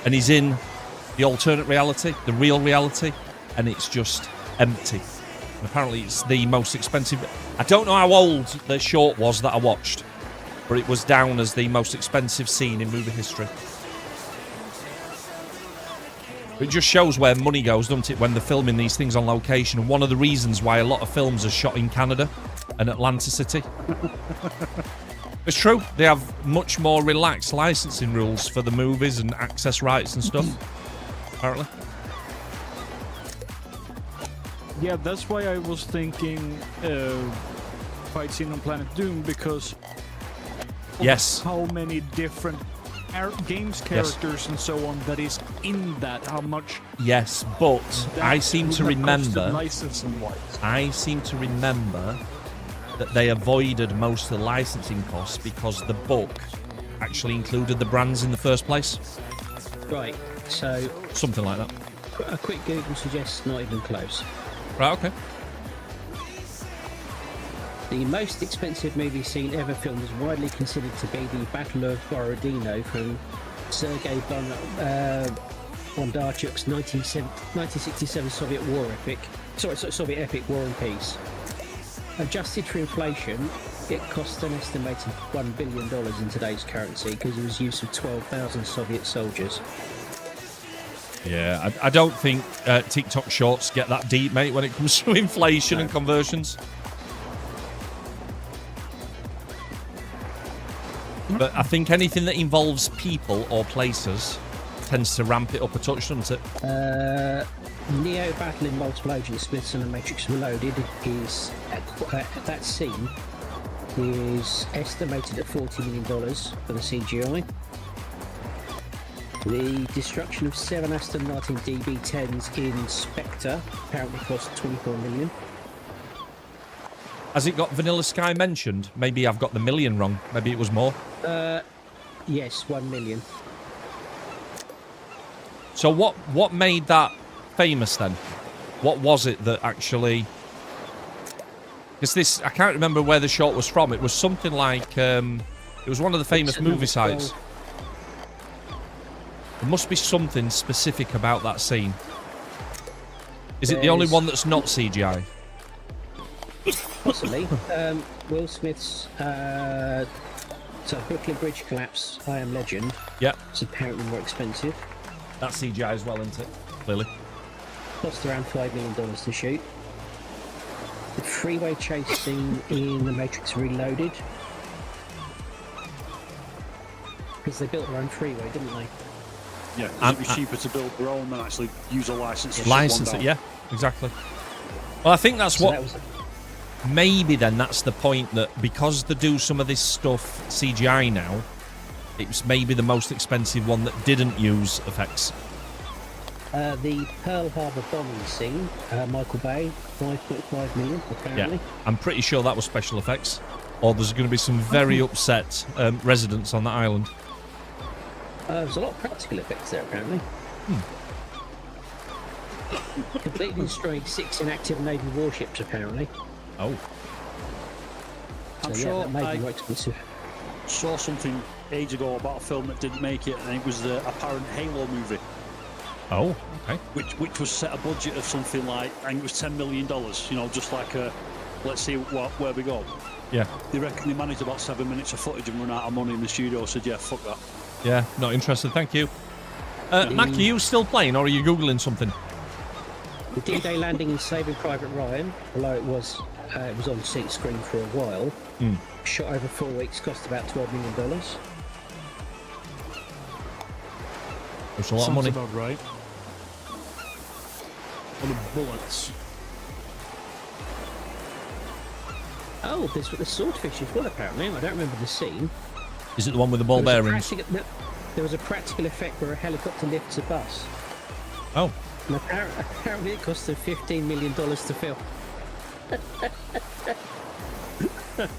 and he's in the alternate reality, the real reality, and it's just empty. And apparently it's the most expensive... I don't know how old the short was that I watched, but it was down as the most expensive scene in movie history. It just shows where money goes, doesn't it, when they're filming these things on location. And one of the reasons why a lot of films are shot in Canada and Atlanta City. It's true. They have much more relaxed licensing rules for the movies and access rights and stuff, apparently. Yeah, that's why I was thinking fight scene on Planet Doom, because of Yes. how many different games characters and so on that is in that, how much Yes, but that I seem to would have costed remember... licensing-wise. I seem to remember that they avoided most of the licensing costs because the book actually included the brands in the first place. Right, so Something like that. a quick Google suggests not even close. Right, okay. The most expensive movie scene ever filmed is widely considered to be the Battle of Borodino from Sergei Bondarchuk's 1967 Soviet war epic. Soviet epic War and Peace. Adjusted for inflation, it cost an estimated $1 billion in today's currency because it was use of 12,000 Soviet soldiers. Yeah, I don't think TikTok shorts get that deep, mate, when it comes to inflation and conversions. But I think anything that involves people or places tends to ramp it up a touch, doesn't it? Neo battling multiple agent Smiths and the Matrix Reloaded is that scene is estimated at $40 million for the CGI. The destruction of 7 Aston Martin DB10s in Spectre apparently cost $24 million. Has it got Vanilla Sky mentioned? Maybe I've got the million wrong. Maybe it was more. Yes, 1 million. So what made that famous then? What was it that actually... Because this, I can't remember where the short was from. It was something like... it was one of the famous movie sites. There must be something specific about that scene. Is it the only one that's not CGI? Possibly. Will Smith's So Brooklyn Bridge collapse, I Am Legend. Yeah, It's apparently more expensive. that's CGI as well, isn't it? Clearly. Cost around $5 million to shoot. The freeway chase scene in The Matrix Reloaded. Because they built their own freeway, didn't they? Yeah, it'd be cheaper to build their own than actually use a license. to shut License one it, down. yeah, exactly. Well, I think that's So what. that was Maybe then that's the point, that because they do some of this stuff CGI now, it's maybe the most expensive one that didn't use effects. the Pearl Harbor bombing scene, Michael Bay, 5.5 million, apparently. Yeah, I'm pretty sure that was special effects. Or there's going to be some very upset residents on that island. There's a lot of practical effects there, apparently. Completely destroying 6 inactive Navy warships, apparently. Oh. I'm So, sure that may I be more expensive. saw something age ago about a film that didn't make it, and it was the apparent Halo movie, Oh, okay. which was set a budget of something like, I think it was $10 million. You know, just like a, let's see where we go. Yeah. They reckon they managed about 7 minutes of footage and run out of money in the studio. Said, yeah, fuck that. Yeah, not interested, thank you. Mac, are you still playing, or are you Googling something? The D-Day landing in Saving Private Ryan, although it was on seat screen for a while, shot over 4 weeks, cost about $12 million. It's a lot of Sounds money. about right. On the bullets. Oh, there's the swordfish as well, apparently. I don't remember the scene. Is it the one with the ball There was a bearings? there was a practical effect where a helicopter lifts a bus. Oh, And apparently it cost them $15 million to film.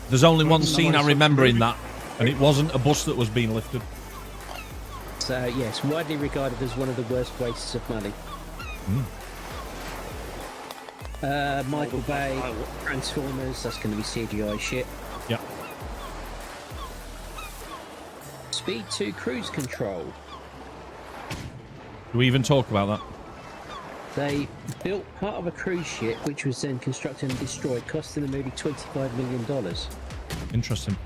there's only one scene I remember in that, and it wasn't a bus that was being lifted. So, yes, widely regarded as one of the worst wastes of money. Michael Bay, Transformers, that's going to be CGI shit. Yeah. Speed 2 cruise control. Do we even talk about that? They built part of a cruise ship, which was then constructed and destroyed, costing the movie $25 million. Interesting.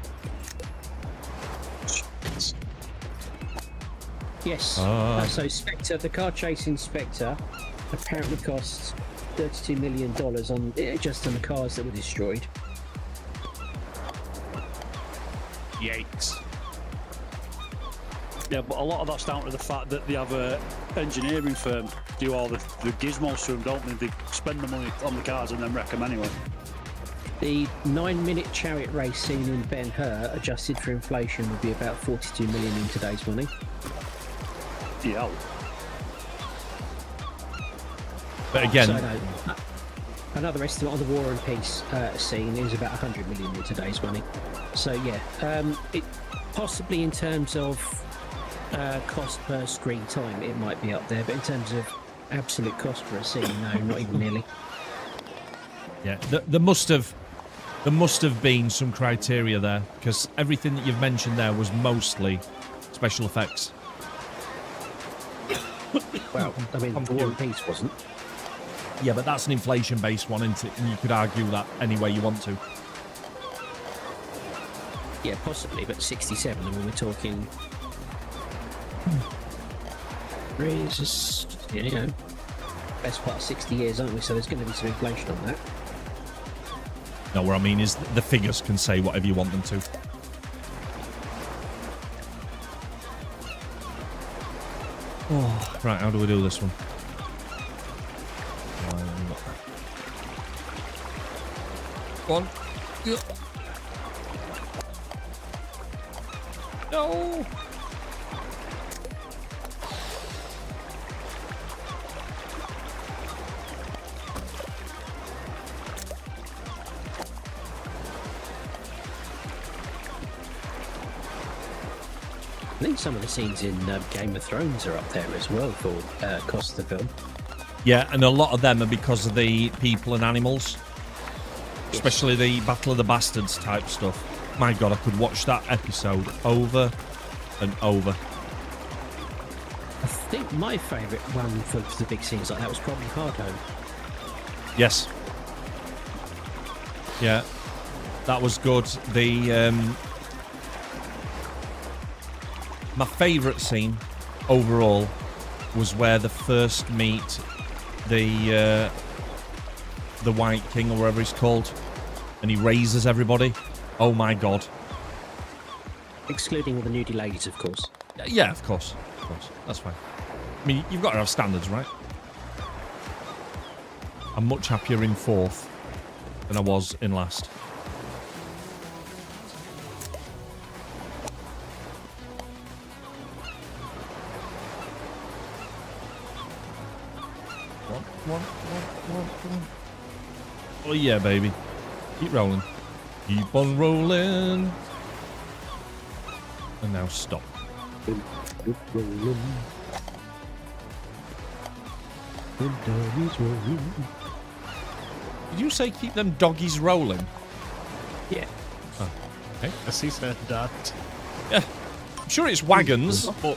Yes. Ah. So Spectre, the car chasing Spectre, apparently costs $32 million just on the cars that were destroyed. Yikes. Yeah, but a lot of that's down to the fact that they have a engineering firm do all the gizmos for them, don't they? They spend the money on the cars and then wreck them anyway. The 9-minute chariot race scene in Ben-Hur, adjusted for inflation, would be about $42 million in today's money. Yeah. But again, So, no, another estimate on the War and Peace scene is about $100 million in today's money. So yeah, it possibly in terms of cost per screen time, it might be up there, but in terms of absolute cost for a scene, no, not even nearly. yeah, there must have been some criteria there, because everything that you've mentioned there was mostly special effects. Well, I mean, the War and Peace wasn't. Yeah, but that's an inflation-based one, isn't it? And you could argue that any way you want to. Yeah, possibly, but 67, I mean, we're talking... It's just, you know, best part of 60 years, aren't we? So there's going to be some inflation on that. No, what I mean is the figures can say whatever you want them to. Oh, right, how do we do this one? One. No. I think some of the scenes in Game of Thrones are up there as well for cost of the film. Yeah, and a lot of them are because of the people and animals. Especially the Battle of the Bastards type stuff. My God, I could watch that episode over and over. I think my favourite one for the big scenes like that was probably Hard Home. Yes. Yeah, that was good. The My favourite scene overall was where they first meet the White King or whatever he's called, and he raises everybody. Oh my god. Excluding all the nudie ladies, of course. Yeah, of course. That's fine. I mean, you've got to have standards, right? I'm much happier in 4th than I was in last. One. Oh yeah, baby. Keep rolling. Keep on rolling. And now stop. Did you say keep them doggies rolling? Yeah. Oh, okay. As he said that. Yeah. I'm sure it's wagons, but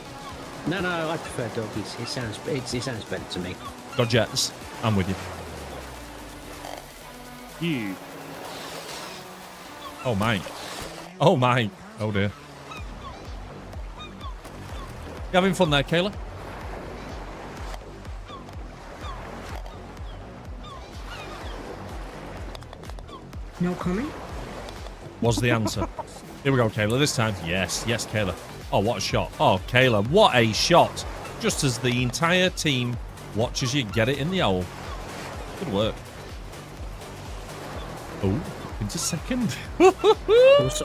No, I prefer doggies. It sounds better to me. Dodgettes. I'm with you. You. Oh my. Oh my. Oh dear. You having fun there, Kayla? No comment? Was the answer. Here we go, Kayla. This time. Yes, Kayla. Oh, what a shot. Oh, Kayla, what a shot. Just as the entire team watches you get it in the hole. Good work. Oh, into second.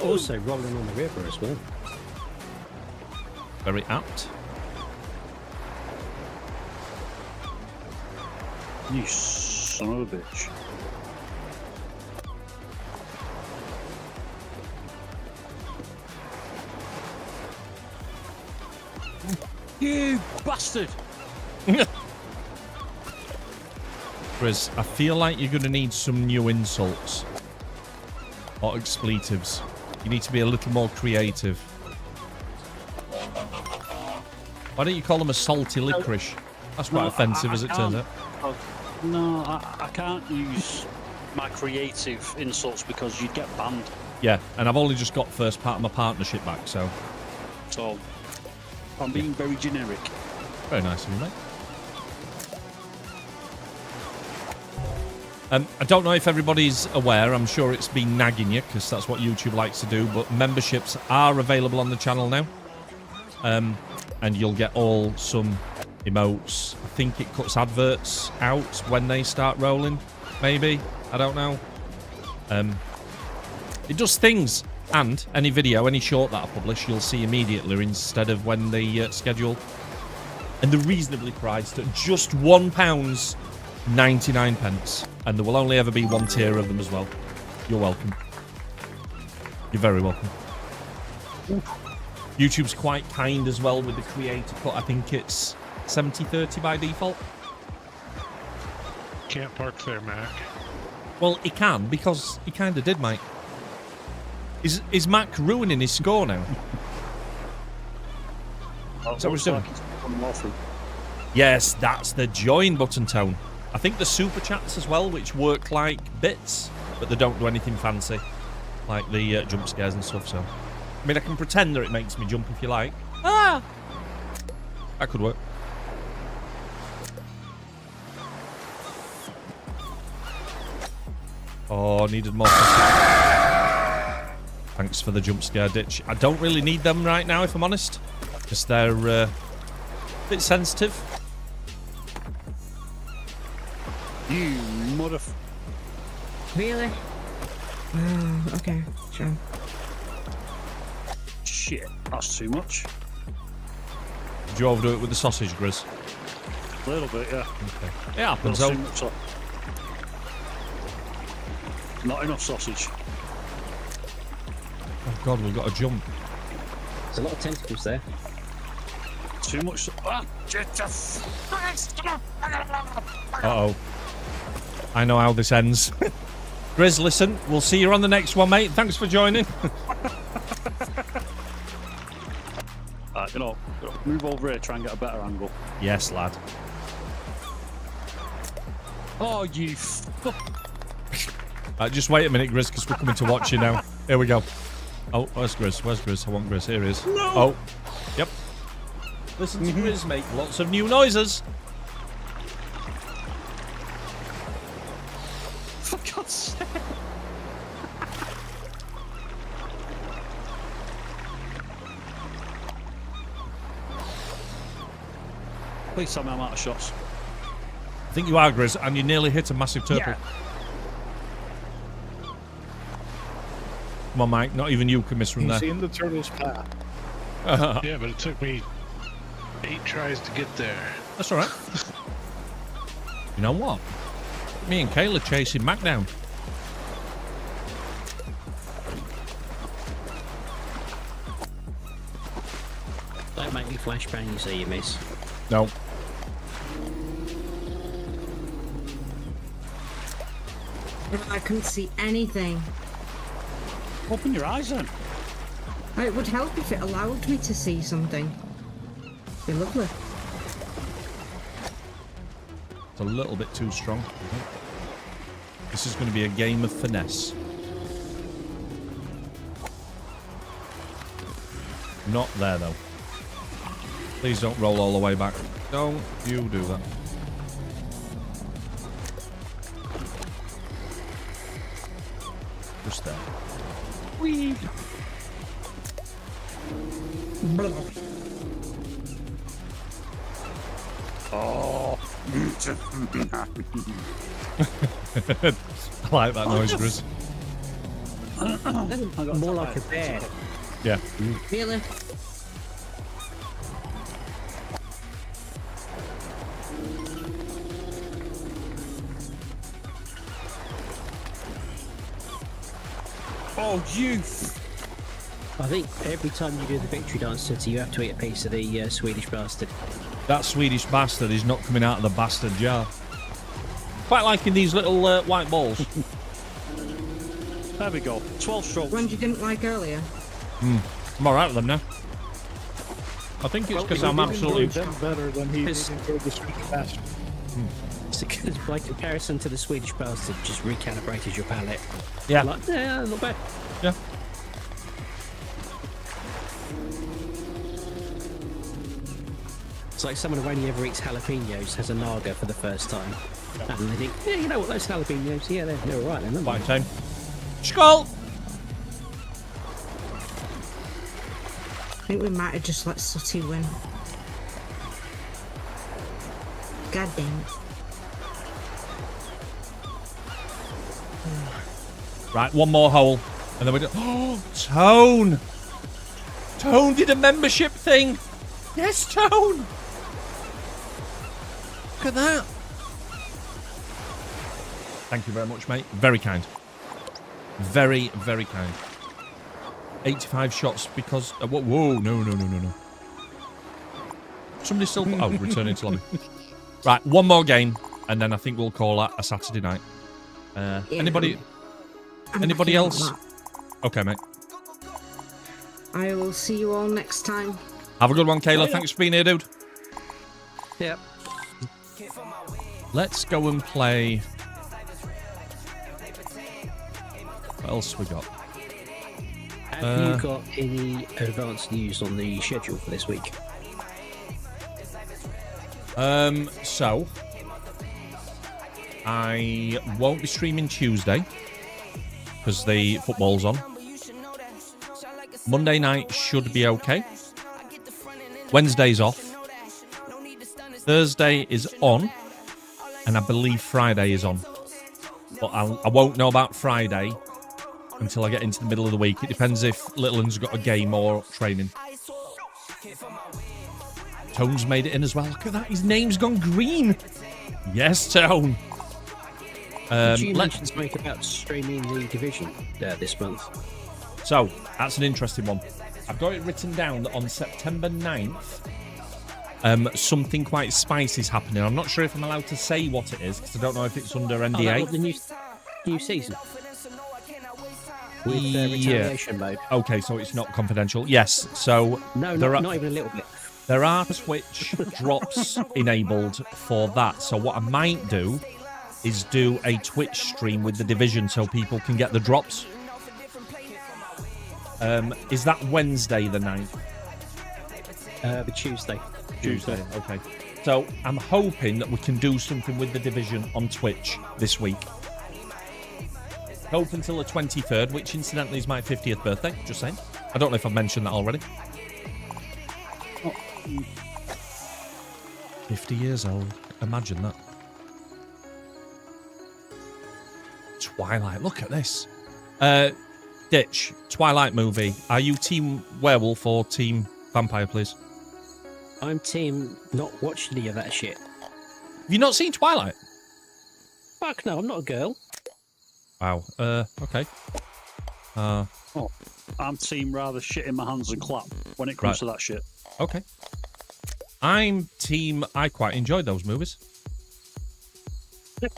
Also rolling on the river as well. Very apt. You son of a bitch. You bastard! Chris, I feel like you're going to need some new insults. Or expletives. You need to be a little more creative. Why don't you call them a salty licorice? That's quite offensive as it turns out. No, I can't use my creative insults because you'd get banned. Yeah, and I've only just got first part of my partnership back, so... So, I'm being very generic. Very nice of you, mate. I don't know if everybody's aware. I'm sure it's been nagging you, because that's what YouTube likes to do, but memberships are available on the channel now. And you'll get all some emotes. I think it cuts adverts out when they start rolling, maybe. I don't know. It does things. And any video, any short that I publish, you'll see immediately instead of when they schedule. And they're reasonably priced at just £1.99. And there will only ever be one tier of them as well. You're welcome. You're very welcome. YouTube's quite kind as well with the creator cut. I think it's 70-30 by default. Can't park there, Mac. Well, he can, because he kind of did, Mike. Is Mac ruining his score now? Is that what he's doing? Yes, that's the join button tone. I think the super chats as well, which work like bits, but they don't do anything fancy, like the jump scares and stuff. So, I mean, I can pretend that it makes me jump if you like. Ah, that could work. Oh, needed more. Thanks for the jump scare ditch. I don't really need them right now, if I'm honest, because they're a bit sensitive. You mother... Really? Okay, sure. Shit, that's too much. Did you overdo it with the sausage, Grizz? A little bit, yeah. Okay. It happens, That's though. too much not enough sausage. Oh, God, we've got to jump. There's a lot of tentacles there. Too much... Uh-oh. I know how this ends. Grizz, listen, we'll see you on the next one, mate. Thanks for joining. You know, move over here, try and get a better angle. Yes, lad. Oh, you fuck. Just wait a minute, Grizz, because we're coming to watch you now. Here we go. Oh, where's Grizz? Where's Grizz? I want Grizz. Here he is. No. Oh, yep. Listen to Grizz make lots of new noises. For God's sake. Please tell me I'm out of shots. I think you are, Grizz, and you nearly hit a massive turtle. Yeah. Come on, Mike. Not even you can miss from He's there. in the turtle's path. Yeah, but it took me 8 tries to get there. That's all right. You know what? Me and Kayla chasing Mac down. Don't make me flashbang, you see, you miss. No. I couldn't see anything. Open your eyes then. It would help if it allowed me to see something. Be lovely. It's a little bit too strong. This is going to be a game of finesse. Not there, though. Please don't roll all the way back. Don't you do that. Just there. Whee! Oh. I like that noise, Grizz. More like a bear. Yeah. Really? Oh, you! I think every time you do the victory dance, City, you have to eat a piece of the Swedish bastard. That Swedish bastard is not coming out of the bastard jar. Quite liking these little white balls. There we go. 12 strokes. Ones you didn't like earlier. I'm alright with them now. I think it's because I'm absolutely... them better than he His- enjoyed the Swedish bastard. It's because, by comparison to the Swedish bastard, just recalibrated your palate. Yeah. Like, yeah, not bad. Yeah. It's like someone who only ever eats jalapenos has a naga for the first time. And they think, yeah, you know what, those jalapenos, yeah, they're all right then, aren't Fine they? time. Skull! I think we might have just let Sooty win. God damn it. Right, one more hole. And then we do... Oh, Tone! Tone did a membership thing! Yes, Tone! Look at that. Thank you very much, mate. Very kind. Very, very kind. 85 shots because... whoa, no. Somebody still... Oh, returning to lobby. Right, one more game, and then I think we'll call that a Saturday night. Anybody... I'm Anybody backing else? out Okay, mate. that. I will see you all next time. Have a good one, Kayla. Thanks for being here, dude. Yep. Let's go and play... What else we got? Have you got any advanced news on the schedule for this week? So... I won't be streaming Tuesday because the football's on. Monday night should be okay. Wednesday's off. Thursday is on. And I believe Friday is on. But I won't know about Friday until I get into the middle of the week. It depends if Little Un's got a game or training. Tone's made it in as well. Look at that. His name's gone green. Yes, Tone. Did you mention something about streaming the division this month? So, that's an interesting one. I've got it written down that on September 9th, something quite spicy is happening. I'm not sure if I'm allowed to say what it is, because I don't know if it's under Oh, NDA. that was the new season? With retaliation mode? Okay, so it's not confidential. Yes, so... No, there not even a little bit. There are Twitch drops enabled for that. So what I might do is do a Twitch stream with the division so people can get the drops. Is that Wednesday the 9th? The Tuesday. Tuesday. Okay. So I'm hoping that we can do something with The Division on Twitch this week. Hope until the 23rd, which incidentally is my 50th birthday. Just saying. I don't know if I've mentioned that already. 50 years old. Imagine that. Twilight. Look at this. Ditch. Twilight movie. Are you team werewolf or team vampire, please? I'm team not watch any of that shit. Have you not seen Twilight? Fuck no, I'm not a girl. Wow. Okay. I'm team rather shit in my hands and clap when it comes to that shit. Okay. I'm team. I quite enjoyed those movies.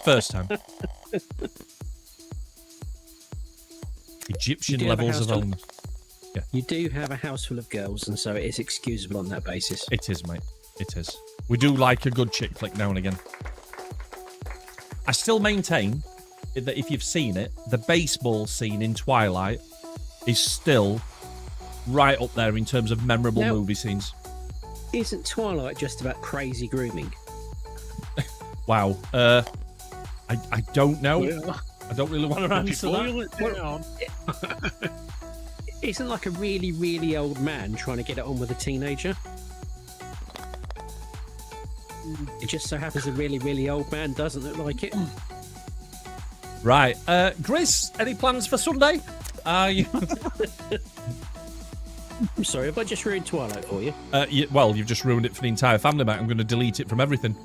First time. Egyptian levels of illness. Yeah. You do have a house full of girls, and so it is excusable on that basis. It is, mate. It is. We do like a good chick flick now and again. I still maintain that if you've seen it, the baseball scene in Twilight is still right up there in terms of memorable movie scenes. Isn't Twilight just about crazy grooming? Wow. I don't know. Yeah. I don't really want to answer Boil that. it down. Isn't like a really, really old man trying to get it on with a teenager? It just so happens a really, really old man doesn't look like it. Right. Grizz, any plans for Sunday? You... I'm sorry, have I just ruined Twilight for you? Well, you've just ruined it for the entire family, mate. I'm going to delete it from everything.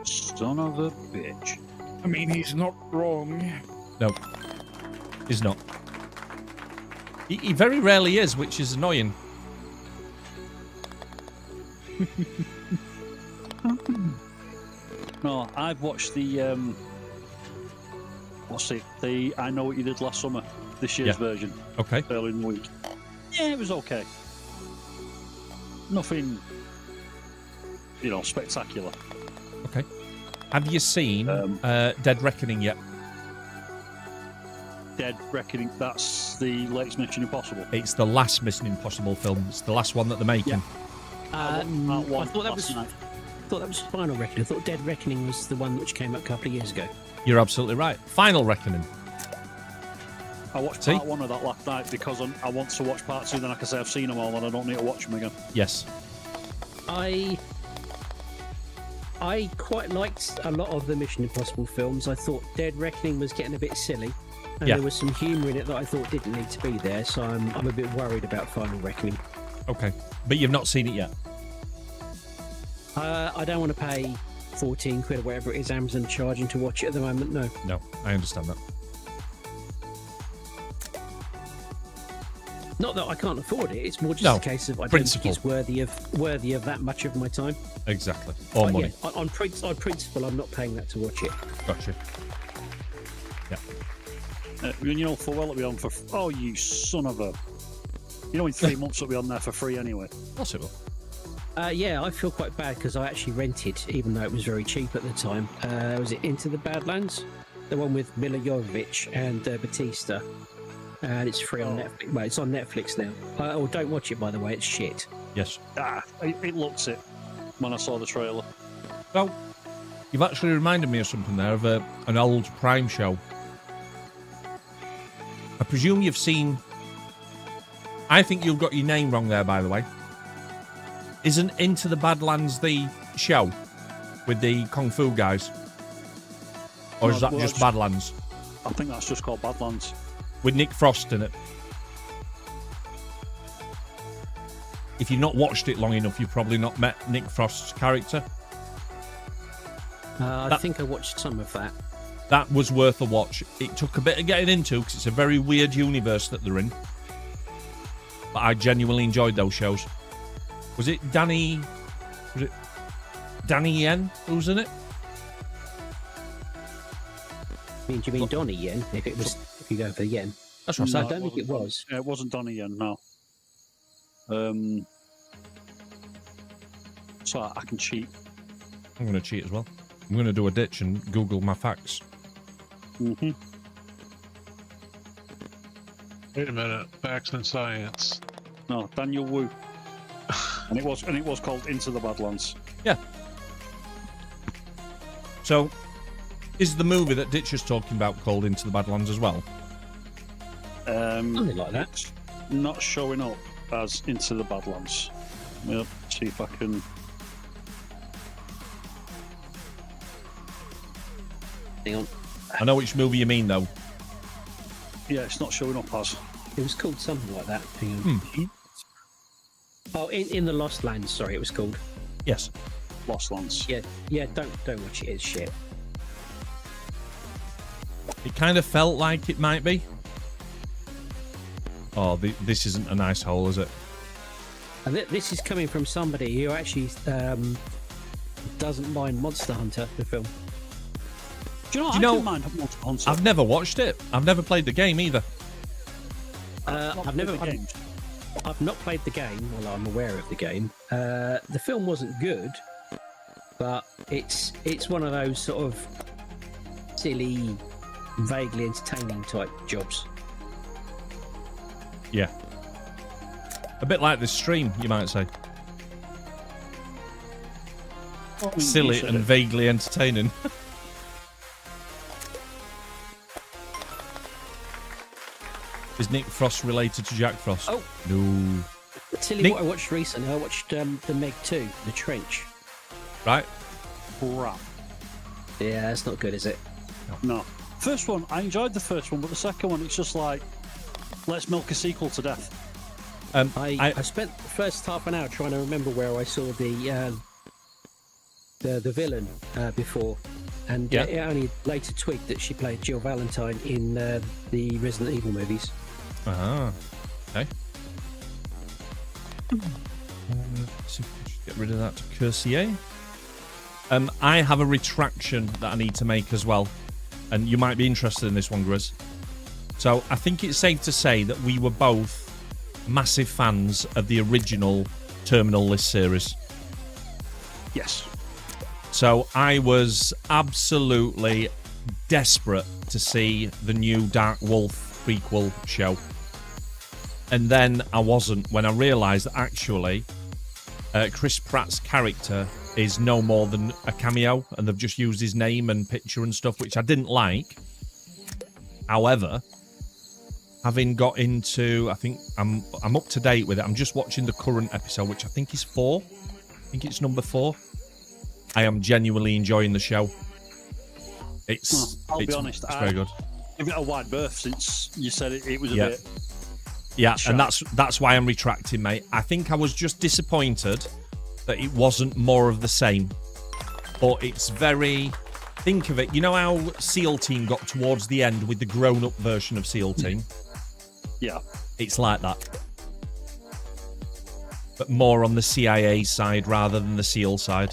Son of a bitch. I mean, he's not wrong. No, he's not. He very rarely is, which is annoying. No, I've watched the what's it? The I Know What You Did Last Summer, this year's version, Okay. early in the week. Yeah, it was okay. Nothing, spectacular. Okay. Have you seen Dead Reckoning yet? Dead Reckoning, that's the latest Mission Impossible. It's the last Mission Impossible film. It's the last one that they're making. I one thought that was. last night. Thought that was Final Reckoning. I thought Dead Reckoning was the one which came out a couple of years ago. You're absolutely right. Final Reckoning. I watched part one of that last night because I want to watch part two, then I can say I've seen them all and I don't need to watch them again. Yes. I quite liked a lot of the Mission Impossible films. I thought Dead Reckoning was getting a bit silly, and there was some humour in it that I thought didn't need to be there. So I'm a bit worried about Final Reckoning. Okay. But you've not seen it yet? I don't want to pay 14 quid or whatever it is Amazon charging to watch it at the moment. No. No, I understand that. Not that I can't afford it. It's more just a case of I don't think it's worthy of that much of my time. Exactly. Or money. Yeah, on principle, I'm not paying that to watch it. Gotcha. Yeah. For well it'll be on for. Oh, you son of a! In 3 months it'll be on there for free anyway. Possible. Yeah, I feel quite bad because I actually rented, even though it was very cheap at the time. Was it Into the Badlands? The one with Mila Jovovich and Batista. And it's free on Netflix. Well, it's on Netflix now. Don't watch it, by the way. It's shit. Yes. It looks it when I saw the trailer. Well, you've actually reminded me of something there, of an old Prime show. I presume you've seen... I think you've got your name wrong there, by the way. Isn't Into the Badlands the show with the Kung Fu guys? Or is that just Badlands? I think that's just called Badlands. With Nick Frost in it. If you've not watched it long enough, you've probably not met Nick Frost's character. I think I watched some of that. That was worth a watch. It took a bit of getting into because it's a very weird universe that they're in. But I genuinely enjoyed those shows. Was it Danny Yen who was in it? Do you mean Donnie Yen? If you go for Yen. That's what I said. I don't think it was. It wasn't Donnie Yen, no. So I can cheat. I'm going to cheat as well. I'm going to do a ditch and Google my facts. Mm-hmm. Wait a minute. Facts and science. No, Daniel Wu. And it was called Into the Badlands. Yeah. So, is the movie that Ditch is talking about called Into the Badlands as well? Something like that. It's not showing up as Into the Badlands. We'll see if I can. Hang on. I know which movie you mean, though. Yeah, it's not showing up as. It was called something like that. Hang on. Oh, in the Lost Lands. Sorry, it was called. Yes. Lost Lands. Yeah. Don't watch it. It's shit. It kind of felt like it might be. Oh, this isn't a nice hole, is it? And this is coming from somebody who actually doesn't mind Monster Hunter, the film. Do you know? Do you know? I don't mind Monster Hunter. I've never watched it. I've never played the game either. I've not played the game, although I'm aware of the game. The film wasn't good, but it's one of those sort of silly, vaguely entertaining type jobs. Yeah. A bit like this stream, you might say. Silly and vaguely entertaining. Is Nick Frost related to Jack Frost? Oh. No. I'll tell you what I watched recently. I watched the Meg 2, The Trench. Right? Crap. Yeah, that's not good, is it? No. First one, I enjoyed the first one, but the second one, it's just like, let's milk a sequel to death. I spent the first half an hour trying to remember where I saw the villain before, and it only later twigged that she played Jill Valentine in the Resident Evil movies. Ah, okay. So get rid of that Cursier. I have a retraction that I need to make as well, and you might be interested in this one, Grizz. So I think it's safe to say that we were both massive fans of the original Terminal List series. Yes. So I was absolutely desperate to see the new Dark Wolf prequel show. And then I wasn't when I realised that actually Chris Pratt's character is no more than a cameo, and they've just used his name and picture and stuff, which I didn't like. However, having got into, I think I'm up to date with it. I'm just watching the current episode, which I think is 4. I think it's number 4. I am genuinely enjoying the show. I'll be honest, it's very good. Give it a wide berth since you said it was a bit. Yeah, sharp. And that's why I'm retracting, mate. I think I was just disappointed that it wasn't more of the same. But it's very... Think of it, you know how SEAL Team got towards the end with the grown-up version of SEAL Team? Yeah. It's like that. But more on the CIA side rather than the SEAL side.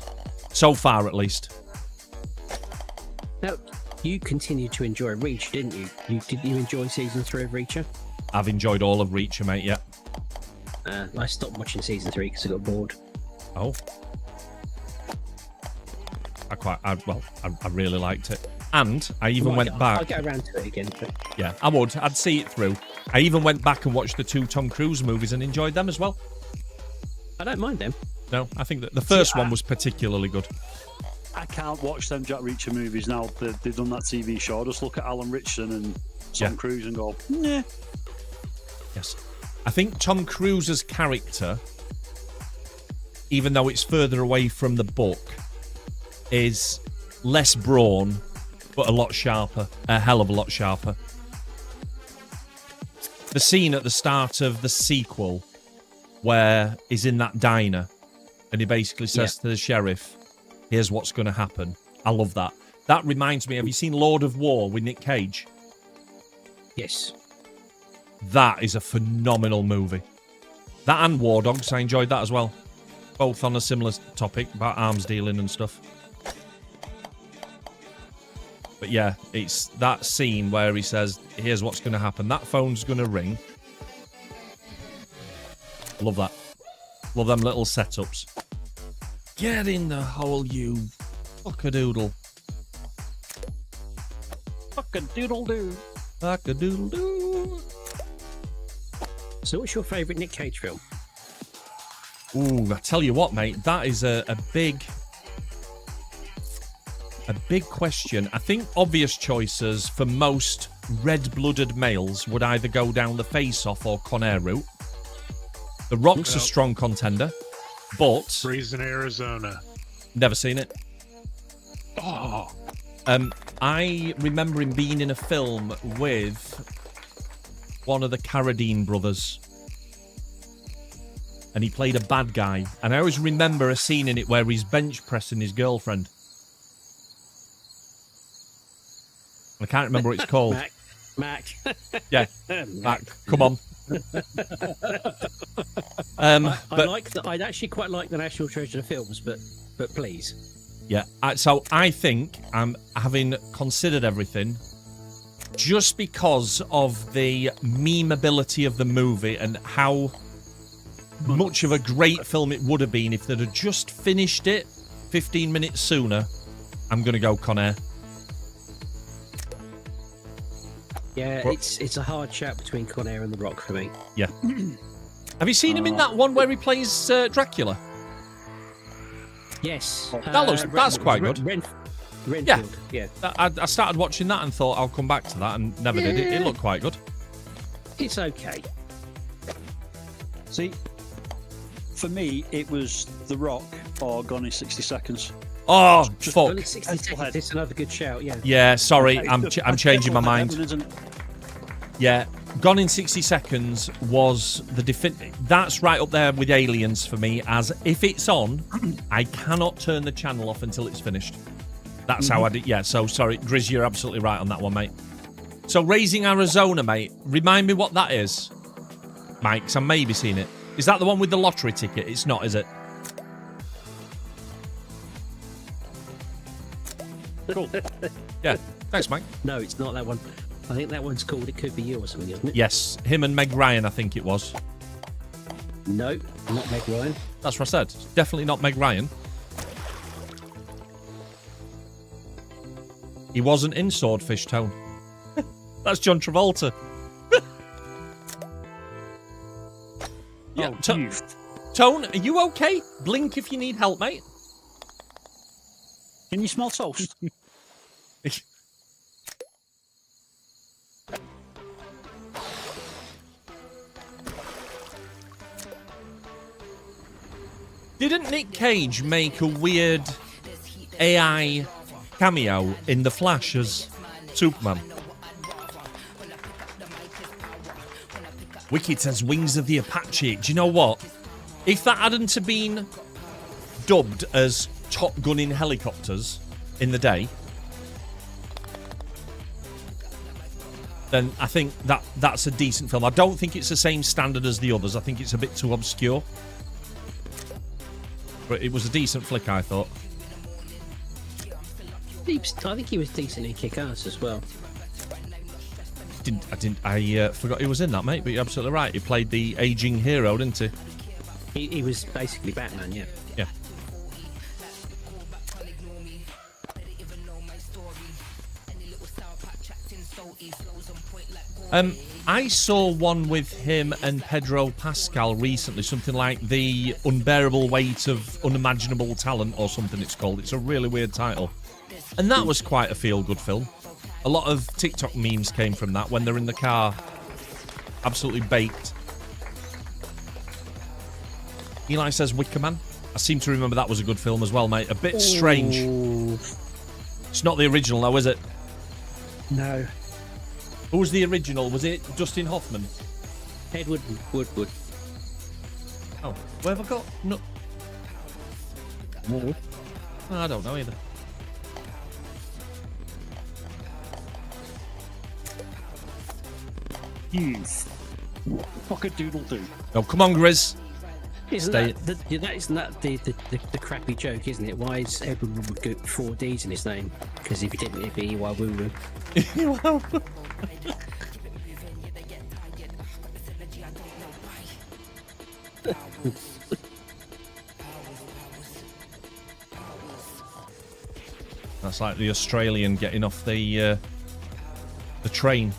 So far, at least. Now, you continued to enjoy Reach, didn't you? Did you enjoy season 3 of Reacher? I've enjoyed all of Reacher, mate, yeah. I stopped watching season 3 because I got bored. Oh. I really liked it. And I even went back. I'll get around to it again. But... Yeah, I would. I'd see it through. I even went back and watched the 2 Tom Cruise movies and enjoyed them as well. I don't mind them. No, I think that the first one was particularly good. I can't watch them Jack Reacher movies now. They've done that TV show. I just look at Alan Richardson and Tom Cruise and go, nah. Yes. I think Tom Cruise's character, even though it's further away from the book, is less brawn, but a lot sharper. A hell of a lot sharper. The scene at the start of the sequel where he's in that diner and he basically says to the sheriff, here's what's going to happen. I love that. That reminds me, have you seen Lord of War with Nick Cage? Yes. That is a phenomenal movie. That and War Dogs, I enjoyed that as well. Both on a similar topic about arms dealing and stuff. But yeah, it's that scene where he says, here's what's going to happen. That phone's going to ring. Love that. Love them little setups. Get in the hole, you fuck-a-doodle. Fuck-a-doodle-doo. Fuck-a-doodle-doo. So what's your favourite Nick Cage film? Ooh, I tell you what, mate, that is a big question. I think obvious choices for most red-blooded males would either go down the face-off or Con Air route. The Rock's a strong contender, but Freezing Arizona. never seen it. Oh, I remember him being in a film with one of the Carradine brothers. And he played a bad guy. And I always remember a scene in it where he's bench pressing his girlfriend. I can't remember what it's called. Mac. Yeah, Mac, come on. I'd actually quite like the National Treasure films, but please. Yeah, so I think, having considered everything, just because of the memeability of the movie and how much of a great film it would have been if they'd have just finished it 15 minutes sooner, I'm going to go Con Air. Yeah, it's a hard chat between Con Air and The Rock for me. Yeah. Have you seen him in that one where he plays Dracula? Yes. That's quite good. Renfield, yeah. I started watching that and thought I'll come back to that and never did. It looked quite good. It's okay. See, for me, it was The Rock or Gone in 60 Seconds. Oh, fuck. Only 60 seconds. It's another good shout, yeah. Yeah, sorry, I'm changing my mind. Heaven, isn't it? Yeah, Gone in 60 Seconds was the that's right up there with Aliens for me, as if it's on, I cannot turn the channel off until it's finished. That's how I did. Yeah, so sorry, Grizz, you're absolutely right on that one, mate. So Raising Arizona, mate, remind me what that is, Mike, 'cause I maybe seen it. Is that the one with the lottery ticket? It's not, is it? Cool. Yeah, thanks, Mike. No, it's not that one. I think that one's called It Could Be You or something, isn't it? Yes, him and Meg Ryan, I think it was. No, not Meg Ryan. That's what I said. It's definitely not Meg Ryan. He wasn't in Swordfish Tone. That's John Travolta. Yeah, Tone, are you okay? Blink if you need help, mate. Can you smell toast? Didn't Nick Cage make a weird AI cameo in The Flash as Superman? Wicked says Wings of the Apache. Do you know what? If that hadn't have been dubbed as Top Gun in helicopters in the day, then I think that's a decent film. I don't think it's the same standard as the others. I think it's a bit too obscure. But it was a decent flick, I thought. I think he was decent in Kick-Ass as well. I forgot he was in that, mate, but you're absolutely right. He played the aging hero, didn't he? He was basically Batman, yeah. Yeah. I saw one with him and Pedro Pascal recently, something like The Unbearable Weight of Unimaginable Talent or something it's called. It's a really weird title. And that was quite a feel-good film. A lot of TikTok memes came from that when they're in the car, absolutely baked. Eli says Wicker Man. I seem to remember that was a good film as well, mate. A bit strange. Ooh. It's not the original, though, is it? No. Who was the original? Was it Dustin Hoffman? Edward Woodward. Oh, where have I got? No. I don't know either. Youth. Cock-a-doodle-doo. Oh, come on, Grizz. Isn't that the crappy joke, isn't it? Why is Edward Woodward got 4 D's in his name? Because if he didn't, it'd be Iwawuru. That's like the Australian getting off the train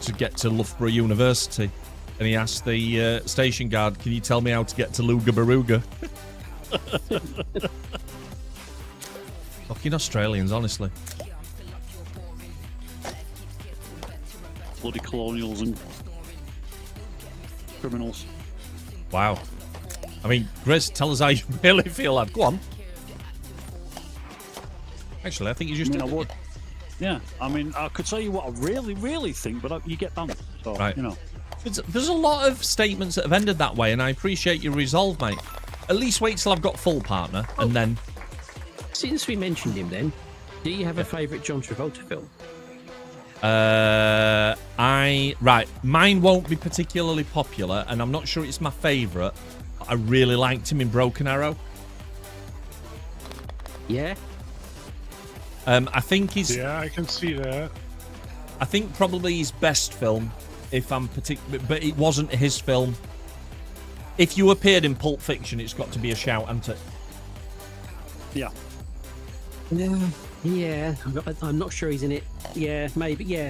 to get to Loughborough University. and he asked the station guard, "Can you tell me how to get to Luga Baruga?" Fucking Australians, honestly. Bloody colonials and criminals. Wow. I mean, Grizz, tell us how you really feel, lad. Go on. Actually, I think you just I would. Yeah, I mean, I could tell you what I really, really think, but you get banned. So, Right. you know. There's a lot of statements that have ended that way, and I appreciate your resolve, mate. At least wait till I've got full partner, and then... Since we mentioned him then, do you have a favourite John Travolta film? Right, mine won't be particularly popular, and I'm not sure it's my favourite. I really liked him in Broken Arrow. Yeah? I think he's... Yeah, I can see that. I think probably his best film, if I'm particular, but it wasn't his film. If you appeared in Pulp Fiction, it's got to be a shout, hasn't it? Yeah. Yeah, I'm not sure he's in it. Yeah, maybe, yeah.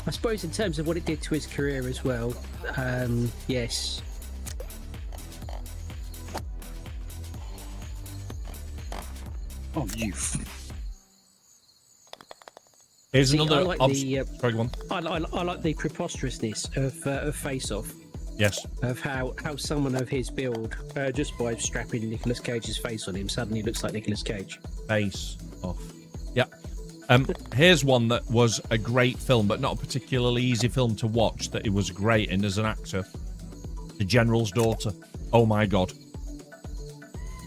I suppose in terms of what it did to his career as well, yes. Oh, you. Here's See, another... I like Sorry, go on. I like the preposterousness of Face Off. Yes. Of how someone of his build, just by strapping Nicolas Cage's face on him, suddenly looks like Nicolas Cage. Face Off. Yeah. Here's one that was a great film, but not a particularly easy film to watch, that he was great in as an actor. The General's Daughter. Oh my God.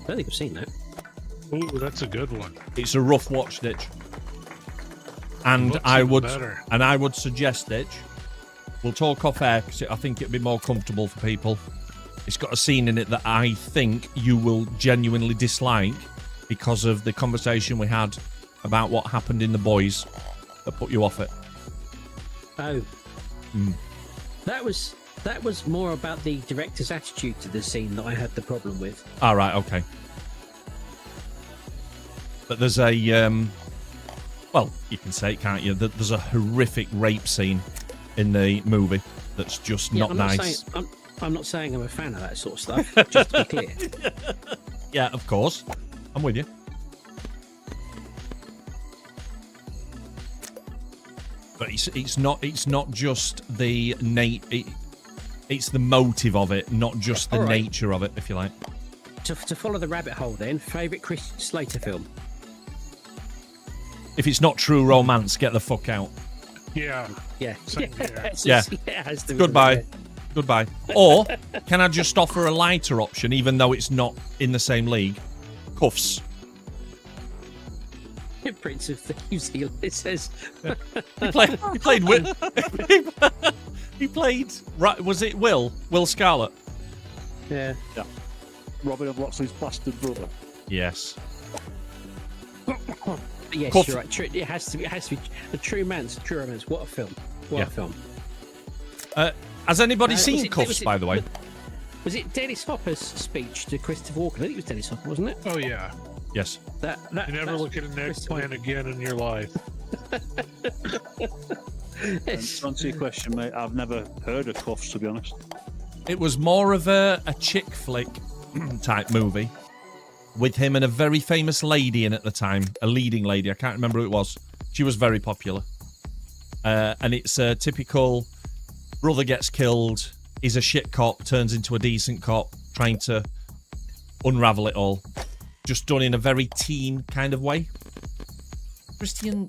I don't think I've seen that. Ooh, that's a good one. It's a rough watch, Ditch. And Looks I even would better. and I would suggest, Ditch, we'll talk off air because I think it'd be more comfortable for people. It's got a scene in it that I think you will genuinely dislike because of the conversation we had about what happened in The Boys that put you off it. Oh. That was more about the director's attitude to the scene that I had the problem with. All right, okay. But there's a, well, you can say it, can't you? There's a horrific rape scene in the movie that's just not nice. I'm not saying I'm a fan of that sort of stuff, just to be clear. Yeah, of course. I'm with you. But it's not just the it's the motive of it, not just the nature of it, if you like. To follow the rabbit hole then, favourite Chris Slater film? If it's not True Romance, get the fuck out. Yeah. Yeah. Same here. Yeah. It has to be, Goodbye. yeah. Goodbye. Or can I just offer a lighter option, even though it's not in the same league? Cuffs. Prince of Thieves, it says. He played he played, right, was it Will Scarlett? Yeah. Yeah. Robin of Locksley's bastard brother. Yes. Yes, Cuff. you're right. It has to be a True Romance. What a film. What a film. Has anybody Was seen it- Cuffs, was it- by the way? Was it Dennis Hopper's speech to Christopher Walken? I think it was Dennis Hopper, wasn't it? Oh, yeah. Yes. That You never that's look at an Christopher- eggplant again in your life. And to answer your question, mate, I've never heard of Cuffs, to be honest. It was more of a chick flick type movie with him and a very famous lady in at the time, a leading lady. I can't remember who it was. She was very popular. And it's a typical brother gets killed, is a shit cop, turns into a decent cop, trying to unravel it all. Just done in a very teen kind of way. Christian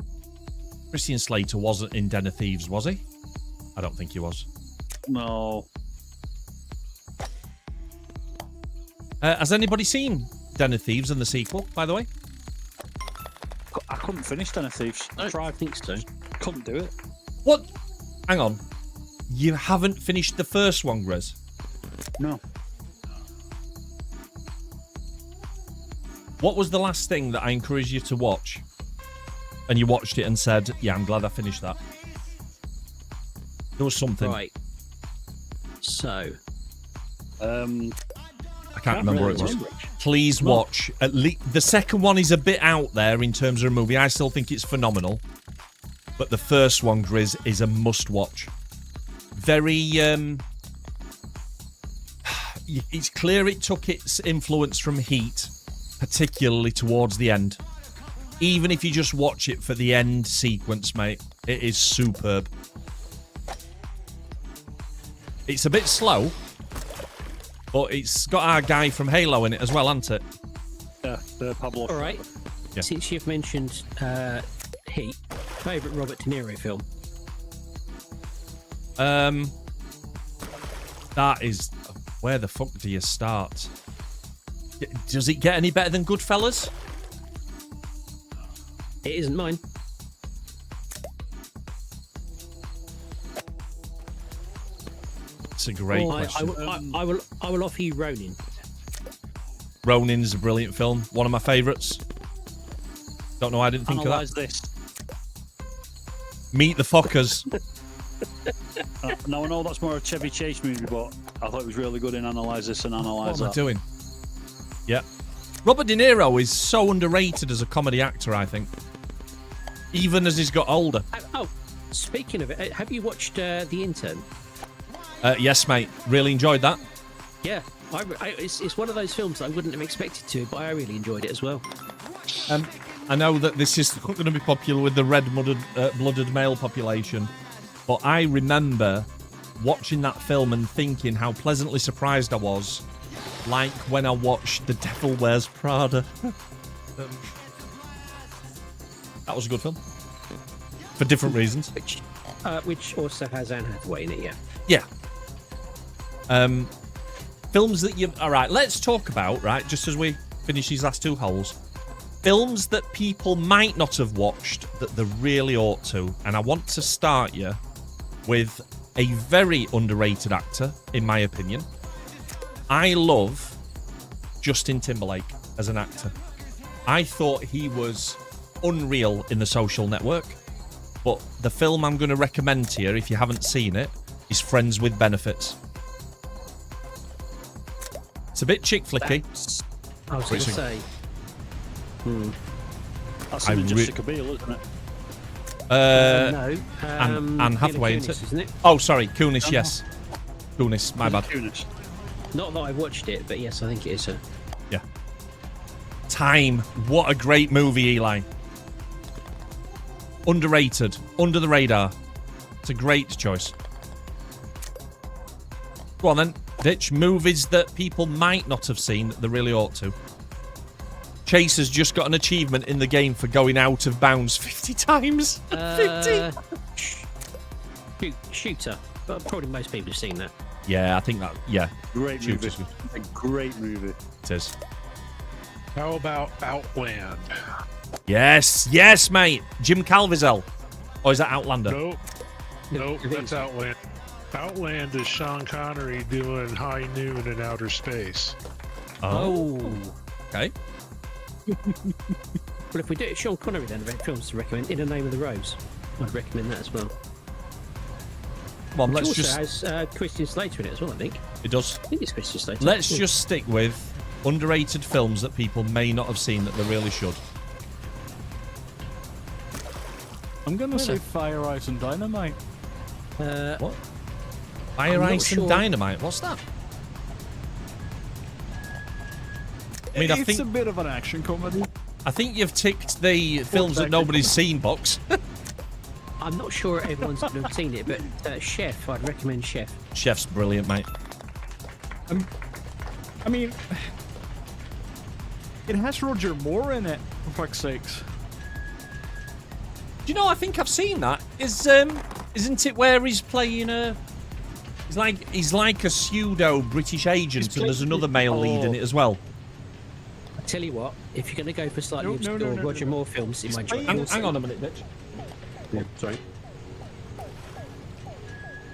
Slater wasn't in Den of Thieves, was he? I don't think he was. No. Has anybody seen Den of Thieves and the sequel, by the way? I couldn't finish Den of Thieves. I tried. I think so. Couldn't do it. What? Hang on. You haven't finished the first one, Grizz? No. What was the last thing that I encouraged you to watch? And you watched it and said, yeah, I'm glad I finished that. There was something. Right. So. I can't remember what it was. remember. Please watch. At least the second one is a bit out there in terms of a movie. I still think it's phenomenal. But the first one, Grizz, is a must watch. very. It's clear it took its influence from Heat, particularly towards the end. Even if you just watch it for the end sequence, mate, it is superb. It's a bit slow, but it's got our guy from Halo in it as well, hasn't it? Yeah, Pablo. All right. Yeah. Since you've mentioned Heat, favourite Robert De Niro film? That is... Where the fuck do you start? Does it get any better than Goodfellas? It isn't mine. It's a great Well, question. I will offer you Ronin. Ronin's a brilliant film. One of my favourites. Don't know why I didn't think Analyze of that. this. Meet the Fockers. Now I know that's more a Chevy Chase movie, but I thought it was really good in Analyze This and Analyze What am I That. doing? Yeah. Robert De Niro is so underrated as a comedy actor, I think. Even as he's got older. Oh, speaking of it, have you watched The Intern? Yes, mate. Really enjoyed that. Yeah, it's one of those films that I wouldn't have expected to, but I really enjoyed it as well. I know that this is not going to be popular with the red-blooded male population, but I remember watching that film and thinking how pleasantly surprised I was, like when I watched The Devil Wears Prada. That was a good film. For different reasons. Which also has Anne Hathaway in it, yeah. Yeah. Films that you... All right, let's talk about, right, just as we finish these last two holes, films that people might not have watched that they really ought to. And I want to start you with a very underrated actor, in my opinion. I love Justin Timberlake as an actor. I thought he was unreal in The Social Network. But the film I'm going to recommend to you, if you haven't seen it, is Friends with Benefits. It's a bit chick flicky. I was going to say. That's in Jessica Biel, isn't it? No. Anne Hathaway, Mila Kunis, isn't it? Oh, sorry, Kunis, yes. Kunis, my bad. Kunis. Not that I've watched it, but yes, I think it is her. Yeah. Time. What a great movie, Eli. Underrated. Under the radar. It's a great choice. Go on then. Ditch. Movies that people might not have seen that they really ought to. Chase has just got an achievement in the game for going out of bounds 50 times. 50? Shooter. But probably most people have seen that. Yeah, I think that... Yeah. Great movie. Shooter's good. A great movie. It is. How about Outland? Yes. Yes, mate. Jim Caviezel. Or is that Outlander? Nope, that's Outland. Outland is Sean Connery doing High Noon in outer space. Oh. Okay. Well, if we do it, Sean Connery then, about films to recommend. In the Name of the Rose. I'd recommend that as well. Come on, let's also just... has Christian Slater in it as well, I think. It does. I think it's Christian Slater. Let's just stick with underrated films that people may not have seen that they really should. I'm gonna say Fire, Ice, and Dynamite. What? Fire, not Ice, sure. and Dynamite. What's that? I mean, It's a bit of an action comedy. I think you've ticked the films that nobody's seen box. I'm not sure everyone's going to have seen it, but Chef, I'd recommend Chef. Chef's brilliant, mate. I mean, it has Roger Moore in it, for fuck's sakes. Do you know? I think I've seen that. Isn't it where he's playing a? He's like a pseudo British agent, and there's another male lead in it as well. I tell you what, if you're going to go for slightly No, obscure Roger Moore films, it might. Hang on a minute, bitch. Yeah, sorry.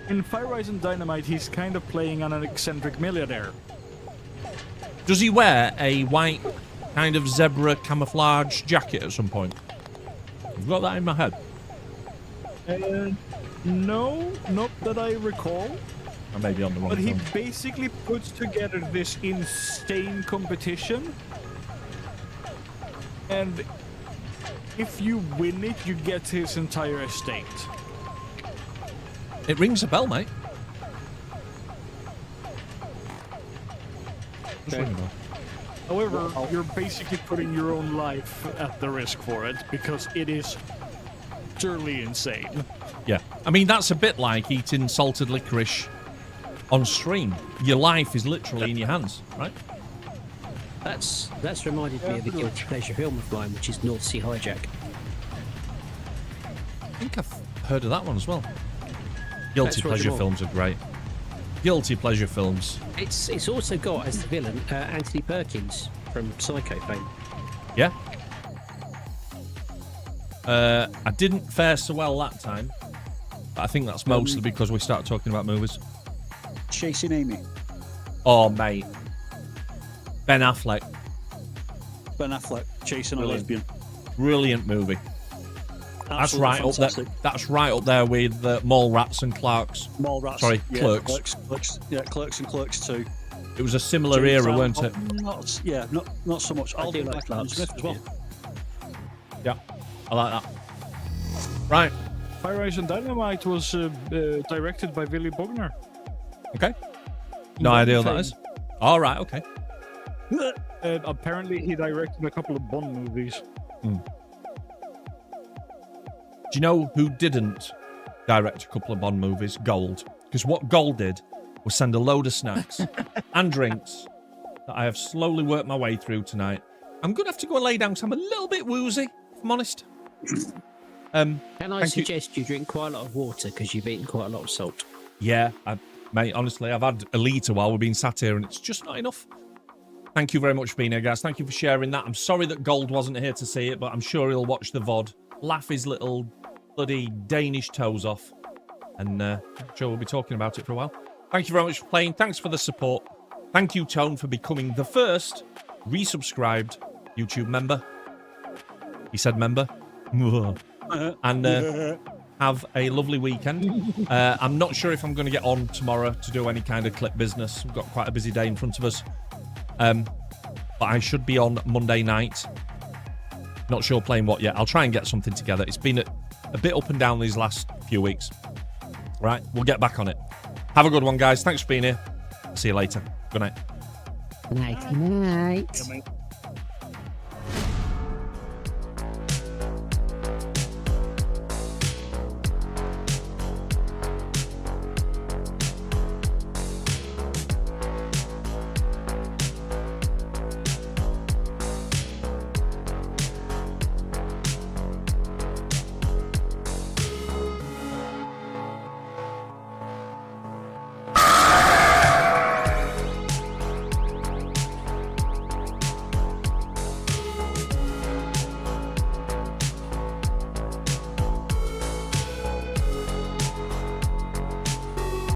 In Fire, Ice, and Dynamite, he's kind of playing an eccentric millionaire. Does he wear a white kind of zebra camouflage jacket at some point? I've got that in my head. No, not that I recall. I may be on the wrong But he film. basically puts together this insane competition. And if you win it, you get his entire estate. It rings a bell, mate. Just ring the bell. However, you're basically putting your own life at the risk for it because it is utterly insane. Yeah. I mean, that's a bit like eating salted licorice on stream. Your life is literally in your hands, right? That's reminded me of a guilty pleasure film of mine, which is North Sea Hijack. I think I've heard of that one as well. Guilty pleasure films are great. Guilty pleasure films. It's also got as the villain Anthony Perkins from Psycho fame. Yeah. I didn't fare so well that time, but I think that's mostly because we started talking about movies. Chasing Amy. Oh, mate. Ben Affleck. Ben Affleck chasing a lesbian. Brilliant movie. That's Absolutely right fantastic. up there. That's right up there with Mallrats and Clerks. Mallrats. Sorry, yeah, Clerks. Clerks and Clerks 2. It was a similar era, weren't it? Not so much. I do Alden like Beckham Clerks. Smith as well. Yeah, I like that. Right. Fire Rise and Dynamite was directed by Willy Bogner. Okay. No idea what that is. All right. Okay. Apparently, he directed a couple of Bond movies. Do you know who didn't direct a couple of Bond movies? Gold. Because what Gold did was send a load of snacks and drinks that I have slowly worked my way through tonight. I'm going to have to go and lay down because I'm a little bit woozy, if I'm honest. Can I suggest you drink quite a lot of water because you've eaten quite a lot of salt? Yeah, mate, honestly, I've had a litre while we've been sat here and it's just not enough. Thank you very much for being here, guys. Thank you for sharing that. I'm sorry that Gold wasn't here to see it, but I'm sure he'll watch the VOD, laugh his little bloody Danish toes off, and I'm sure we'll be talking about it for a while. Thank you very much for playing. Thanks for the support. Thank you, Tone, for becoming the first resubscribed YouTube member. He said member. And have a lovely weekend. I'm not sure if I'm going to get on tomorrow to do any kind of clip business. We've got quite a busy day in front of us. But I should be on Monday night. Not sure playing what yet. I'll try and get something together. It's been a bit up and down these last few weeks. Right, we'll get back on it. Have a good one, guys. Thanks for being here. See you later. Good night. Night.